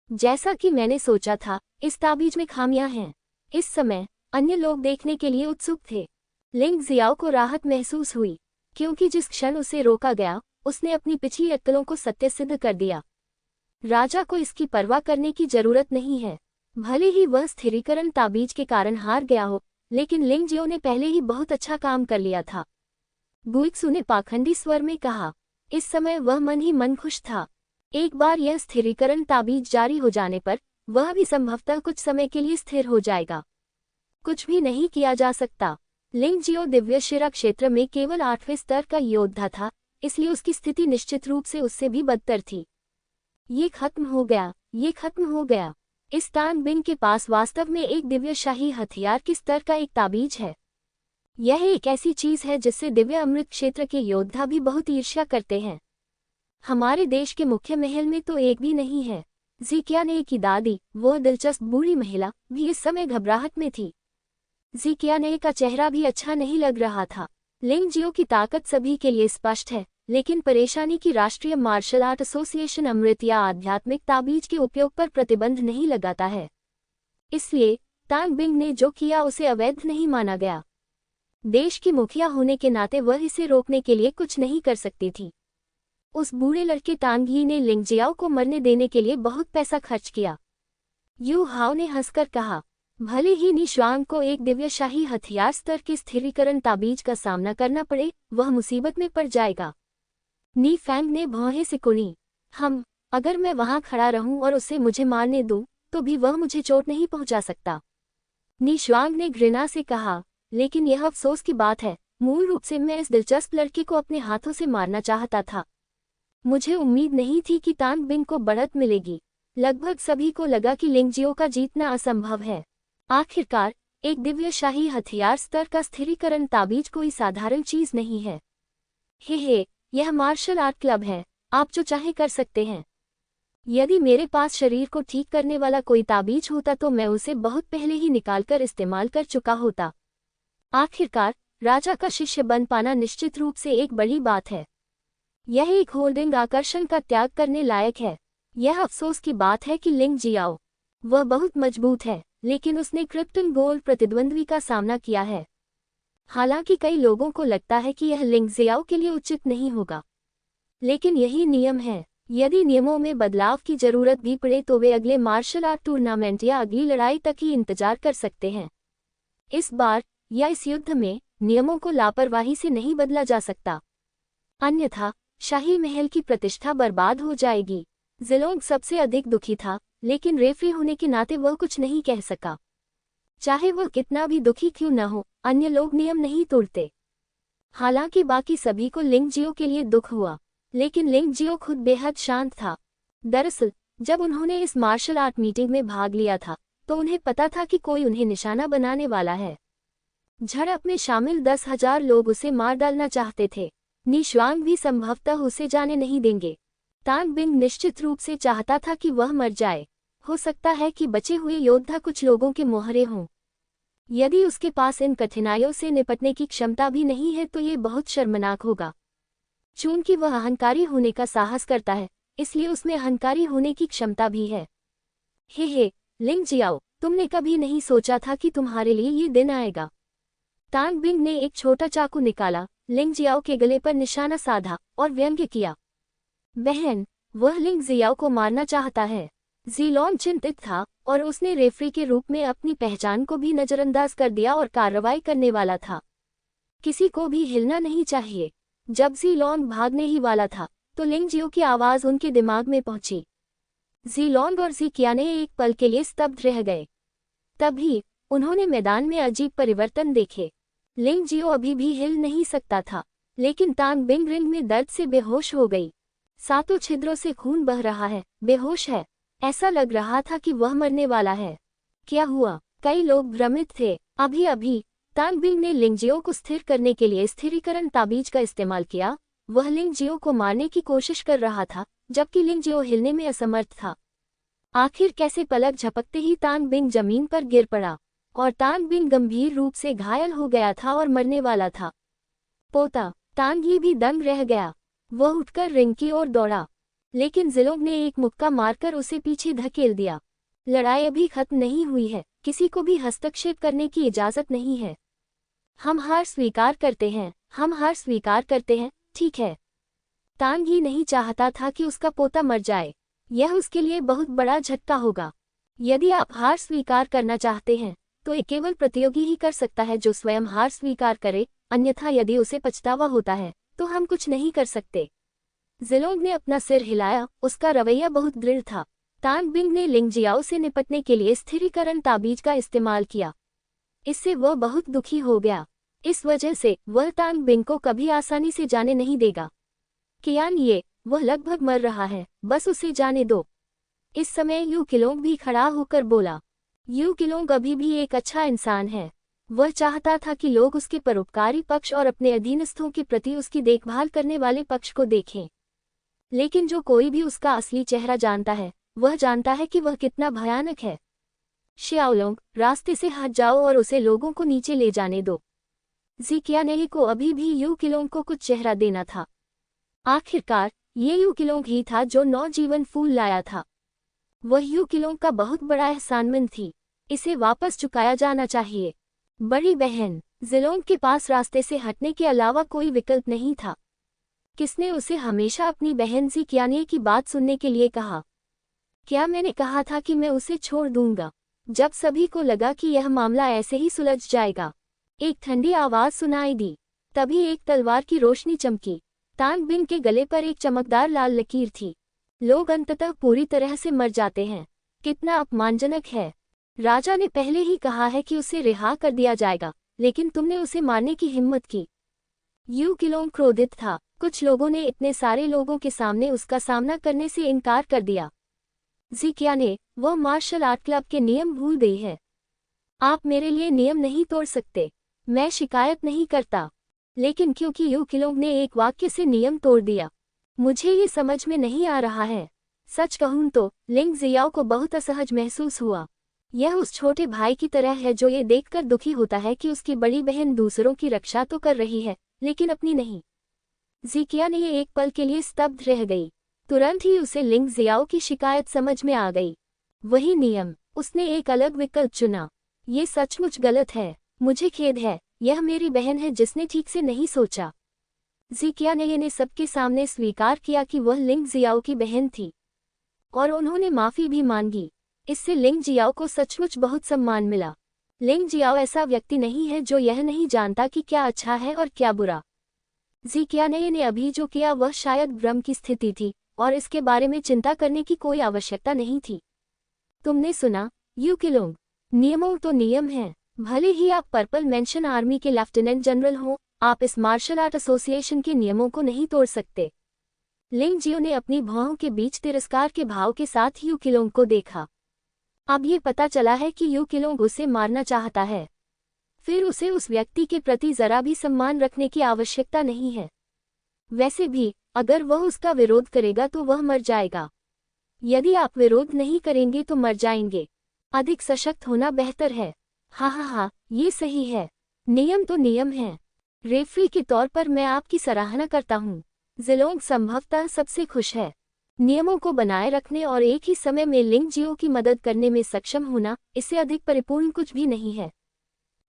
जैसा कि मैंने सोचा था, इस ताबीज में खामियां हैं। इस समय अन्य लोग देखने के लिए उत्सुक थे। लिंग जियाओ को राहत महसूस हुई, क्योंकि जिस क्षण उसे रोका गया, उसने अपनी पिछली अक्कलों को सत्य सिद्ध कर दिया। राजा को इसकी परवाह करने की जरूरत नहीं है। भले ही वह स्थिरीकरण ताबीज के कारण हार गया हो, लेकिन लिंग जियो ने पहले ही बहुत अच्छा काम कर लिया था। गुइक्सू ने पाखंडी स्वर में कहा। इस समय वह मन ही मन खुश था। एक बार यह स्थिरीकरण ताबीज जारी हो जाने पर वह भी संभवतः कुछ समय के लिए स्थिर हो जाएगा। कुछ भी नहीं किया जा सकता। लिंग जियो दिव्य शिरा क्षेत्र में केवल 8वें स्तर का योद्धा था, इसलिए उसकी स्थिति निश्चित रूप से उससे भी बदतर थी। ये खत्म हो गया, ये खत्म हो गया। इस तांग बिंग के पास वास्तव में एक दिव्यशाही हथियार के स्तर का एक ताबीज है। यह एक ऐसी चीज है जिससे दिव्य अमृत क्षेत्र के योद्धा भी बहुत ईर्ष्या करते हैं। हमारे देश के मुख्य महल में तो एक भी नहीं है। ज़िक्याने की दादी, वो दिलचस्प बूढ़ी महिला, भी इस समय घबराहट में थी। ज़िक्याने का चेहरा भी अच्छा नहीं लग रहा था। लिंगजियो की ताकत सभी के लिए स्पष्ट है, लेकिन परेशानी की राष्ट्रीय मार्शल आर्ट एसोसिएशन अमृत या आध्यात्मिक ताबीज के उपयोग पर प्रतिबंध नहीं लगाता है। इसलिए तांग बिंग ने जो किया उसे अवैध नहीं माना गया। देश की मुखिया होने के नाते वह इसे रोकने के लिए कुछ नहीं कर सकती थी। उस बूढ़े लड़के टांग ही ने लिंगजियाओ को मरने देने के लिए बहुत पैसा खर्च किया। यू हाओ ने हंसकर कहा, भले ही नी शुआंग को एक दिव्यशाही हथियार स्तर के स्थिरीकरण ताबीज का सामना करना पड़े, वह मुसीबत में पड़ जाएगा। नी फैंग ने भौहें सिकुड़ी, अगर मैं वहां खड़ा रहूं और उसे मुझे मारने दूं, तो भी वह मुझे चोट नहीं पहुंचा सकता। नी शुआंग ने घृणा से कहा, लेकिन यह अफसोस की बात है, मूल रूप से मैं इस दिलचस्प लड़के को अपने हाथों से मारना चाहता था। मुझे उम्मीद नहीं थी कि तांग बिंग को बढ़त मिलेगी। लगभग सभी को लगा कि लिंगजियो का जीतना असंभव है। आखिरकार एक दिव्यशाही हथियार स्तर का स्थिरीकरण ताबीज कोई साधारण चीज नहीं है। हे, यह मार्शल आर्ट क्लब है, आप जो चाहे कर सकते हैं। यदि मेरे पास शरीर को ठीक करने वाला कोई ताबीज होता तो मैं उसे बहुत पहले ही निकालकर इस्तेमाल कर चुका होता। आखिरकार राजा का शिष्य बन पाना निश्चित रूप से एक बड़ी बात है। यह एक होल्डिंग आकर्षण का त्याग करने लायक है। यह अफसोस की बात है कि लिंगजियाओ, वह बहुत मजबूत है, लेकिन उसने क्रिप्टन गोल्ड प्रतिद्वंद्वी का सामना किया है। हालांकि कई लोगों को लगता है कि यह लिंगजियाओ के लिए उचित नहीं होगा, लेकिन यही नियम है। यदि नियमों में बदलाव की जरूरत भी पड़े तो वे अगले मार्शल आर्ट टूर्नामेंट या अगली लड़ाई तक ही इंतजार कर सकते हैं। इस बार या इस युद्ध में नियमों को लापरवाही से नहीं बदला जा सकता, अन्यथा शाही महल की प्रतिष्ठा बर्बाद हो जाएगी। ज़िलोंग सबसे अधिक दुखी था, लेकिन रेफरी होने के नाते वह कुछ नहीं कह सका। चाहे वह कितना भी दुखी क्यों न हो, अन्य लोग नियम नहीं तोड़ते। हालांकि बाकी सभी को लिंगजियो के लिए दुख हुआ, लेकिन लिंगजियो खुद बेहद शांत था। दरअसल जब उन्होंने इस मार्शल आर्ट मीटिंग में भाग लिया था, तो उन्हें पता था कि कोई उन्हें निशाना बनाने वाला है। झड़प में शामिल 10,000 लोग उसे मार डालना चाहते थे। नी शुआंग भी संभवतः उसे जाने नहीं देंगे। तांग बिंग निश्चित रूप से चाहता था कि वह मर जाए। हो सकता है कि बचे हुए योद्धा कुछ लोगों के मोहरे हों। यदि उसके पास इन कठिनाइयों से निपटने की क्षमता भी नहीं है तो ये बहुत शर्मनाक होगा। चूंकि वह अहंकारी होने का साहस करता है, इसलिए उसमें अहंकारी होने की क्षमता भी है। हे लिंगजियाओ, तुमने कभी नहीं सोचा था कि तुम्हारे लिए ये दिन आएगा। तांग बिंग ने एक छोटा चाकू निकाला, लिंगजियाओ के गले पर निशाना साधा और व्यंग्य किया, बहन, वह लिंगजियाओ को मारना चाहता है। ज़िलोंग चिंतित था और उसने रेफरी के रूप में अपनी पहचान को भी नजरअंदाज कर दिया और कार्रवाई करने वाला था। किसी को भी हिलना नहीं चाहिए। जब ज़िलोंग भागने ही वाला था तो लिंगजियो की आवाज उनके दिमाग में पहुंची। ज़िलोंग और ज़िक्याने एक पल के लिए स्तब्ध रह गए। तभी उन्होंने मैदान में अजीब परिवर्तन देखे। लिंगजियो अभी भी हिल नहीं सकता था, लेकिन तांग बिंग रिंग में दर्द से बेहोश हो गई। सातों छिद्रों से खून बह रहा है, बेहोश है। ऐसा लग रहा था कि वह मरने वाला है। क्या हुआ? कई लोग भ्रमित थे। अभी तांग बिंग ने लिंगजियो को स्थिर करने के लिए स्थिरीकरण ताबीज का इस्तेमाल किया। वह लिंगजियो को मारने की कोशिश कर रहा था, जबकि लिंगजियो हिलने में असमर्थ था। आखिर कैसे पलक झपकते ही तांग बिंग जमीन पर गिर पड़ा और तांग बिंग गंभीर रूप से घायल हो गया था और मरने वाला था। पोता तांग ही भी दंग रह गया। वह उठकर रिंग की ओर दौड़ा, लेकिन ज़िलोंग ने एक मुक्का मारकर उसे पीछे धकेल दिया। लड़ाई अभी खत्म नहीं हुई है, किसी को भी हस्तक्षेप करने की इजाजत नहीं है। हम हार स्वीकार करते हैं, ठीक है। तांग ही नहीं चाहता था कि उसका पोता मर जाए। यह उसके लिए बहुत बड़ा झटका होगा। यदि आप हार स्वीकार करना चाहते हैं तो एक केवल प्रतियोगी ही कर सकता है जो स्वयं हार स्वीकार करे, अन्यथा यदि उसे पछतावा होता है तो हम कुछ नहीं कर सकते। ज़िलोंग ने अपना सिर हिलाया, उसका रवैया बहुत दृढ़ था। तांग बिंग ने लिंगजियाओ से निपटने के लिए स्थिरीकरण ताबीज का इस्तेमाल किया। इससे वह बहुत दुखी हो गया। इस वजह से वह तांग बिंग को कभी आसानी से जाने नहीं देगा। कियान ये, वह लगभग मर रहा है, बस उसे जाने दो। इस समय यू किलोंग भी खड़ा होकर बोला। यू किलोंग अभी भी एक अच्छा इंसान है। वह चाहता था कि लोग उसके परोपकारी पक्ष और अपने अधीनस्थों के प्रति उसकी देखभाल करने वाले पक्ष को देखें। लेकिन जो कोई भी उसका असली चेहरा जानता है, वह जानता है कि वह कितना भयानक है। शियाओलोंग, रास्ते से हट जाओ और उसे लोगों को नीचे ले जाने दो। ज़िक्याने को अभी भी यू किलोंग को कुछ चेहरा देना था। आखिरकार ये यू किलोंग ही था जो नवजीवन फूल लाया था। वह यू किलोंग का बहुत बड़ा एहसानमंद थी। इसे वापस चुकाया जाना चाहिए। बड़ी बहन ज़िलोंग के पास रास्ते से हटने के अलावा कोई विकल्प नहीं था। किसने उसे हमेशा अपनी बहन ज़िक्याने की बात सुनने के लिए कहा? क्या मैंने कहा था कि मैं उसे छोड़ दूंगा? जब सभी को लगा कि यह मामला ऐसे ही सुलझ जाएगा, एक ठंडी आवाज सुनाई दी। तभी एक तलवार की रोशनी चमकी। तांग बिन के गले पर एक चमकदार लाल लकीर थी। लोग अंततः पूरी तरह से मर जाते हैं। कितना अपमानजनक है। राजा ने पहले ही कहा है कि उसे रिहा कर दिया जाएगा, लेकिन तुमने उसे मारने की हिम्मत की। यू किलोंग क्रोधित था। कुछ लोगों ने इतने सारे लोगों के सामने उसका सामना करने से इनकार कर दिया। ज़िक्याने, वह मार्शल आर्ट क्लब के नियम भूल गई है। आप मेरे लिए नियम नहीं तोड़ सकते। मैं शिकायत नहीं करता, लेकिन क्योंकि यू किलोंग ने एक वाक्य से नियम तोड़ दिया, मुझे ये समझ में नहीं आ रहा है। सच कहूं तो लिंग जियाओ को बहुत असहज महसूस हुआ। यह उस छोटे भाई की तरह है जो ये देखकर दुखी होता है कि उसकी बड़ी बहन दूसरों की रक्षा तो कर रही है, लेकिन अपनी नहीं। ज़िक्याने ये एक पल के लिए स्तब्ध रह गई। तुरंत ही उसे लिंग जियाओ की शिकायत समझ में आ गई। वही नियम। उसने एक अलग विकल्प चुना। ये सचमुच गलत है। मुझे खेद है, यह मेरी बहन है जिसने ठीक से नहीं सोचा। ज़िक्याने ने सबके सामने स्वीकार किया कि वह लिंग जियाओ की बहन थी, और उन्होंने माफी भी मांगी। इससे लिंग जियाओ को सचमुच बहुत सम्मान मिला। लिंग जियाओ ऐसा व्यक्ति नहीं है जो यह नहीं जानता कि क्या अच्छा है और क्या बुरा। ज़िक्याने ने अभी जो किया वह शायद भ्रम की स्थिति थी, और इसके बारे में चिंता करने की कोई आवश्यकता नहीं थी। तुमने सुना, यू किलोंग, नियमों तो नियम हैं। भले ही आप पर्पल मेंशन आर्मी के लेफ्टिनेंट जनरल हो, आप इस मार्शल आर्ट एसोसिएशन के नियमों को नहीं तोड़ सकते। लिंग जियो ने अपनी भौहों के बीच तिरस्कार के भाव के साथ यू किलोंग को देखा। अब ये पता चला है कि यू किलोंग उसे मारना चाहता है। फिर उसे उस व्यक्ति के प्रति जरा भी सम्मान रखने की आवश्यकता नहीं है। वैसे भी अगर वह उसका विरोध करेगा तो वह मर जाएगा। यदि आप विरोध नहीं करेंगे तो मर जाएंगे। अधिक सशक्त होना बेहतर है। हाँ, ये सही है। नियम तो नियम है। रेफरी के तौर पर मैं आपकी सराहना करता हूँ। ज़िलोंग संभवतः सबसे खुश है। नियमों को बनाए रखने और एक ही समय में लिंग जियो की मदद करने में सक्षम होना, इससे अधिक परिपूर्ण कुछ भी नहीं है।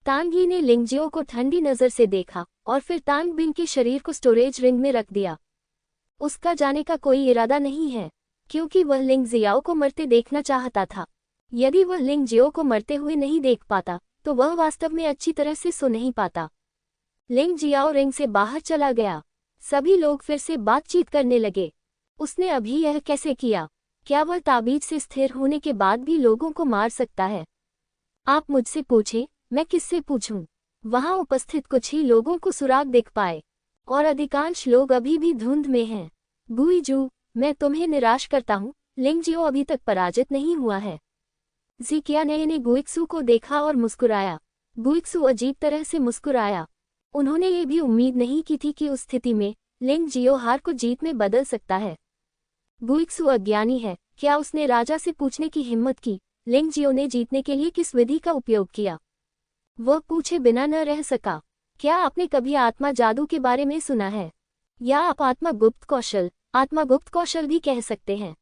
तांग यी ने लिंग जियो को ठंडी नज़र से देखा और फिर तांग बिन के शरीर को स्टोरेज रिंग में रख दिया। उसका जाने का कोई इरादा नहीं है, क्योंकि वह लिंग जियाओ को मरते देखना चाहता था। यदि वह लिंग जियो को मरते हुए नहीं देख पाता, तो वह वास्तव में अच्छी तरह से सो नहीं पाता। लिंग जियाओ रिंग से बाहर चला गया। सभी लोग फिर से बातचीत करने लगे। उसने अभी यह कैसे किया? क्या वह ताबीज से स्थिर होने के बाद भी लोगों को मार सकता है? आप मुझसे पूछें, मैं किससे पूछूं? वहां उपस्थित कुछ ही लोगों को सुराग दिख पाए, और अधिकांश लोग अभी भी धुंध में हैं। गुईजू, मैं तुम्हें निराश करता हूँ, लिंग जियो अभी तक पराजित नहीं हुआ है। ज़िक्याने ने गुइक्सू को देखा और मुस्कुराया। गुइक्सू अजीब तरह से मुस्कुराया। उन्होंने ये भी उम्मीद नहीं की थी कि उस स्थिति में लिंग जियो हार को जीत में बदल सकता है। गुइक्सू अज्ञानी है। क्या उसने राजा से पूछने की हिम्मत की, लिंग जियो ने जीतने के लिए किस विधि का उपयोग किया? वह पूछे बिना न रह सका। क्या आपने कभी आत्मा जादू के बारे में सुना है? या आप आत्मा गुप्त कौशल भी कह सकते हैं।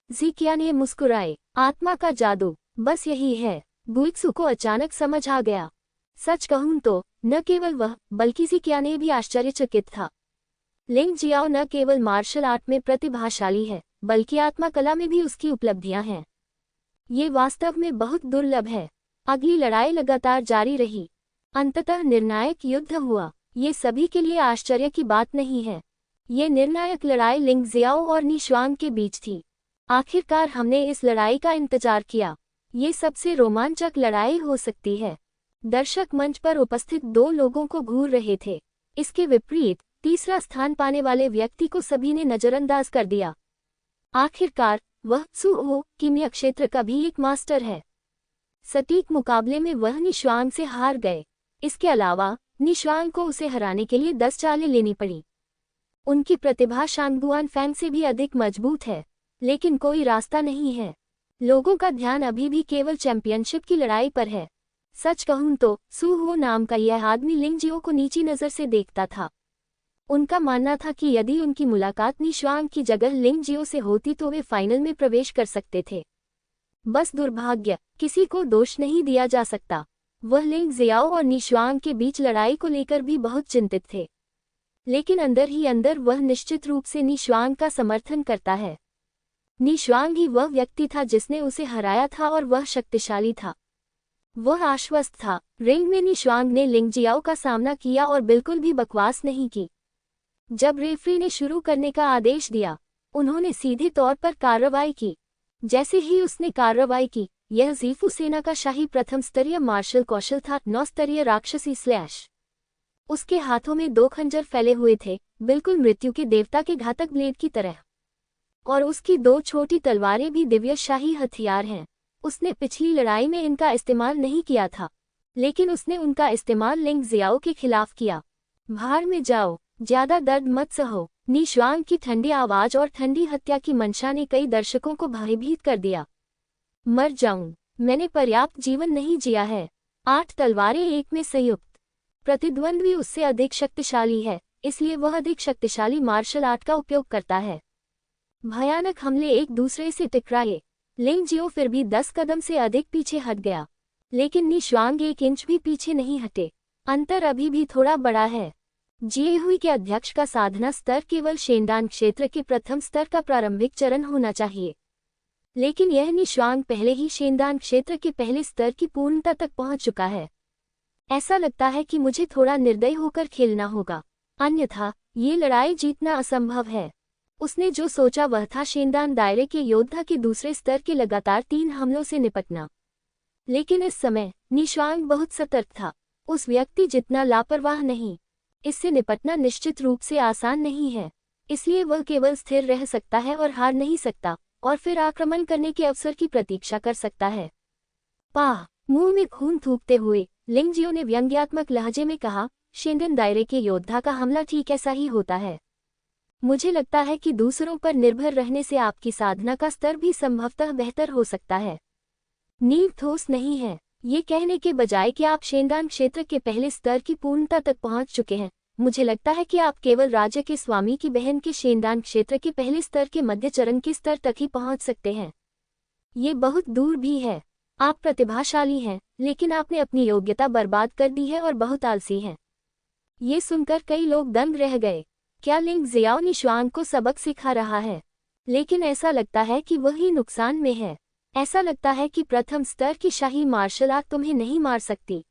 ज़िक्याने मुस्कुराए। आत्मा का जादू, बस यही है। गुइक्सू को अचानक समझ आ गया। सच कहूं तो न केवल वह, बल्कि ज़िक्याने भी आश्चर्यचकित था। लिंग जियाओ न केवल मार्शल आर्ट में प्रतिभाशाली है, बल्कि आत्मा कला में भी उसकी उपलब्धियां हैं। ये वास्तव में बहुत दुर्लभ है। अगली लड़ाई लगातार जारी रही। अंततः निर्णायक युद्ध हुआ। ये सभी के लिए आश्चर्य की बात नहीं है। ये निर्णायक लड़ाई लिंग जियाओ और नी शुआंग के बीच थी। आखिरकार हमने इस लड़ाई का इंतजार किया। ये सबसे रोमांचक लड़ाई हो सकती है। दर्शक मंच पर उपस्थित दो लोगों को घूर रहे थे। इसके विपरीत तीसरा स्थान पाने वाले व्यक्ति को सभी ने नजरअंदाज कर दिया। आखिरकार वह सुओ कीमिया क्षेत्र का भी एक मास्टर है। सटीक मुकाबले में वह निश्वांग से हार गए। इसके अलावा निश्वांग को उसे हराने के लिए 10 चालें लेनी पड़ी। उनकी प्रतिभा शांगुआन फैंग से भी अधिक मजबूत है, लेकिन कोई रास्ता नहीं है। लोगों का ध्यान अभी भी केवल चैंपियनशिप की लड़ाई पर है। सच कहूं तो सुहो नाम का यह आदमी लिंगजियो को नीची नज़र से देखता था। उनका मानना था कि यदि उनकी मुलाकात निश्वांग की जगह लिंगजियो से होती तो वे फाइनल में प्रवेश कर सकते थे। बस दुर्भाग्य, किसी को दोष नहीं दिया जा सकता। वह लिंग जियाओ और निश्वांग के बीच लड़ाई को लेकर भी बहुत चिंतित थे, लेकिन अंदर ही अंदर वह निश्चित रूप से निश्वांग का समर्थन करता है। निश्वांग ही वह व्यक्ति था जिसने उसे हराया था और वह शक्तिशाली था। वह आश्वस्त था। रिंग में निश्वांग ने लिंगजियाओ का सामना किया और बिल्कुल भी बकवास नहीं की। जब रेफरी ने शुरू करने का आदेश दिया, उन्होंने सीधे तौर पर कार्रवाई की। जैसे ही उसने कार्रवाई की, यह ज़ीफू सेना का शाही प्रथम स्तरीय मार्शल कौशल था, 9 स्तरीय राक्षसी स्लैश। उसके हाथों में 2 खंजर फैले हुए थे, बिल्कुल मृत्यु के देवता के घातक ब्लेड की तरह, और उसकी 2 छोटी तलवारें भी दिव्य शाही हथियार हैं। उसने पिछली लड़ाई में इनका इस्तेमाल नहीं किया था, लेकिन उसने उनका इस्तेमाल लिंग जियाओ के खिलाफ किया। भाड़ में जाओ, ज्यादा दर्द मत सहो। निश्वांग की ठंडी आवाज और ठंडी हत्या की मंशा ने कई दर्शकों को भयभीत कर दिया। मर जाऊं, मैंने पर्याप्त जीवन नहीं जिया है। 8 तलवारें एक में संयुक्त। प्रतिद्वंद्वी उससे अधिक शक्तिशाली है, इसलिए वह अधिक शक्तिशाली मार्शल आर्ट का उपयोग करता है। भयानक हमले एक दूसरे से टकराए। लिंगजियो फिर भी 10 कदम से अधिक पीछे हट गया, लेकिन निश्वांग 1 इंच भी पीछे नहीं हटे। अंतर अभी भी थोड़ा बड़ा है। जिएहुई के अध्यक्ष का साधना स्तर केवल शेंडान क्षेत्र के प्रथम स्तर का प्रारंभिक चरण होना चाहिए, लेकिन यह निश्वांग पहले ही शेंडान क्षेत्र के पहले स्तर की पूर्णता तक पहुंच चुका है। ऐसा लगता है कि मुझे थोड़ा निर्दयी होकर खेलना होगा, अन्यथा ये लड़ाई जीतना असंभव है। उसने जो सोचा वह था शेंडान दायरे के योद्धा के दूसरे स्तर के लगातार 3 हमलों से निपटना, लेकिन इस समय निश्वांग बहुत सतर्क था। उस व्यक्ति जितना लापरवाह नहीं। इससे निपटना निश्चित रूप से आसान नहीं है, इसलिए वह केवल स्थिर रह सकता है और हार नहीं सकता, और फिर आक्रमण करने के अवसर की प्रतीक्षा कर सकता है। पाह, मुंह में खून थूकते हुए लिंगजियो ने व्यंग्यात्मक लहजे में कहा, शेंडन दायरे के योद्धा का हमला ठीक ऐसा ही होता है। मुझे लगता है कि दूसरों पर निर्भर रहने से आपकी साधना का स्तर भी संभवतः बेहतर हो सकता है। नींव ठोस नहीं है। ये कहने के बजाय कि आप शेंडान क्षेत्र के पहले स्तर की पूर्णता तक पहुंच चुके हैं, मुझे लगता है कि आप केवल राज्य के स्वामी की बहन के शेंडान क्षेत्र के पहले स्तर के मध्य चरण के स्तर तक ही पहुंच सकते हैं। ये बहुत दूर भी है। आप प्रतिभाशाली हैं, लेकिन आपने अपनी योग्यता बर्बाद कर दी है और बहुत आलसी हैं। ये सुनकर कई लोग दंग रह गए। क्या लिंग जियाओ निश्वांग को सबक सिखा रहा है? लेकिन ऐसा लगता है कि वही नुकसान में है। ऐसा लगता है कि प्रथम स्तर की शाही मार्शल आर्ट तुम्हें नहीं मार सकती।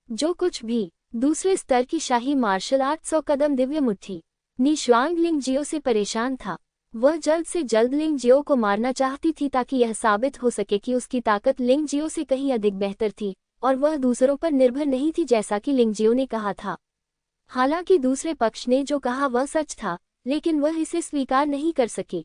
जो कुछ भी, दूसरे स्तर की शाही मार्शल आर्ट 100 कदम दिव्य मुट्ठी। निश्वांग लिंगजियो से परेशान था। वह जल्द से जल्द लिंगजियो को मारना चाहती थी ताकि यह साबित हो सके कि उसकी ताकत लिंगजियो से कहीं अधिक बेहतर थी, और वह दूसरों पर निर्भर नहीं थी जैसा कि लिंगजियो ने कहा था। हालांकि दूसरे पक्ष ने जो कहा वह सच था, लेकिन वह इसे स्वीकार नहीं कर सकी।